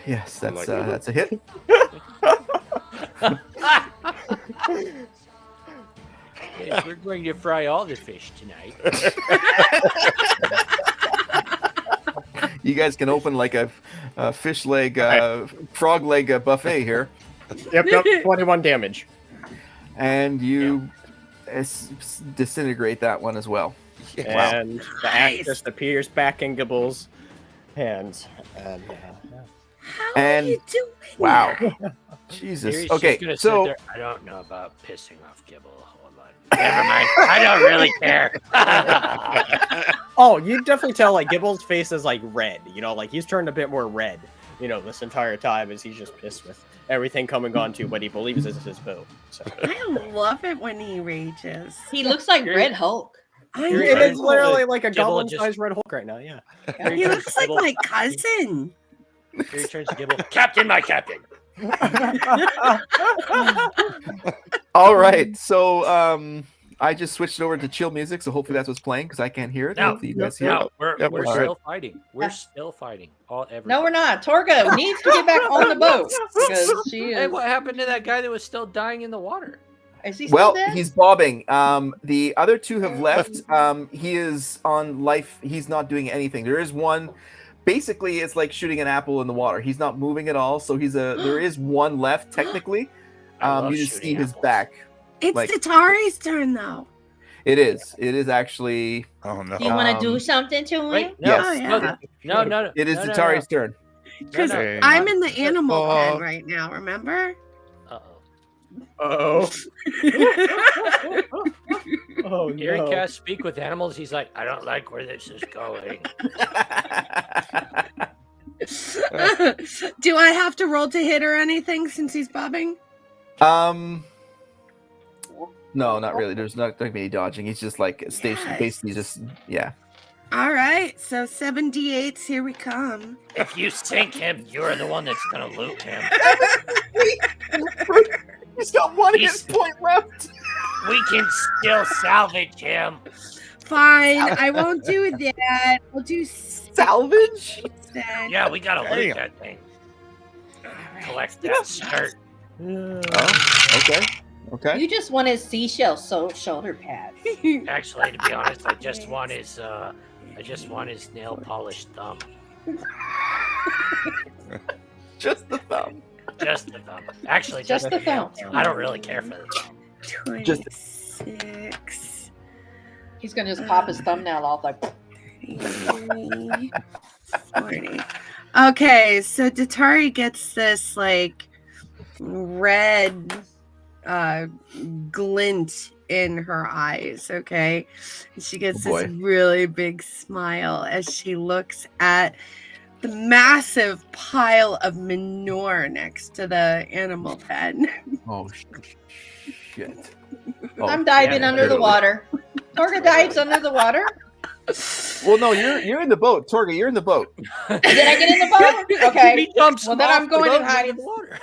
Yes, I that's like it. that's a hit. Yes, we're going to fry all the fish tonight. You guys can open like a fish leg, frog leg buffet here, Yep, 21 damage. and you disintegrate that one as well. And the axe Nice. just appears back in Gibble's hands. And How And- are you doing? Wow. Here Jesus. she's Okay, gonna sit so there, I don't know about pissing off Gibble. Hold on. Never mind. I don't really care. oh, you definitely tell like Gibble's face is like red. You know, like he's turned a bit more red. You know, this entire time as he's just pissed with everything coming onto what he believes is his boat. So I love it when he rages. He looks like Red Hulk. I You're it know. is literally like a Gibble goblin-sized Red Hulk right now. Yeah. He looks like my cousin. Here he turns to Gibble. Captain, my captain. all right, so I just switched over to chill music, so hopefully that's what's playing because I can't hear it. No, Hopefully you guys hear it. No, we're Yep, we're all still fighting. We're still fighting. No, we're not. Torgo needs to get back on the boat because she Hey, is. what happened to that guy that was still dying in the water? Is he still Well, dead? he's bobbing. The other two have left. He is on life. He's not doing anything. There is one. Basically, it's like shooting an apple in the water. He's not moving at all. So there is one left technically. I love You just see shooting his apples. back. It's Like- Tatari's turn though. It is. It is actually. Oh no. Do you want to do um, something to him? Wait, no, Yes. Oh, yeah. no. It is no, no, Tatari's turn. Because Okay. I'm in the animal Oh. pen right now, remember? Uh-oh. Oh. Oh Here no. he can't speak with animals. He's like, I don't like where this is going. Do I have to roll to hit or anything since he's bobbing? No, not really. There's not going to be any dodging. He's just like stationed. Yes. Basically, just yeah. All right, so 7d8s, here we come. If you sink him, you're the one that's gonna loot him. He's got one He's- hit point left. We can still salvage him. Fine, I won't do that. I'll do Salvage. instead. Yeah, we gotta loot Damn. that thing. Collect that skirt. Oh, okay. Okay. You just want his seashell shoulder pad. Actually, to be honest, I just want his nail polished thumb. Just the thumb. Just the thumb. Actually, Just the thumb. I don't really care for the thumb. 26. He's gonna just pop his thumbnail off like. 33, 40. Okay, so Datari gets this like red glint in her eyes. Okay, and she gets Oh, boy. this really big smile as she looks at the massive pile of manure next to the animal pen. Oh shit. Oh, I'm diving yeah, under the literally. water. Torga dives under the water. Well, no, you're in the boat, Torga. You're in the boat. Did I get in the boat? Okay. He jumps Well, then off I'm the going boat in hiding. into the water.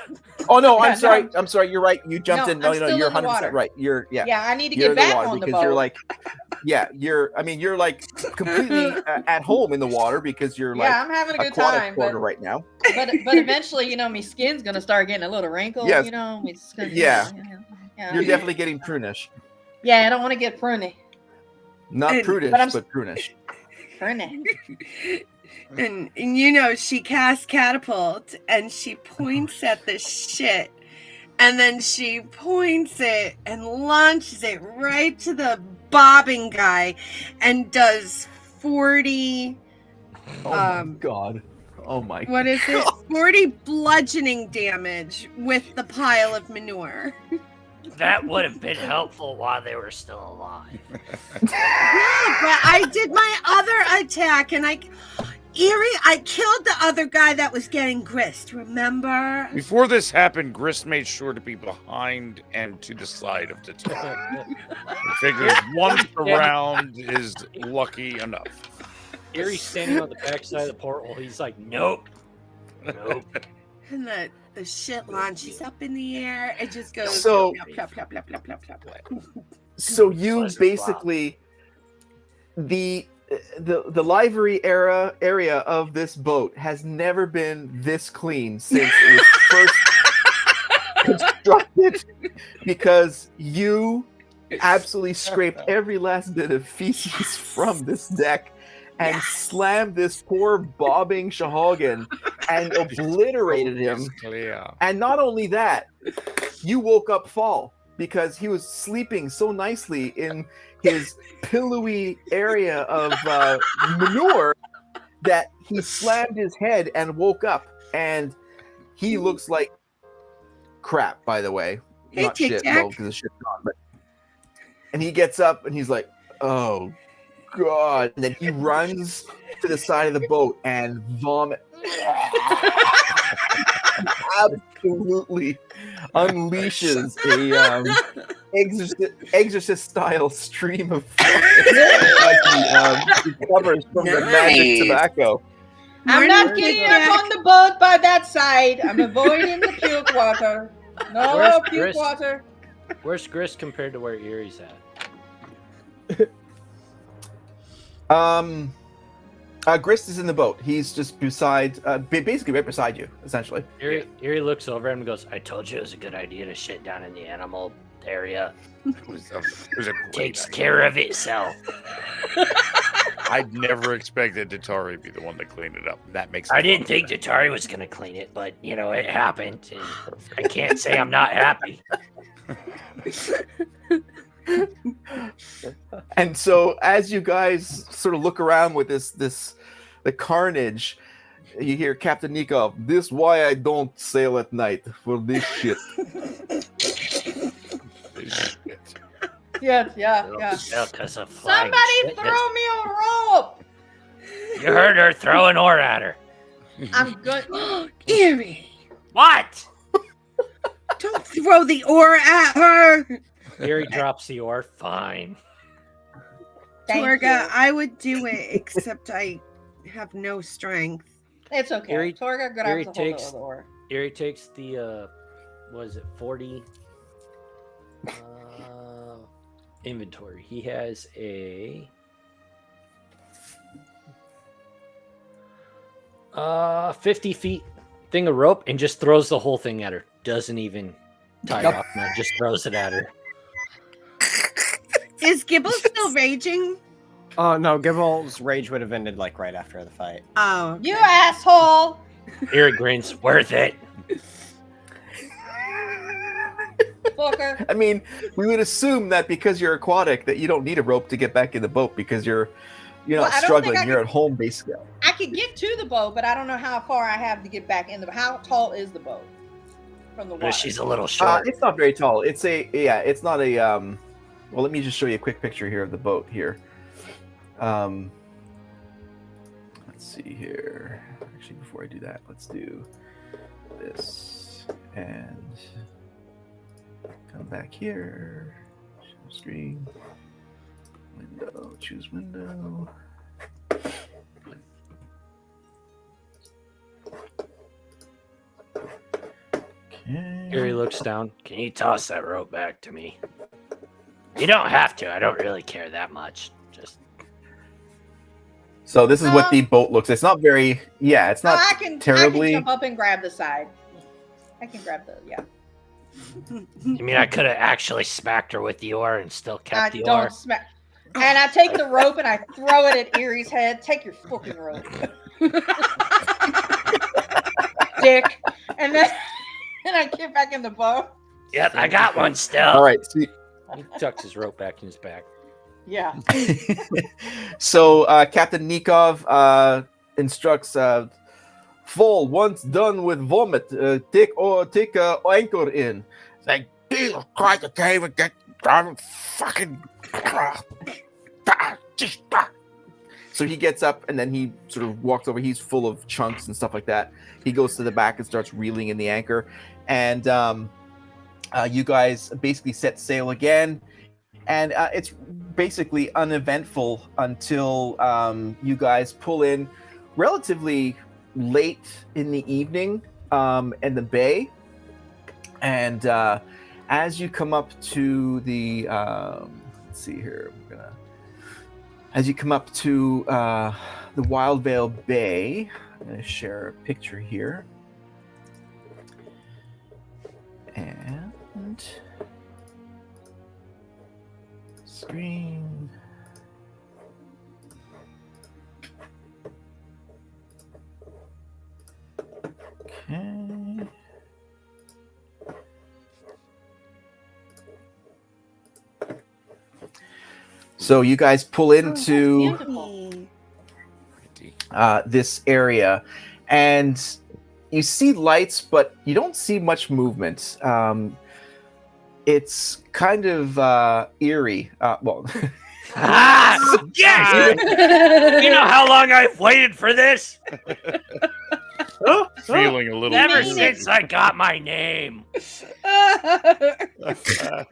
Oh no, Yeah, I'm sorry. no. I'm sorry. You're right. You jumped No, in. No, I'm no, still you're in the 100% water. right. You're Yeah, I need to You're get in the back water on the because boat. you're like, yeah, you're. I mean, you're like completely at home in the water because you're like Yeah, I'm having a good aquatic time, Torga but right now. eventually, you know, my skin's gonna start getting a little wrinkled. Yes. You know, it's gonna, Yeah. yeah. You're definitely getting prunish. Yeah, I don't want to get pruny. Not And- prudish, but I'm- but prunish. Pruny. And you know, she casts catapult and she points at the shit. And then she points it and launches it right to the bobbing guy and does 40 Oh my Um, god. Oh my. what is it? 40 bludgeoning damage with the pile of manure. That would have been helpful while they were still alive. Yeah, but I did my other attack and I killed the other guy that was getting grist, remember? Before this happened, Grist made sure to be behind and to the side of the tower. He figures once around is lucky enough. Erie's standing on the backside of the portal. He's like, nope. Nope. And the shit launches up in the air. It just goes So- plop, plop, plop, plop, plop, plop, plop. So you Pleasure basically the livery area of this boat has never been this clean since it was first constructed because you absolutely scraped every last bit of feces from this deck and slammed this poor bobbing Shahogan and obliterated him. Clear. And not only that, you woke up Fall because he was sleeping so nicely in his pillowy area of manure that he slammed his head and woke up. And he looks like crap, by the way. Hey, Not Tic shit, Tac. though, because the shit's gone. But... And he gets up and he's like, oh, God. And then he runs to the side of the boat and vomit. Absolutely unleashes a exorcist style stream of fire as he recovers from the magic tobacco. I'm not getting up on the boat by that side. I'm avoiding the puke water. No Where's puke Chris? water. Where's Grist compared to where Erie's at? Grist is in the boat. He's just beside, basically right beside you, essentially. Erie looks over him and goes, I told you it was a good idea to shit down in the animal area. It was a great Takes idea. care of itself. I'd never expected Datari to be the one to clean it up. That makes I it didn't fun. think Datari was going to clean it, but, you know, it happened. And I can't say I'm not happy. And so as you guys sort of look around with the carnage, you hear Captain Nikov, this why I don't sail at night for this shit. Yeah. Because of flying Somebody shit. throw me a rope. You heard her throw an oar at her. I'm good. Erie, What? don't throw the oar at her. Erie drops the oar. Fine. Thank Torga, you. I would do it, except I have no strength. It's okay. Erie- Torga grabs Erie a hold takes- of the oar. Erie takes the, 40 inventory. He has a 50 feet thing of rope and just throws the whole thing at her. Doesn't even tie it off, man. Just throws it at her. Is Gibble still raging? No, Gibble's rage would have ended like right after the fight. Oh, You asshole! Erie grins. Worth it. Fucker. I mean, we would assume that because you're aquatic that you don't need a rope to get back in the boat because you're Well, not I don't struggling. think I You're can- at home basically. I could get to the boat, but I don't know how far I have to get back in the. How tall is the boat from the water? But she's a little short. It's not very tall. It's not a well, let me just show you a quick picture here of the boat here. Let's see here. Actually, before I do that, let's do this and come back here. Show screen. Window. Choose window. Erie looks down. Can you toss that rope back to me? You don't have to. I don't really care that much. Just So this is what the boat looks. It's not very. Yeah, it's not I can terribly. jump up and grab the side. I can grab the you mean I could have actually smacked her with the oar and still kept the oar? don't smack. And I take the rope and I throw it at Erie's head. Take your fucking rope, dick. And then I get back in the boat. Yep, I got one still. All right. So, He tucks his rope back in his back. Yeah. so Captain Nikov instructs Fall, once done with vomit, take anchor in. Like, Jesus Christ, I can't even get fucking. So he gets up and then he sort of walks over. He's full of chunks and stuff like that. He goes to the back and starts reeling in the anchor. And you guys basically set sail again. And it's basically uneventful until you guys pull in relatively late in the evening in the bay. And as you come up to the let's see here, as you come up to the Wildvale Bay, I'm going to share a picture here. And screen. Okay. So you guys pull into this area, and you see lights, but you don't see much movement. It's kind of eerie. Well, Yes! You know how long I've waited for this? Feeling a little. Ever eerie. since I got my name.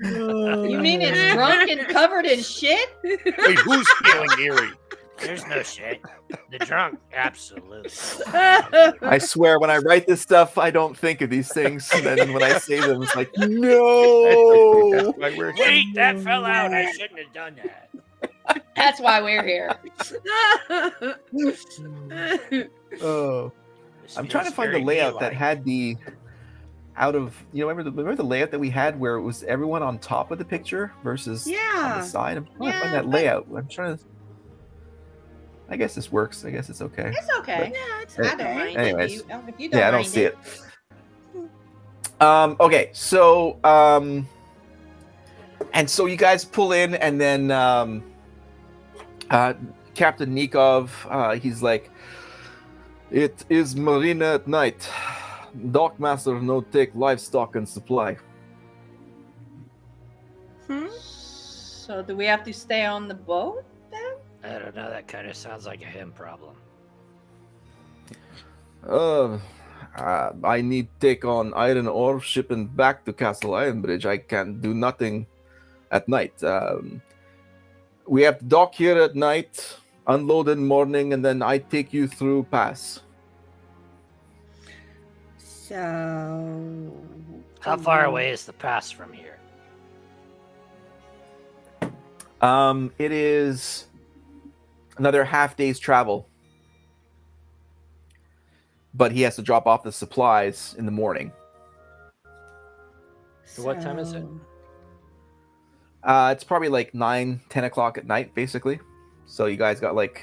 You mean it's drunk and covered in shit? Wait, who's feeling eerie? There's no shit. The drunk, absolutely. I swear, when I write this stuff, I don't think of these things. And then when I say them, it's like, no. Like we're Wait, that fell out. I shouldn't have done that. That's why we're here. Oh, This I'm trying to feels find the very layout that me-like. had the out of remember the layout that we had where it was everyone on top of the picture versus on Yeah. the side. I'm trying to find Yeah, that layout. I'm trying to. I guess this works. I guess it's okay. It's okay. Yeah, it's I I don't okay. mind Anyways. it. If you don't Yeah, I don't mind see it. Okay, so and so you guys pull in, and then Captain Nikov, he's like, "It is marina at night. Dockmaster no take livestock and supply." So do we have to stay on the boat then? I don't know. That kind of sounds like a him problem. I need take on iron ore shipping back to Castle Ironbridge. I can do nothing at night. We have to dock here at night, unload in morning, and then I take you through pass. So. How far away is the pass from here? It is another half day's travel. But he has to drop off the supplies in the morning. What time is it? It's probably like 9, 10 o'clock at night, basically. So you guys got like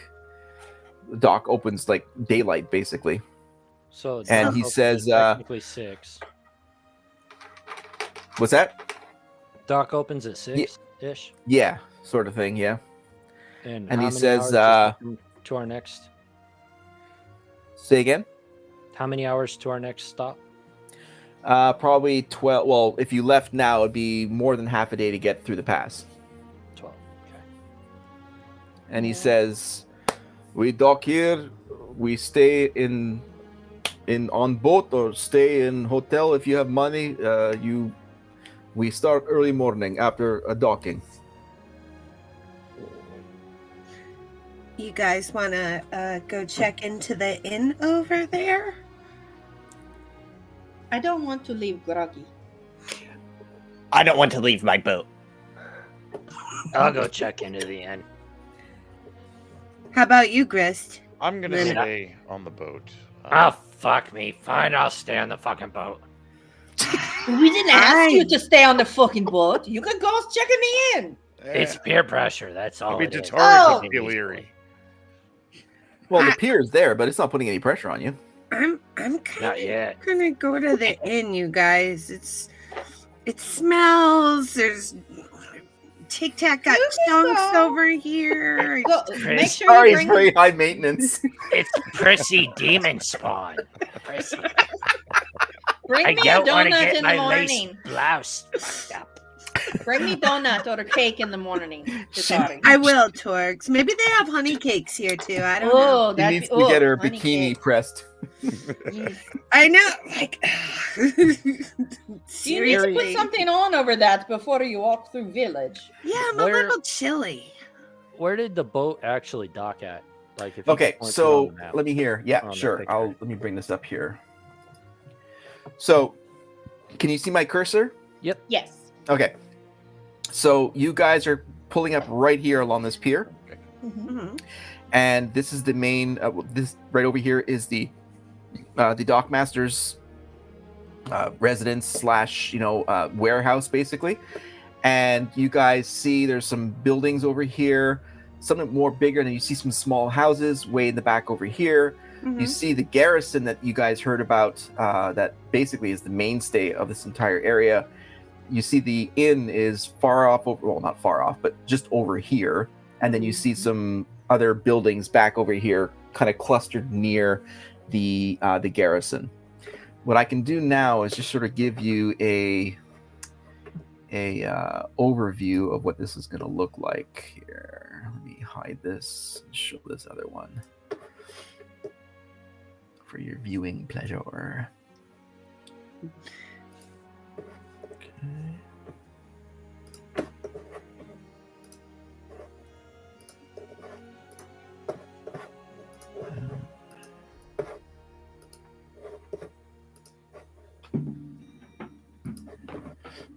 the dock opens like daylight, basically. So And dock he opens says, at technically 6. What's that? Dock opens at 6-ish. Yeah, sort of thing. Yeah. And he how many says, hours is it to our next. Say again. How many hours to our next stop? Probably 12. Well, if you left now, it'd be more than half a day to get through the pass. 12. Okay. And he says, "We dock here. We stay in on boat or stay in hotel if you have money. We start early morning after a docking." You guys want to go check into the inn over there? I don't want to leave groggy. I don't want to leave my boat. I'll go check into the inn. How about you, Grist? I'm gonna Then- stay on the boat. Oh, fuck me. Fine, I'll stay on the fucking boat. We didn't ask you Aye. to stay on the fucking boat. You can go check in the inn. It's peer pressure. That's all I mean, it is. Datari Oh. could feel leery. Well, the pier is there, but it's not putting any pressure on you. I'm Not kind yet. of gonna go to the inn, you guys. It smells. There's Tic Tac got You can chunks go. over here. Go, Chris. make sure Sorry, you it's bring. very high maintenance. It's prissy demon spawn. Prissy. Bring I me a don't want to donut get in my the lace morning. blouse fucked up. Bring me donut or a cake in the morning. Datari. I will, Torgs. Maybe they have honey cakes here too. I don't know. Oh, She that needs to get her honey bikini cake. pressed. I know. Like, You need to seriously. put something on over that before you walk through village. Yeah, I'm Where- a little chilly. Where did the boat actually dock at? Like, if you Okay, point it so on the map. let me hear. Yeah, On that sure. picture. Let me bring this up here. So, can you see my cursor? Yes. Okay. So you guys are pulling up right here along this pier, Mhm. and this is the main. This right over here is the dockmaster's residence slash warehouse basically. And you guys see there's some buildings over here, something more bigger, and you see some small houses way in the back over here. You Mhm. see the garrison that you guys heard about, that basically is the mainstay of this entire area. You see the inn is far off, well, not far off, but just over here. And then you see some other buildings back over here, kind of clustered near the garrison. What I can do now is just sort of give you a overview of what this is going to look like here. Let me hide this and show this other one for your viewing pleasure. Okay.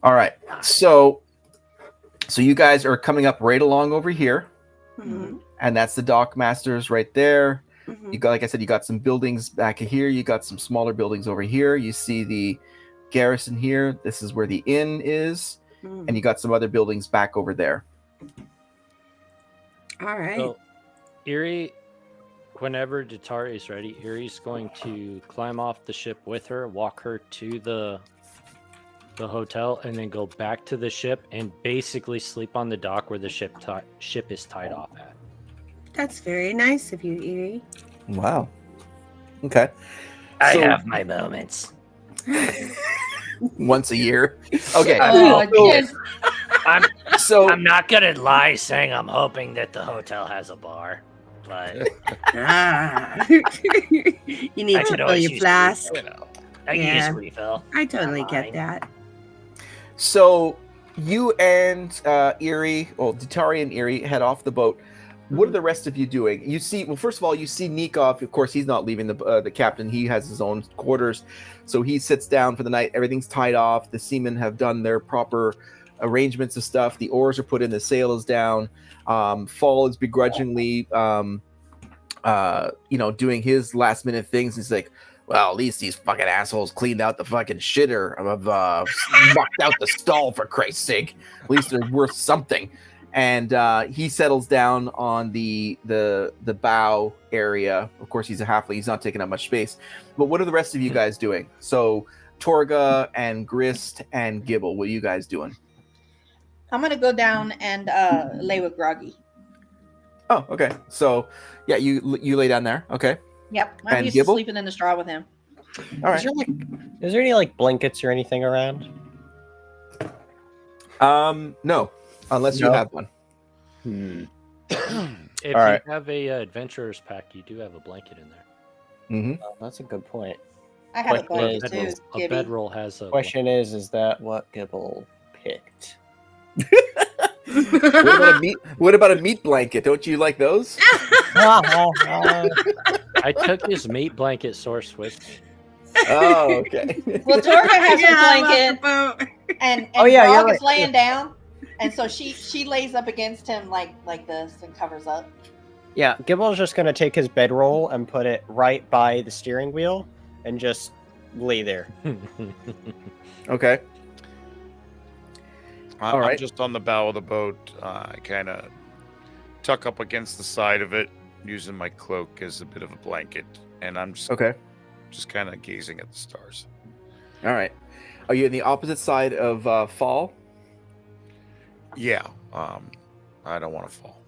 All right. So you guys are coming up right along over here, Mhm. and that's the dock masters right there. Mhm. You got, like I said, you got some buildings back here. You got some smaller buildings over here. You see the garrison here. This is where the inn is, Mhm. and you got some other buildings back over there. All right. So, Erie, whenever Datari is ready, Erie's going to climb off the ship with her, walk her to the hotel, and then go back to the ship and basically sleep on the dock where the ship is tied off at. That's very nice of you, Erie. Wow. Okay. I So- have my moments. Once a year. Okay. Oh, so, just so I'm not gonna lie saying I'm hoping that the hotel has a bar, but Ah. You need I to could fill always your use flask. a refill. I can Yeah. use a refill. I totally Not get mine. that. So you and Erie, well, Datari and Erie head off the boat. What are the rest of you doing? You see, well, first of all, you see Nikov. Of course, he's not leaving the captain. He has his own quarters, so he sits down for the night. Everything's tied off. The seamen have done their proper arrangements of stuff. The oars are put in. The sail is down. Fall is begrudgingly, doing his last minute things. He's like, well, at least these fucking assholes cleaned out the fucking shitter of mucked out the stall, for Christ's sake. At least they're worth something. And he settles down on the bow area. Of course, he's a halfling. He's not taking up much space. But what are the rest of you guys doing? So Torga and Grist and Gibble, what are you guys doing? I'm gonna go down and lay with Groggy. Oh, okay. So yeah, you lay down there. Okay. Yep, I'm And used Gibble? to sleeping in the straw with him. All right. Is there any like blankets or anything around? No, unless you No. have one. Hmm. If All right. you have a adventurer's pack, you do have a blanket in there. Mm-hmm. Oh, that's a good point. I have a What blanket is- too, A Gibby. bedroll has a Question is that what Gibble picked? What about a meat blanket? Don't you like those? I took his meat blanket source with me. Oh, okay. Well, Torga has Yeah, I a love blanket, the boat. and Oh, yeah, you're Grog right. is laying down, and so she lays up against him like this and covers up. Yeah, Gibble's just gonna take his bedroll and put it right by the steering wheel and just lay there. Okay. I'm right. just on the bow of the boat. I kind of tuck up against the side of it, using my cloak as a bit of a blanket, and I'm just Okay. kind of gazing at the stars. All right. Are you on the opposite side of Fall? Yeah. I don't want to fall.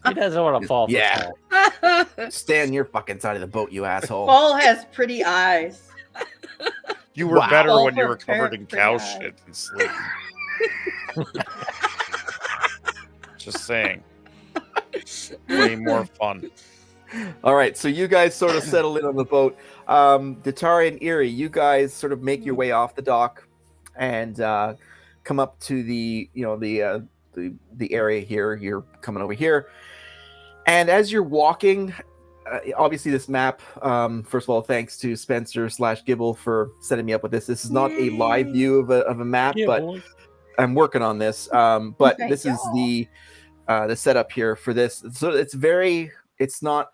He doesn't want to fall. For Yeah. fall. Stay on your fucking side of the boat, you asshole. Paul has pretty eyes. You were Wow. better Fall when you for were covered in pretty cow eyes. shit and sleep. Just saying. Way more fun. All right, so you guys sort of settle in on the boat. Datari and Erie, you guys sort of make your way off the dock and come up to the area here. You're coming over here, and as you're walking, obviously this map. First of all, thanks to Spencer / Gibble for setting me up with this. This is not a live view of a map, Yeah, but boy. I'm working on this. But Okay, this is y'all. the setup here for this. So it's not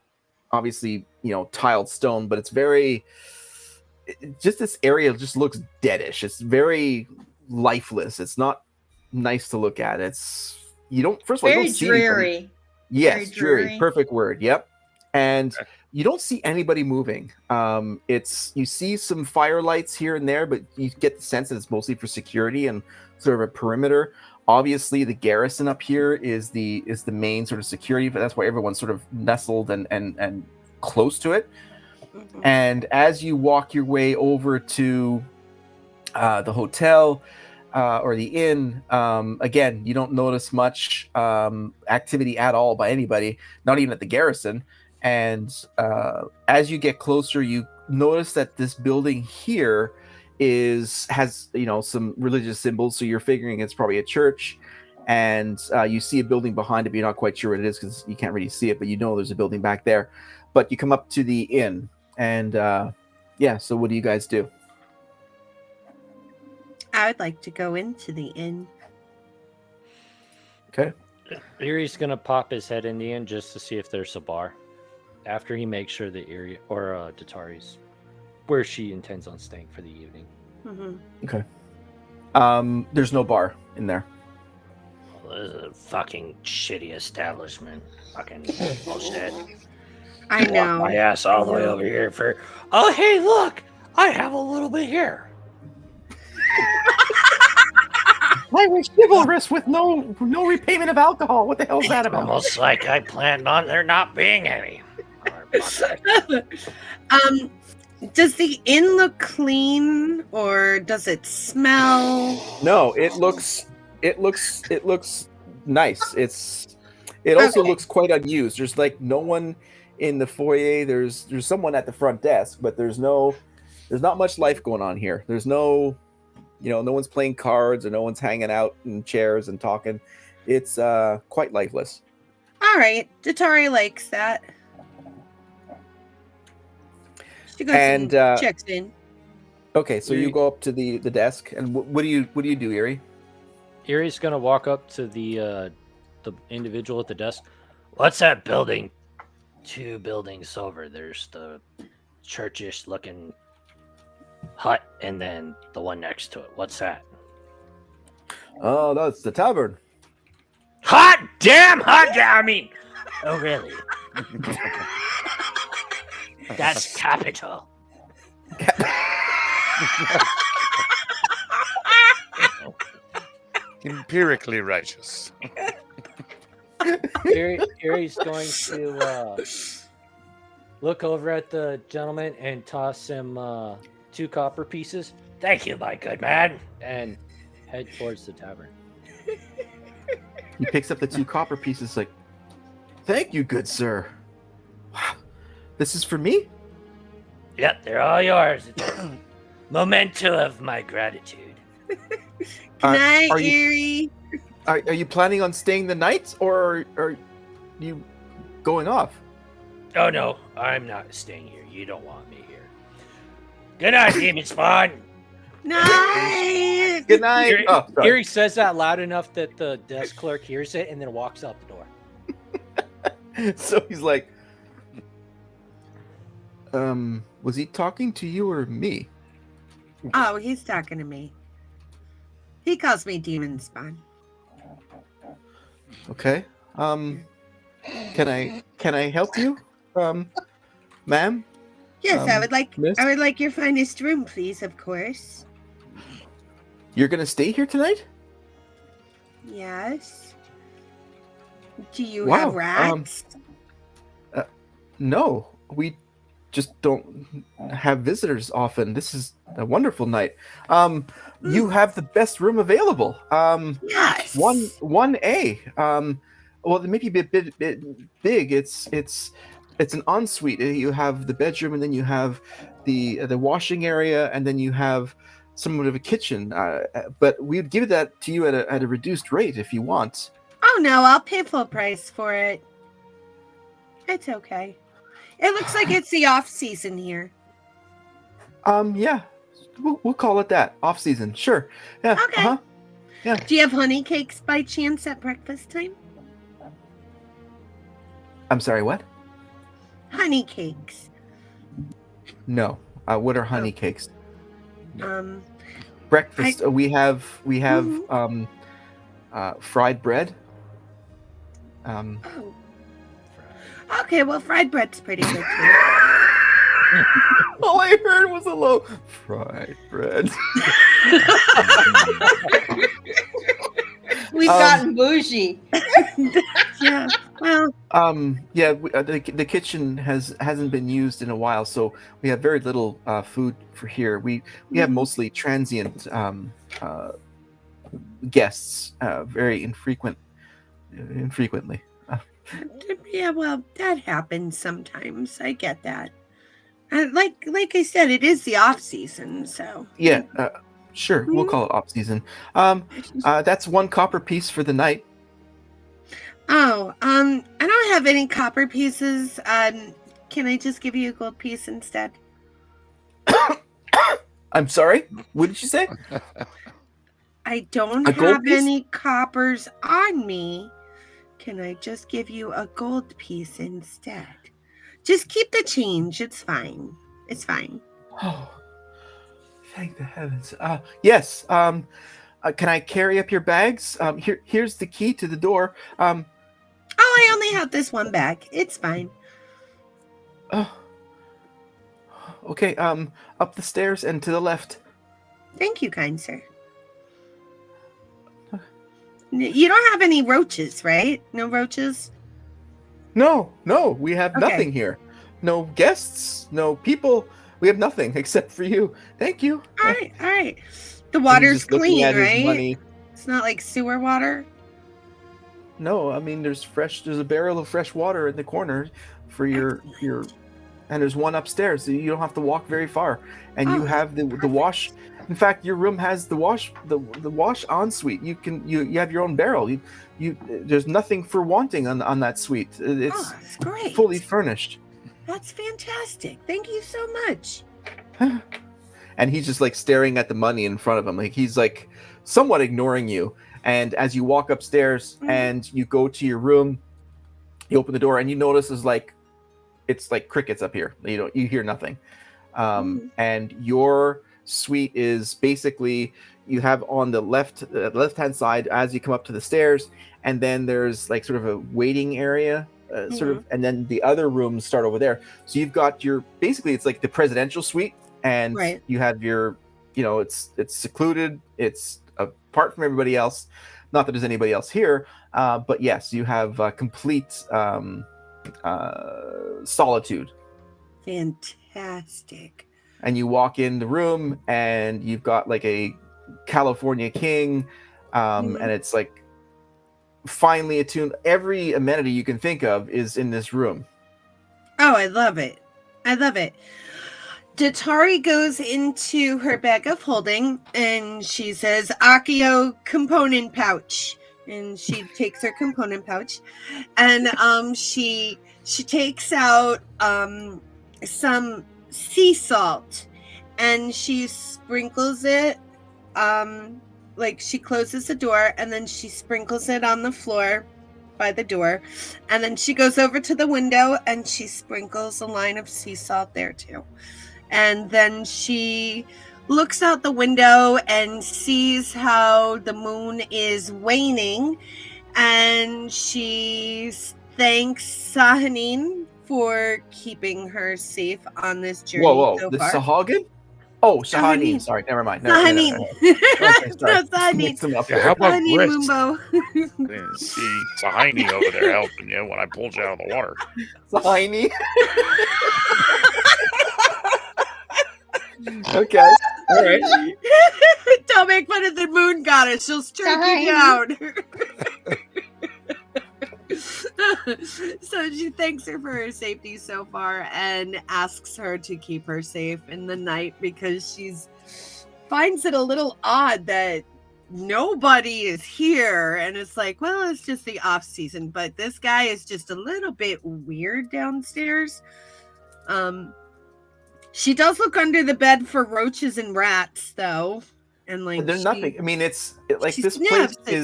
obviously tiled stone, but it's just this area just looks deadish. It's very lifeless. It's not nice to look at. You don't Very see anybody. dreary. Yes, Very dreary. dreary. Perfect word. Yep. And you don't see anybody moving. You see some fire lights here and there, but you get the sense that it's mostly for security and sort of a perimeter. Obviously, the garrison up here is the main sort of security, but that's why everyone's sort of nestled and close to it. And as you walk your way over to the hotel or the inn, again, you don't notice much activity at all by anybody, not even at the garrison. And as you get closer, you notice that this building here has some religious symbols, so you're figuring it's probably a church. And you see a building behind it, but you're not quite sure what it is because you can't really see it, but you know there's a building back there. But you come up to the inn, and so what do you guys do? I would like to go into the inn. Okay. Erie's gonna pop his head in the inn just to see if there's a bar. After he makes sure that Erie or Datari's where she intends on staying for the evening. Mm-hmm. Okay. There's no bar in there. Well, this is a fucking shitty establishment. Fucking bullshit. I know. My ass all the way over here for. Oh, hey, look! I have a little bit here. Language chivalrous with no repayment of alcohol. What the hell is that about? Almost like I planned on there not being any. Does the inn look clean or does it smell? No, it looks nice. It also Okay. looks quite unused. There's like no one in the foyer. There's someone at the front desk, but there's not much life going on here. There's no one's playing cards or no one's hanging out in chairs and talking. It's quite lifeless. All right, Datari likes that. She goes And, and checks in. Okay, so you Erie- go up to the desk, and what do you do, Erie? Erie's gonna walk up to the individual at the desk. What's that building? 2 buildings over. There's the churchish looking hut and then the one next to it. What's that? Oh, that's the tavern. Hot damn! I mean, oh really? That's capital. Empirically righteous. Erie's going to look over at the gentleman and toss him 2 copper pieces Thank you, my good man. and head towards the tavern. He picks up the 2 copper pieces, like, "Thank you, good sir. Wow, this is for me." Yep, they're all yours. It's a memento of my gratitude. Good night, are you- Erie. Are you planning on staying the night, or are you going off? Oh no, I'm not staying here. You don't want me here. Good night, demon spawn. Nice. Good night. Erie, Oh, sorry. Erie says that loud enough that the desk clerk hears it and then walks out the door. So he's like, was he talking to you or me? Oh, he's talking to me. He calls me Demon Spawn. Okay. Can I help you? Ma'am? Yes, miss? I would like your finest room, please, of course. You're gonna stay here tonight? Yes. Do you Wow, have rats? No, we just don't have visitors often. This is a wonderful night. You have the best room available. Yes. 1A. Well, it may be a bit big. It's an ensuite. You have the bedroom, and then you have the washing area, and then you have somewhat of a kitchen. But we'd give that to you at a reduced rate if you want. Oh no, I'll pay full price for it. It's okay. It looks like it's the off season here. Yeah, we'll call it that. Off season, sure. Yeah. Okay. Yeah. Do you have honey cakes by chance at breakfast time? I'm sorry. What? Honey cakes. No. What are honey cakes? I- Breakfast. We have fried bread. Oh. Okay, well, fried bread's pretty good too. All I heard was a low fried bread. We've gotten bougie. Yeah. Well, Yeah. The kitchen hasn't been used in a while, so we have very little food for here. We have mostly transient guests, very infrequently. yeah, well, that happens sometimes. I get that. Like I said, it is the off season, so Yeah. Sure. We'll call it off season. That's 1 copper piece for the night. Oh, I don't have any copper pieces. Can I just give you a gold piece instead? I'm sorry. What did you say? I don't A gold have piece? any coppers on me. Can I just give you a gold piece instead? Just keep the change. It's fine. It's fine. Oh, thank the heavens. Yes. Can I carry up your bags? Here's the key to the door. Oh, I only have this one bag. It's fine. Oh. Okay. Up the stairs and to the left. Thank you, kind sir. You don't have any roaches, right? No roaches? No, we have Okay. nothing here. No guests, no people. We have nothing except for you. Thank you. All right. The And he's water's just looking clean, at his right? money. It's not like sewer water. No, I mean there's a barrel of fresh water in the corner for your and there's one upstairs, so you don't have to walk very far. And you Oh, have the wash. In fact, your room has the wash ensuite. You have your own barrel. You there's nothing for wanting on that suite. It's Oh, that's great. fully furnished. That's fantastic. Thank you so much. And he's just like staring at the money in front of him, like he's like somewhat ignoring you. And as you walk upstairs and you go to your room, you open the door and you notice it's like crickets up here. You hear nothing. And your suite is basically, you have on the left hand side as you come up to the stairs, and then there's like sort of a waiting area, and then the other rooms start over there. So you've got basically it's like the presidential suite, and Right. you have it's secluded, it's apart from everybody else. Not that there's anybody else here, but yes, you have complete solitude. Fantastic. And you walk in the room and you've got like a California king, and it's like finely attuned. Every amenity you can think of is in this room. Oh, I love it. I love it. Datari goes into her bag of holding and she says, Akio component pouch. and she takes her component pouch, and she takes out some sea salt, and she sprinkles it. Like she closes the door, and then she sprinkles it on the floor by the door, and then she goes over to the window and she sprinkles a line of sea salt there too, and then she looks out the window and sees how the moon is waning, and she thanks Sahanin for keeping her safe on this journey Whoa, so the far. Sahagan? Oh, Sahanin. Sahanin. Sorry, never mind. Sahanin. Okay, sorry. No, Sahanin. Mixed them up Yeah, there. how about Sahanin Grist? Mumbo. Didn't see Sahini over there helping you when I pulled you out of the water. Sahaini. Okay. All right. Don't make fun of the moon goddess. She'll strike you Sahaini. down. So she thanks her for her safety so far and asks her to keep her safe in the night because she's finds it a little odd that nobody is here, and it's like, well, it's just the off season, but this guy is just a little bit weird downstairs. She does look under the bed for roaches and rats though, and like There's nothing. I mean, this place it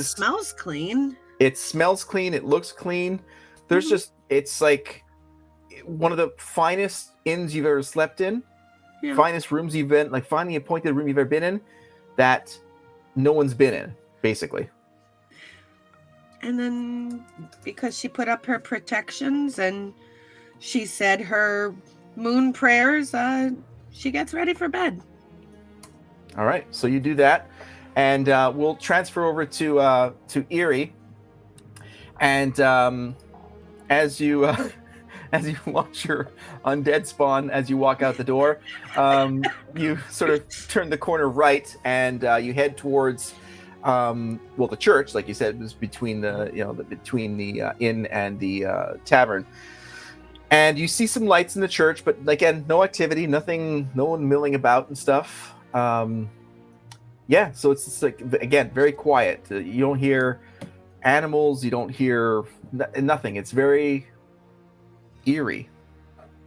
smells clean. It smells clean. It looks clean. There's just, it's like one of the finest inns you've ever slept in, finest rooms you've been, like finally appointed room you've ever been in that no one's been in, basically. And then because she put up her protections and she said her moon prayers, she gets ready for bed. All right, so you do that, and we'll transfer over to Erie. And as you watch your undead spawn as you walk out the door, you sort of turn the corner right, and you head towards the church. Like you said, it was between the inn and the tavern. And you see some lights in the church, but again, no activity, nothing, no one milling about and stuff. So it's just like, again, very quiet. You don't hear animals, you don't hear nothing. It's very eerie.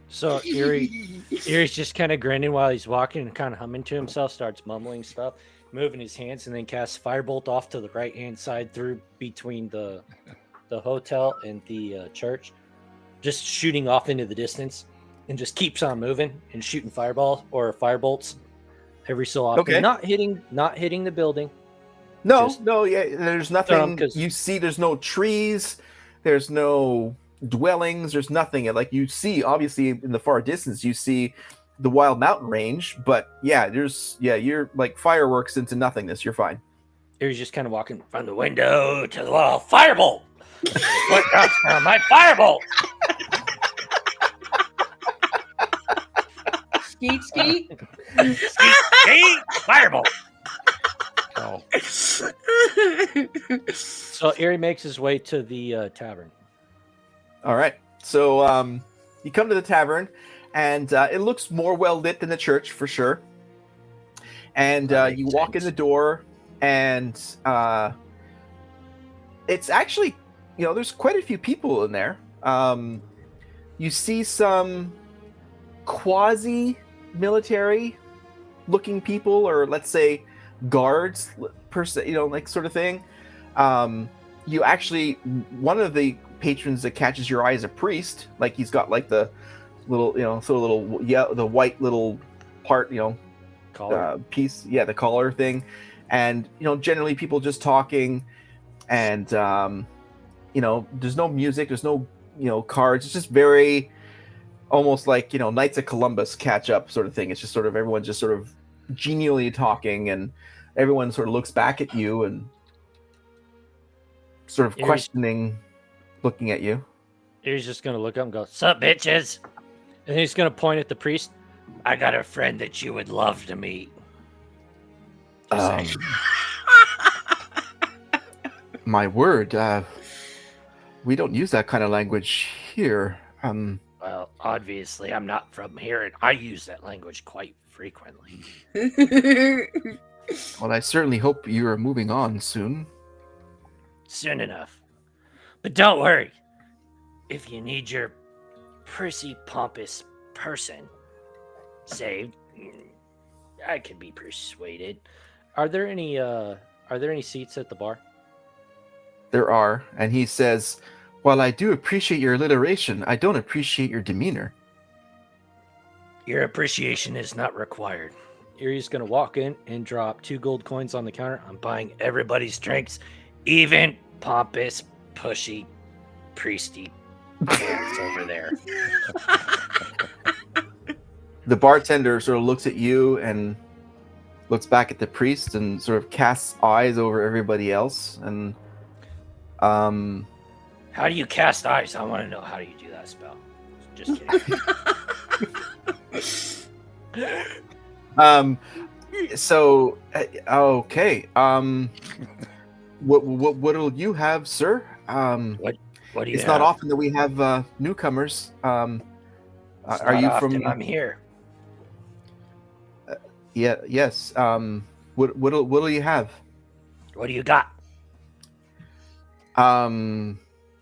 So Erie's just kind of grinning while he's walking and kind of humming to himself, starts mumbling stuff, moving his hands, and then casts Firebolt off to the right-hand side through between the hotel and the church, just shooting off into the distance, and just keeps on moving and shooting firebolts every so often. Okay. Not hitting the building. There's nothing. You see, there's no trees, there's no dwellings, there's nothing. Like you see, obviously, in the far distance, you see the wild mountain range, but you're like fireworks into nothingness. You're fine. Erie's just kind of walking from the window to the wall. Firebolt! What comes from my firebolt? Skeet, skeet. Skeet, firebolt! Oh. So Erie makes his way to the tavern. All right. So you come to the tavern, and it looks more well lit than the church for sure. And you walk in the door, and it's actually, there's quite a few people in there. You see some quasi-military looking people, or let's say guards per se, like sort of thing. You actually, one of the patrons that catches your eye is a priest. Like he's got like the little, the white little part, Collar. piece, the collar thing, and generally people just talking, and there's no music, there's no cards. It's just very almost like Knights of Columbus catch up sort of thing. It's just sort of everyone just sort of genially talking, and everyone sort of looks back at you and sort of questioning, looking at you. Erie's just gonna look up and go, "Sup, bitches?" And then he's gonna point at the priest. I got a friend that you would love to meet. My word, we don't use that kind of language here. Well, obviously, I'm not from here, and I use that language quite frequently. Well, I certainly hope you are moving on soon. soon enough. But don't worry. If you need your prissy, pompous person saved, I can be persuaded. Are there any seats at the bar? There are, and he says, "While I do appreciate your alliteration, I don't appreciate your demeanor." Your appreciation is not required. Erie's gonna walk in and drop 2 gold coins on the counter. I'm buying everybody's drinks, even pompous, pushy, priesty pants over there. The bartender sort of looks at you and looks back at the priest and sort of casts eyes over everybody else. And How do you cast eyes? I want to know, how do you do that spell? Just kidding. So okay. What'll you have, sir? What do you It's have? not often that we have newcomers. It's Are not you often from? I'm here. Yeah. Yes. What'll you have? What do you got?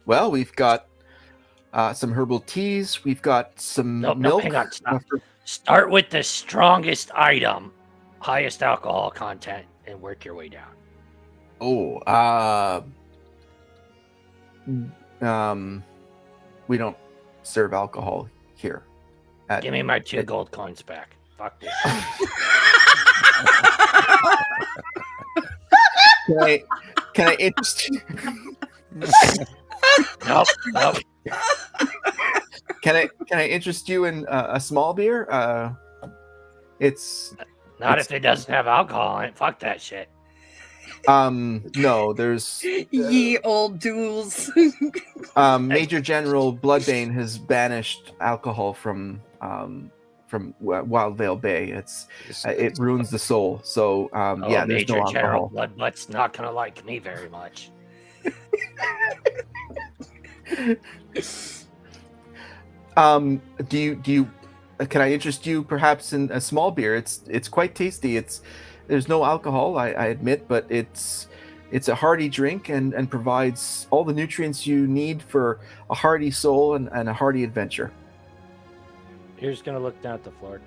Well, we've got some herbal teas. We've got some No, milk. hang on. Start with the strongest item, highest alcohol content, and work your way down. Oh, we don't serve alcohol here. Give me my 2 gold coins back. Fuck this. Can I interest you? Nope. Can I interest you in a small beer? Not if it doesn't have alcohol in it. Fuck that shit. No, there's Ye old duels. Major General Bloodbane has banished alcohol from Wildvale Bay. It ruins the soul. So yeah, there's Major no General alcohol. Bloodbutt's not gonna like me very much. Do you can I interest you perhaps in a small beer? It's quite tasty. There's no alcohol, I admit, but it's a hearty drink and provides all the nutrients you need for a hearty soul and a hearty adventure. Erie's gonna look down at the floor.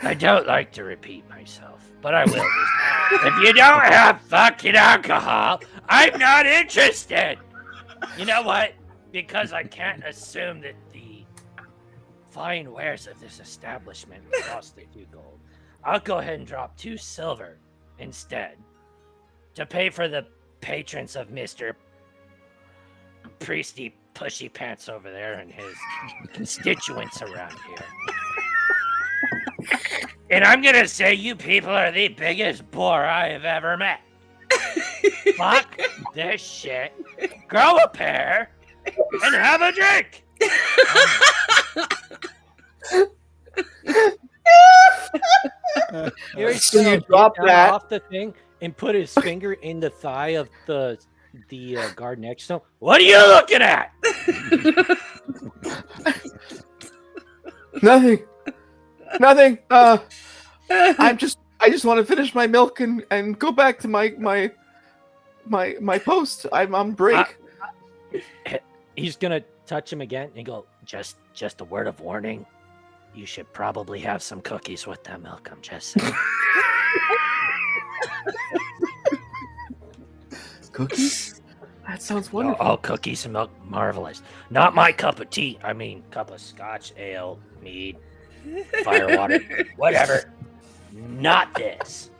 I don't like to repeat myself, but I will this time. If you don't have fucking alcohol, I'm not interested. You know what? Because I can't assume that the fine wares of this establishment cost the 2 gold, I'll go ahead and drop 2 silver instead to pay for the patrons of Mr. Priesty Pushy Pants over there and his constituents around here. And I'm gonna say you people are the biggest bore I have ever met. Fuck this shit. Grow a pair and have a drink. Erie's So gonna you drop get down that. off the thing and put his finger in the thigh of the guard next to him. What are you looking at? Nothing. I just want to finish my milk and go back to my post. I'm on break. He's gonna touch him again and go, Just a word of warning. You should probably have some cookies with that milk. I'm just saying. Cookies? That sounds wonderful. Oh, cookies and milk, marvelous. Not my cup of tea. I mean, cup of scotch, ale, mead, firewater, whatever. Not this.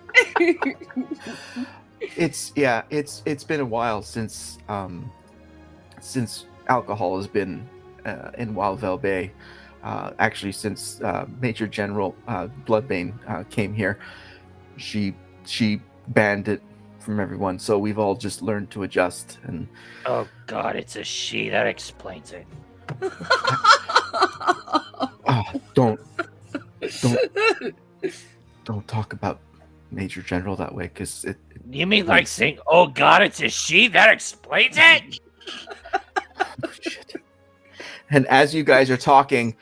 It's been a while since alcohol has been in Wildvale Bay. Actually, since Major General Bloodbane came here, she banned it from everyone. So we've all just learned to adjust. And Oh God, it's a she. That explains it. don't talk about Major General that way, because it. You mean like saying, "Oh God, it's a she"? That explains it. Shit. And as you guys are talking,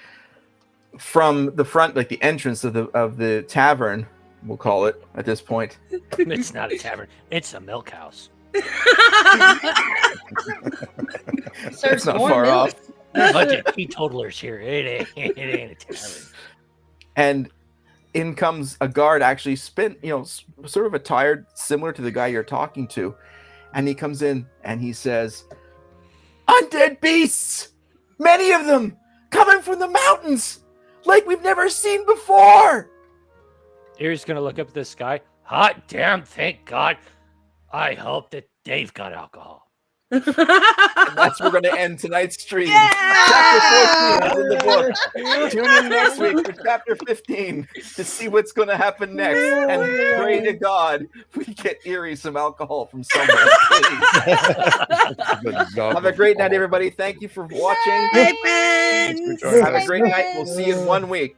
from the front, like the entrance of the tavern, we'll call it at this point. It's not a tavern. It's a milk house. Serves It's not more far milk. off. There's a bunch of teetotalers here. It ain't a tavern. And in comes a guard, actually sort of attired similar to the guy you're talking to. And he comes in and he says, "Undead beasts! Many of them coming from the mountains! Like we've never seen before!" Erie's gonna look up at the sky. Hot damn, thank God. I hope that they've got alcohol. And that's where we're going to end tonight's stream. Chapter 14 is in the book. Tune in next week for chapter 15 to see what's going to happen next. And pray to God we get Erie some alcohol from somewhere. Please. Have a great night, everybody. Thank you for watching. Bye, friends. Have a great night. We'll see you in 1 week.